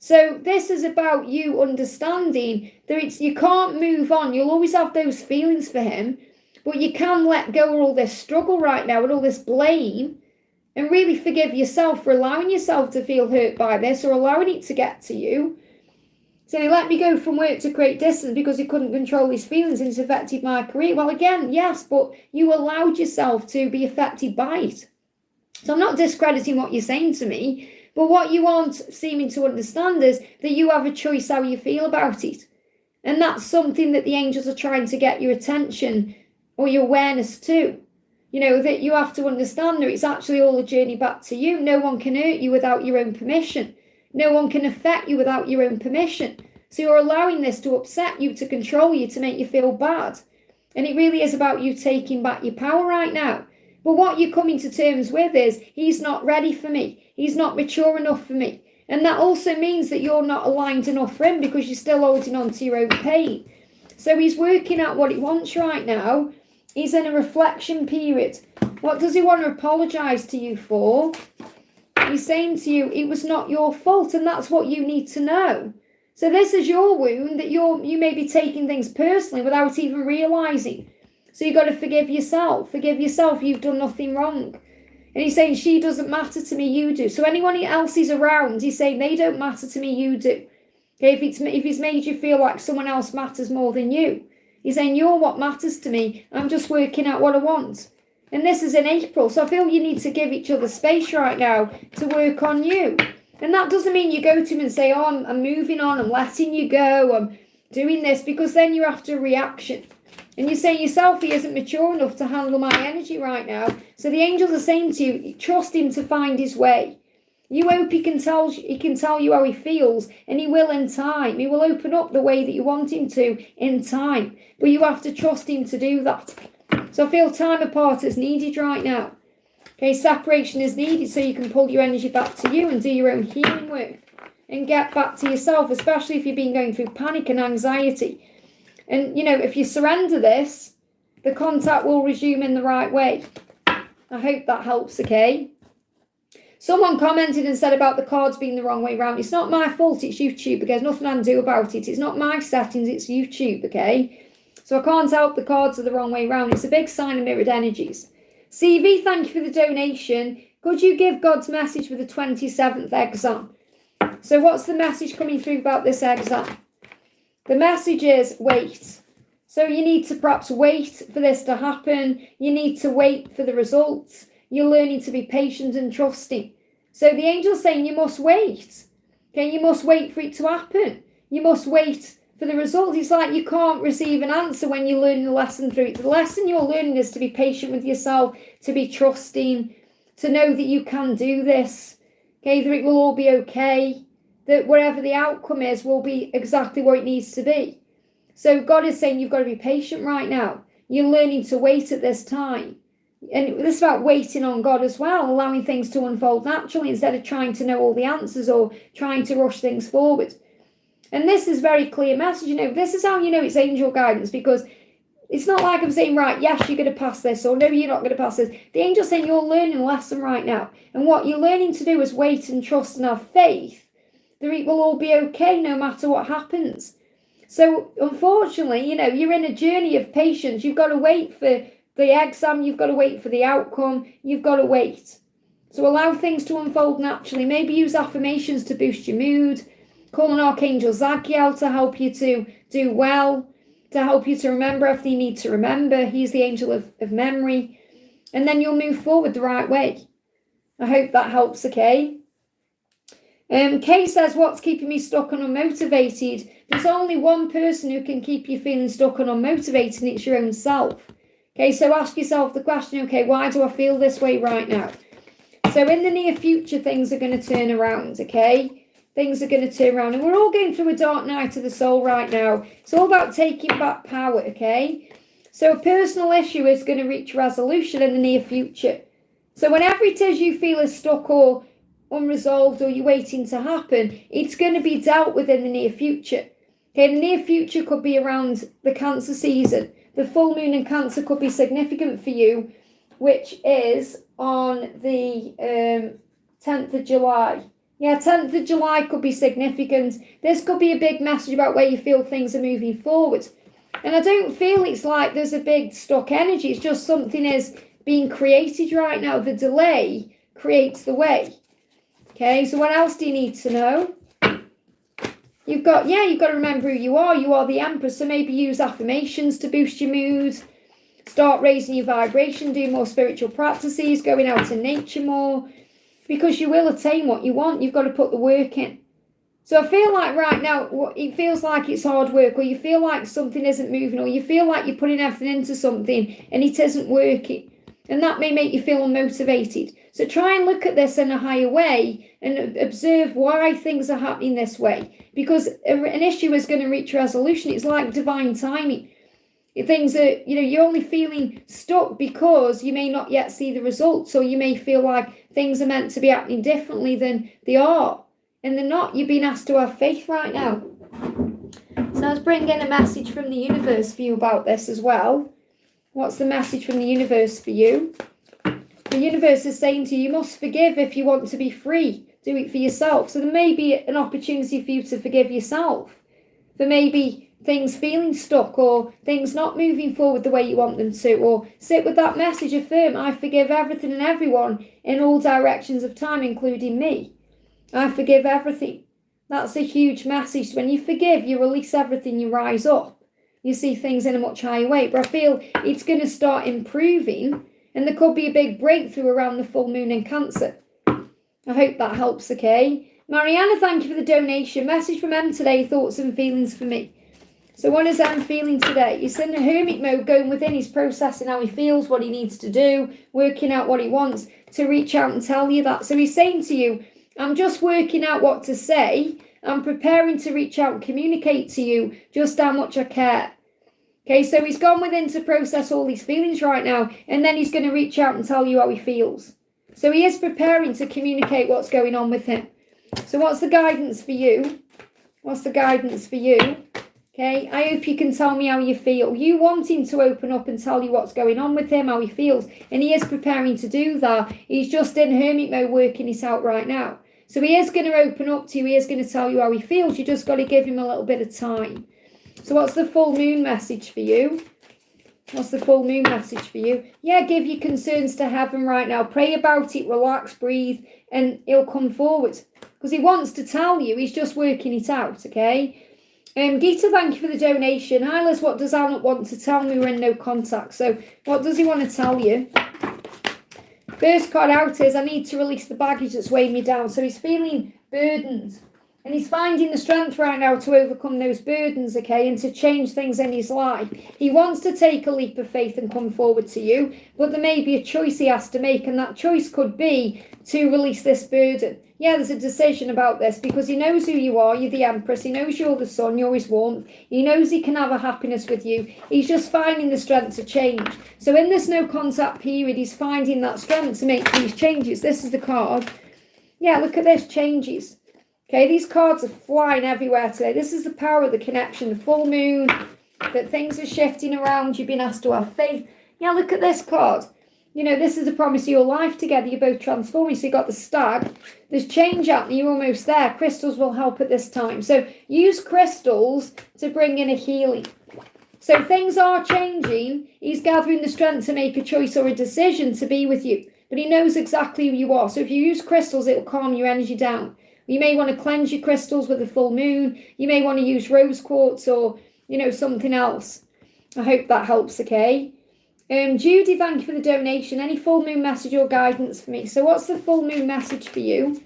So this is about you understanding that you can't move on. You'll always have those feelings for him, but you can let go of all this struggle right now and all this blame and really forgive yourself for allowing yourself to feel hurt by this or allowing it to get to you. So he let me go from work to create distance because he couldn't control his feelings and it's affected my career. Well, again, yes, but you allowed yourself to be affected by it. So I'm not discrediting what you're saying to me, but what you aren't seeming to understand is that you have a choice how you feel about it. And that's something that the angels are trying to get your attention or your awareness to. That you have to understand that it's actually all a journey back to you. No one can hurt you without your own permission. No one can affect you without your own permission. So you're allowing this to upset you, to control you, to make you feel bad. And it really is about you taking back your power right now. But what you're coming to terms with is, he's not ready for me. He's not mature enough for me. And that also means that you're not aligned enough for him because you're still holding on to your own pain. So he's working out what he wants right now. He's in a reflection period. What does he want to apologise to you for? He's saying to you, it was not your fault, and that's what you need to know. So this is your wound that you may be taking things personally without even realising. So you've got to forgive yourself. Forgive yourself, you've done nothing wrong. And he's saying, she doesn't matter to me, you do. So anyone else is around, he's saying, they don't matter to me, you do. Okay, if he's made you feel like someone else matters more than you, he's saying, you're what matters to me. I'm just working out what I want. And this is in April, so I feel you need to give each other space right now to work on you. And that doesn't mean you go to him and say, oh, I'm moving on, I'm letting you go, I'm doing this, because then you're after a reaction. And you're saying yourself, he isn't mature enough to handle my energy right now. So the angels are saying to you, trust him to find his way. You hope he can tell you how he feels, and he will in time. He will open up the way that you want him to in time. But you have to trust him to do that. So I feel time apart is needed right now. Okay, separation is needed so you can pull your energy back to you and do your own healing work and get back to yourself, especially if you've been going through panic and anxiety. And, if you surrender this, the contact will resume in the right way. I hope that helps, okay? Someone commented and said about the cards being the wrong way around. It's not my fault, it's YouTube, because there's nothing I can do about it. It's not my settings, it's YouTube, okay? So I can't help the cards are the wrong way around. It's a big sign of mirrored energies. CV, thank you for the donation. Could you give God's message for the 27th exam? So what's the message coming through about this exam? The message is wait. So you need to perhaps wait for this to happen. You need to wait for the results. You're learning to be patient and trusting. So the angel's saying you must wait. Okay, you must wait for it to happen. You must wait for the results. It's like you can't receive an answer when you're learning the lesson through it. The lesson you're learning is to be patient with yourself, to be trusting, to know that you can do this. Okay, that it will all be okay. That whatever the outcome is will be exactly what it needs to be. So God is saying you've got to be patient right now. You're learning to wait at this time. And this is about waiting on God as well, allowing things to unfold naturally instead of trying to know all the answers or trying to rush things forward. And this is very clear message. This is how you know it's angel guidance, because it's not like I'm saying, right, yes, you're going to pass this, or no, you're not going to pass this. The angel's saying you're learning a lesson right now. And what you're learning to do is wait and trust and have faith that it will all be okay no matter what happens. So unfortunately, you're in a journey of patience. You've got to wait for the exam. You've got to wait for the outcome. You've got to wait. So allow things to unfold naturally. Maybe use affirmations to boost your mood. Call on Archangel Zadkiel to help you to do well, to help you to remember everything you need to remember. He's the angel of memory. And then you'll move forward the right way. I hope that helps, okay? Kay says, what's keeping me stuck and unmotivated? There's only one person who can keep you feeling stuck and unmotivated, and it's your own self. Okay, so ask yourself the question, okay, why do I feel this way right now? So in the near future, things are going to turn around, okay? Things are going to turn around. And we're all going through a dark night of the soul right now. It's all about taking back power, okay? So a personal issue is going to reach resolution in the near future. So whenever it is you feel as stuck or unresolved or you're waiting to happen, it's going to be dealt with in the near future. Okay, the near future could be around the Cancer season. The full moon in Cancer could be significant for you, which is on the 10th of July. Yeah, 10th of July could be significant. This could be a big message about where you feel things are moving forward. And I don't feel it's like there's a big stuck energy. It's just something is being created right now. The delay creates the way. Okay, so what else do you need to know? You've got to remember who you are. You are the Empress, so maybe use affirmations to boost your mood. Start raising your vibration, do more spiritual practices, going out in nature more. Because you will attain what you want. You've got to put the work in. So I feel like right now, it feels like it's hard work, or you feel like something isn't moving, or you feel like you're putting everything into something and it isn't working. And that may make you feel unmotivated. So try and look at this in a higher way and observe why things are happening this way. Because an issue is going to reach resolution. It's like divine timing. Things are, you're only feeling stuck because you may not yet see the results, or you may feel like things are meant to be happening differently than they are. And they're not. You're being asked to have faith right now. So I was bringing a message from the universe for you about this as well. What's the message from the universe for you? The universe is saying to you, you must forgive if you want to be free. Do it for yourself. So there may be an opportunity for you to forgive yourself. For maybe things feeling stuck, or things not moving forward the way you want them to, or sit with that message, affirm, I forgive everything and everyone in all directions of time, including me. I forgive everything. That's a huge message. When you forgive, you release everything, you rise up. You see things in a much higher way. But I feel it's going to start improving, and there could be a big breakthrough around the full moon in Cancer. I hope that helps, okay? Mariana, thank you for the donation. Message from M today, thoughts and feelings for me. So what is M feeling today? He's in a hermit mode, going within. He's processing how he feels, what he needs to do, working out what he wants to reach out and tell you that. So he's saying to you, I'm just working out what to say. I'm preparing to reach out and communicate to you just how much I care. Okay, so he's gone within to process all these feelings right now, and then he's going to reach out and tell you how he feels. So he is preparing to communicate what's going on with him. So what's the guidance for you? What's the guidance for you? Okay, I hope you can tell me how you feel. You want him to open up and tell you what's going on with him, how he feels. And he is preparing to do that. He's just in hermit mode working it out right now. So he is going to open up to you. He is going to tell you how he feels. You just got to give him a little bit of time. So what's the full moon message for you? What's the full moon message for you? Yeah, give your concerns to heaven right now. Pray about it, relax, breathe, and he'll come forward. Because he wants to tell you. He's just working it out, okay? Gita, thank you for the donation. Hi, Liz, what does Al want to tell me? We're in no contact. So what does he want to tell you? First card out is, I need to release the baggage that's weighing me down. So he's feeling burdened. And he's finding the strength right now to overcome those burdens, okay, and to change things in his life. He wants to take a leap of faith and come forward to you, but there may be a choice he has to make, and that choice could be to release this burden. Yeah, there's a decision about this, because he knows who you are. You're the Empress. He knows you're the sun. You're his warmth. He knows he can have a happiness with you. He's just finding the strength to change. So in this no contact period, he's finding that strength to make these changes. This is the card. Yeah, look at this, changes. Okay, these cards are flying everywhere today. This is the power of the connection, the full moon, that things are shifting around. You've been asked to have faith. Yeah, look at this card. You know, this is the promise of your life together. You're both transforming. So you've got the stag. There's change happening. You're almost there. Crystals will help at this time. So use crystals to bring in a healing. So things are changing. He's gathering the strength to make a choice or a decision to be with you. But he knows exactly who you are. So if you use crystals, it will calm your energy down. You may want to cleanse your crystals with a full moon. You may want to use rose quartz or, something else. I hope that helps, okay? Judy, thank you for the donation. Any full moon message or guidance for me? So what's the full moon message for you?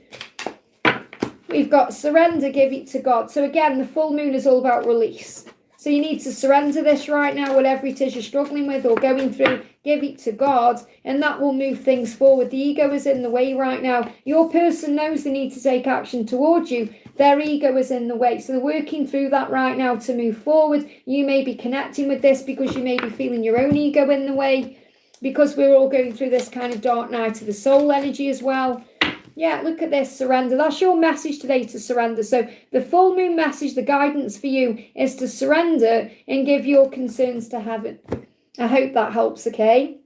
We've got surrender, give it to God. So again, the full moon is all about release. So you need to surrender this right now, whatever it is you're struggling with or going through, give it to God, and that will move things forward. The ego is in the way right now. Your person knows they need to take action towards you. Their ego is in the way. So they're working through that right now to move forward. You may be connecting with this because you may be feeling your own ego in the way, because we're all going through this kind of dark night of the soul energy as well. Yeah, look at this, surrender. That's your message today, to surrender. So the full moon message, the guidance for you is to surrender and give your concerns to heaven. I hope that helps, okay?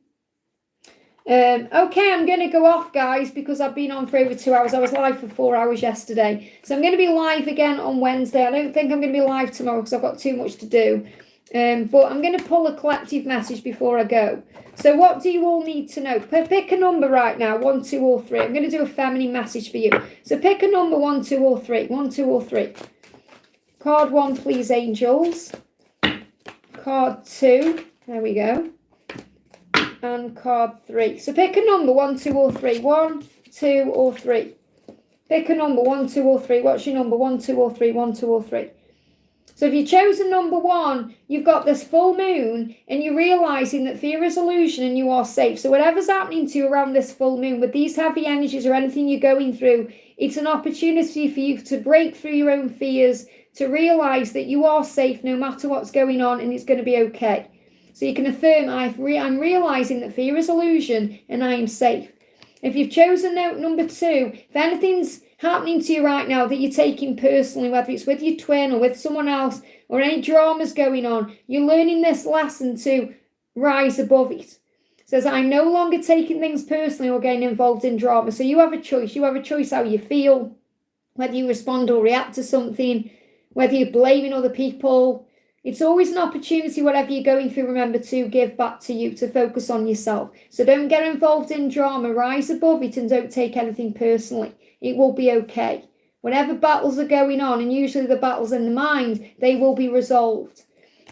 Okay, I'm going to go off, guys, because I've been on for over 2 hours. I was live for 4 hours yesterday. So I'm going to be live again on Wednesday. I don't think I'm going to be live tomorrow because I've got too much to do. But I'm going to pull a collective message before I go. So what do you all need to know? Pick a number right now, 1, 2, or 3. I'm going to do a feminine message for you. So pick a number, 1, 2, or 3. 1, 2, or 3. Card 1, please, angels. Card 2. There we go. And card 3. So pick a number, 1, 2, or 3. 1, 2, or 3. Pick a number, 1, 2, or 3. What's your number? 1, 2, or 3. 1, 2, or 3. So if you've chosen number 1, you've got this full moon and you're realizing that fear is illusion and you are safe. So whatever's happening to you around this full moon with these heavy energies or anything you're going through, it's an opportunity for you to break through your own fears, to realize that you are safe no matter what's going on and it's going to be okay. So you can affirm, I'm realizing that fear is illusion and I am safe. If you've chosen note number 2, if anything's happening to you right now that you're taking personally, whether it's with your twin or with someone else or any dramas going on, you're learning this lesson to rise above it. It says, I'm no longer taking things personally or getting involved in drama. So you have a choice. You have a choice how you feel, whether you respond or react to something, whether you're blaming other people. It's always an opportunity, whatever you're going through, remember to give back to you, to focus on yourself. So don't get involved in drama, rise above it and don't take anything personally. It will be okay. Whatever battles are going on, and usually the battles in the mind, they will be resolved.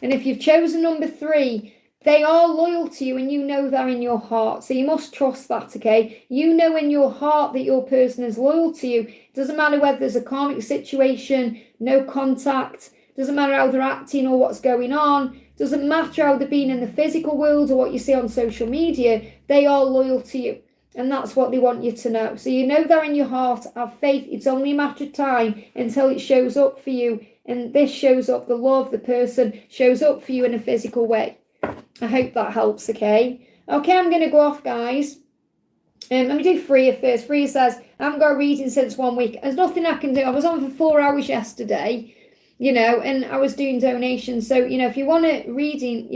And if you've chosen number 3, they are loyal to you and you know they're in your heart. So you must trust that, okay? You know in your heart that your person is loyal to you. It doesn't matter whether there's a karmic situation, no contact. Doesn't matter how they're acting or what's going on. Doesn't matter how they're being in the physical world or what you see on social media. They are loyal to you. And that's what they want you to know. So you know they're in your heart. Have faith. It's only a matter of time until it shows up for you. And this shows up, the love, the person shows up for you in a physical way. I hope that helps, okay? Okay, I'm going to go off, guys. Let me do Freya first. Freya says, I haven't got a reading since 1 week. There's nothing I can do. I was on for 4 hours yesterday. And I was doing donations. So, if you want a reading,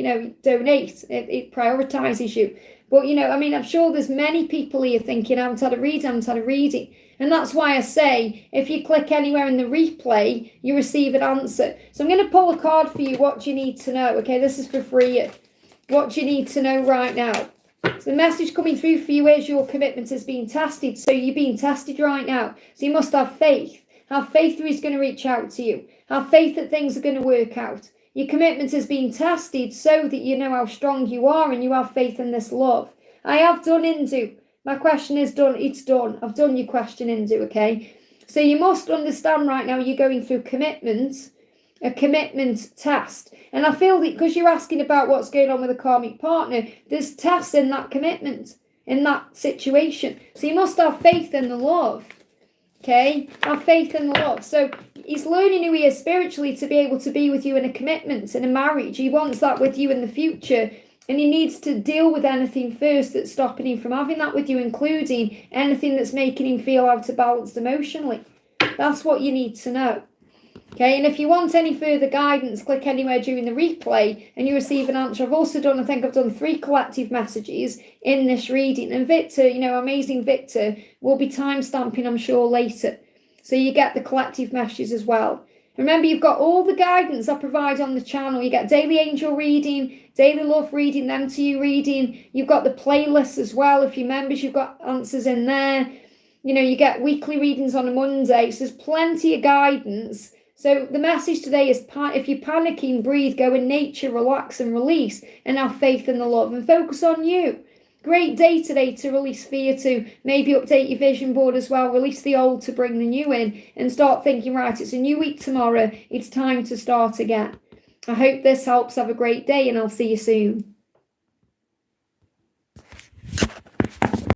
donate. It prioritizes you. But, I'm sure there's many people here thinking, I haven't had a reading. And that's why I say, if you click anywhere in the replay, you receive an answer. So I'm going to pull a card for you, what do you need to know? Okay, this is for free. What do you need to know right now? So the message coming through for you is your commitment is being tested. So you're being tested right now. So you must have faith. Have faith that he's going to reach out to you. Have faith that things are going to work out. Your commitment is being tested so that you know how strong you are and you have faith in this love. I have done Indu. My question is done. It's done. I've done your question, Indu, okay? So you must understand right now you're going through commitment, a commitment test. And I feel that because you're asking about what's going on with a karmic partner, there's tests in that commitment, in that situation. So you must have faith in the love. Okay, have faith in the love. So he's learning who he is spiritually to be able to be with you in a commitment, in a marriage. He wants that with you in the future. And he needs to deal with anything first that's stopping him from having that with you, including anything that's making him feel out of balance emotionally. That's what you need to know. Okay, and if you want any further guidance, click anywhere during the replay and you receive an answer. I've also done, I think I've done 3 collective messages in this reading. And Victor, amazing Victor, will be time-stamping, I'm sure, later. So you get the collective messages as well. Remember, you've got all the guidance I provide on the channel. You get daily angel reading, daily love reading, them to you reading. You've got the playlists as well. If you're members, you've got answers in there. You get weekly readings on a Monday. So there's plenty of guidance. So the message today is, if you're panicking, breathe, go in nature, relax and release, and have faith in the love and focus on you. Great day today to release fear, to maybe update your vision board as well. Release the old to bring the new in and start thinking, right, it's a new week tomorrow. It's time to start again. I hope this helps. Have a great day and I'll see you soon.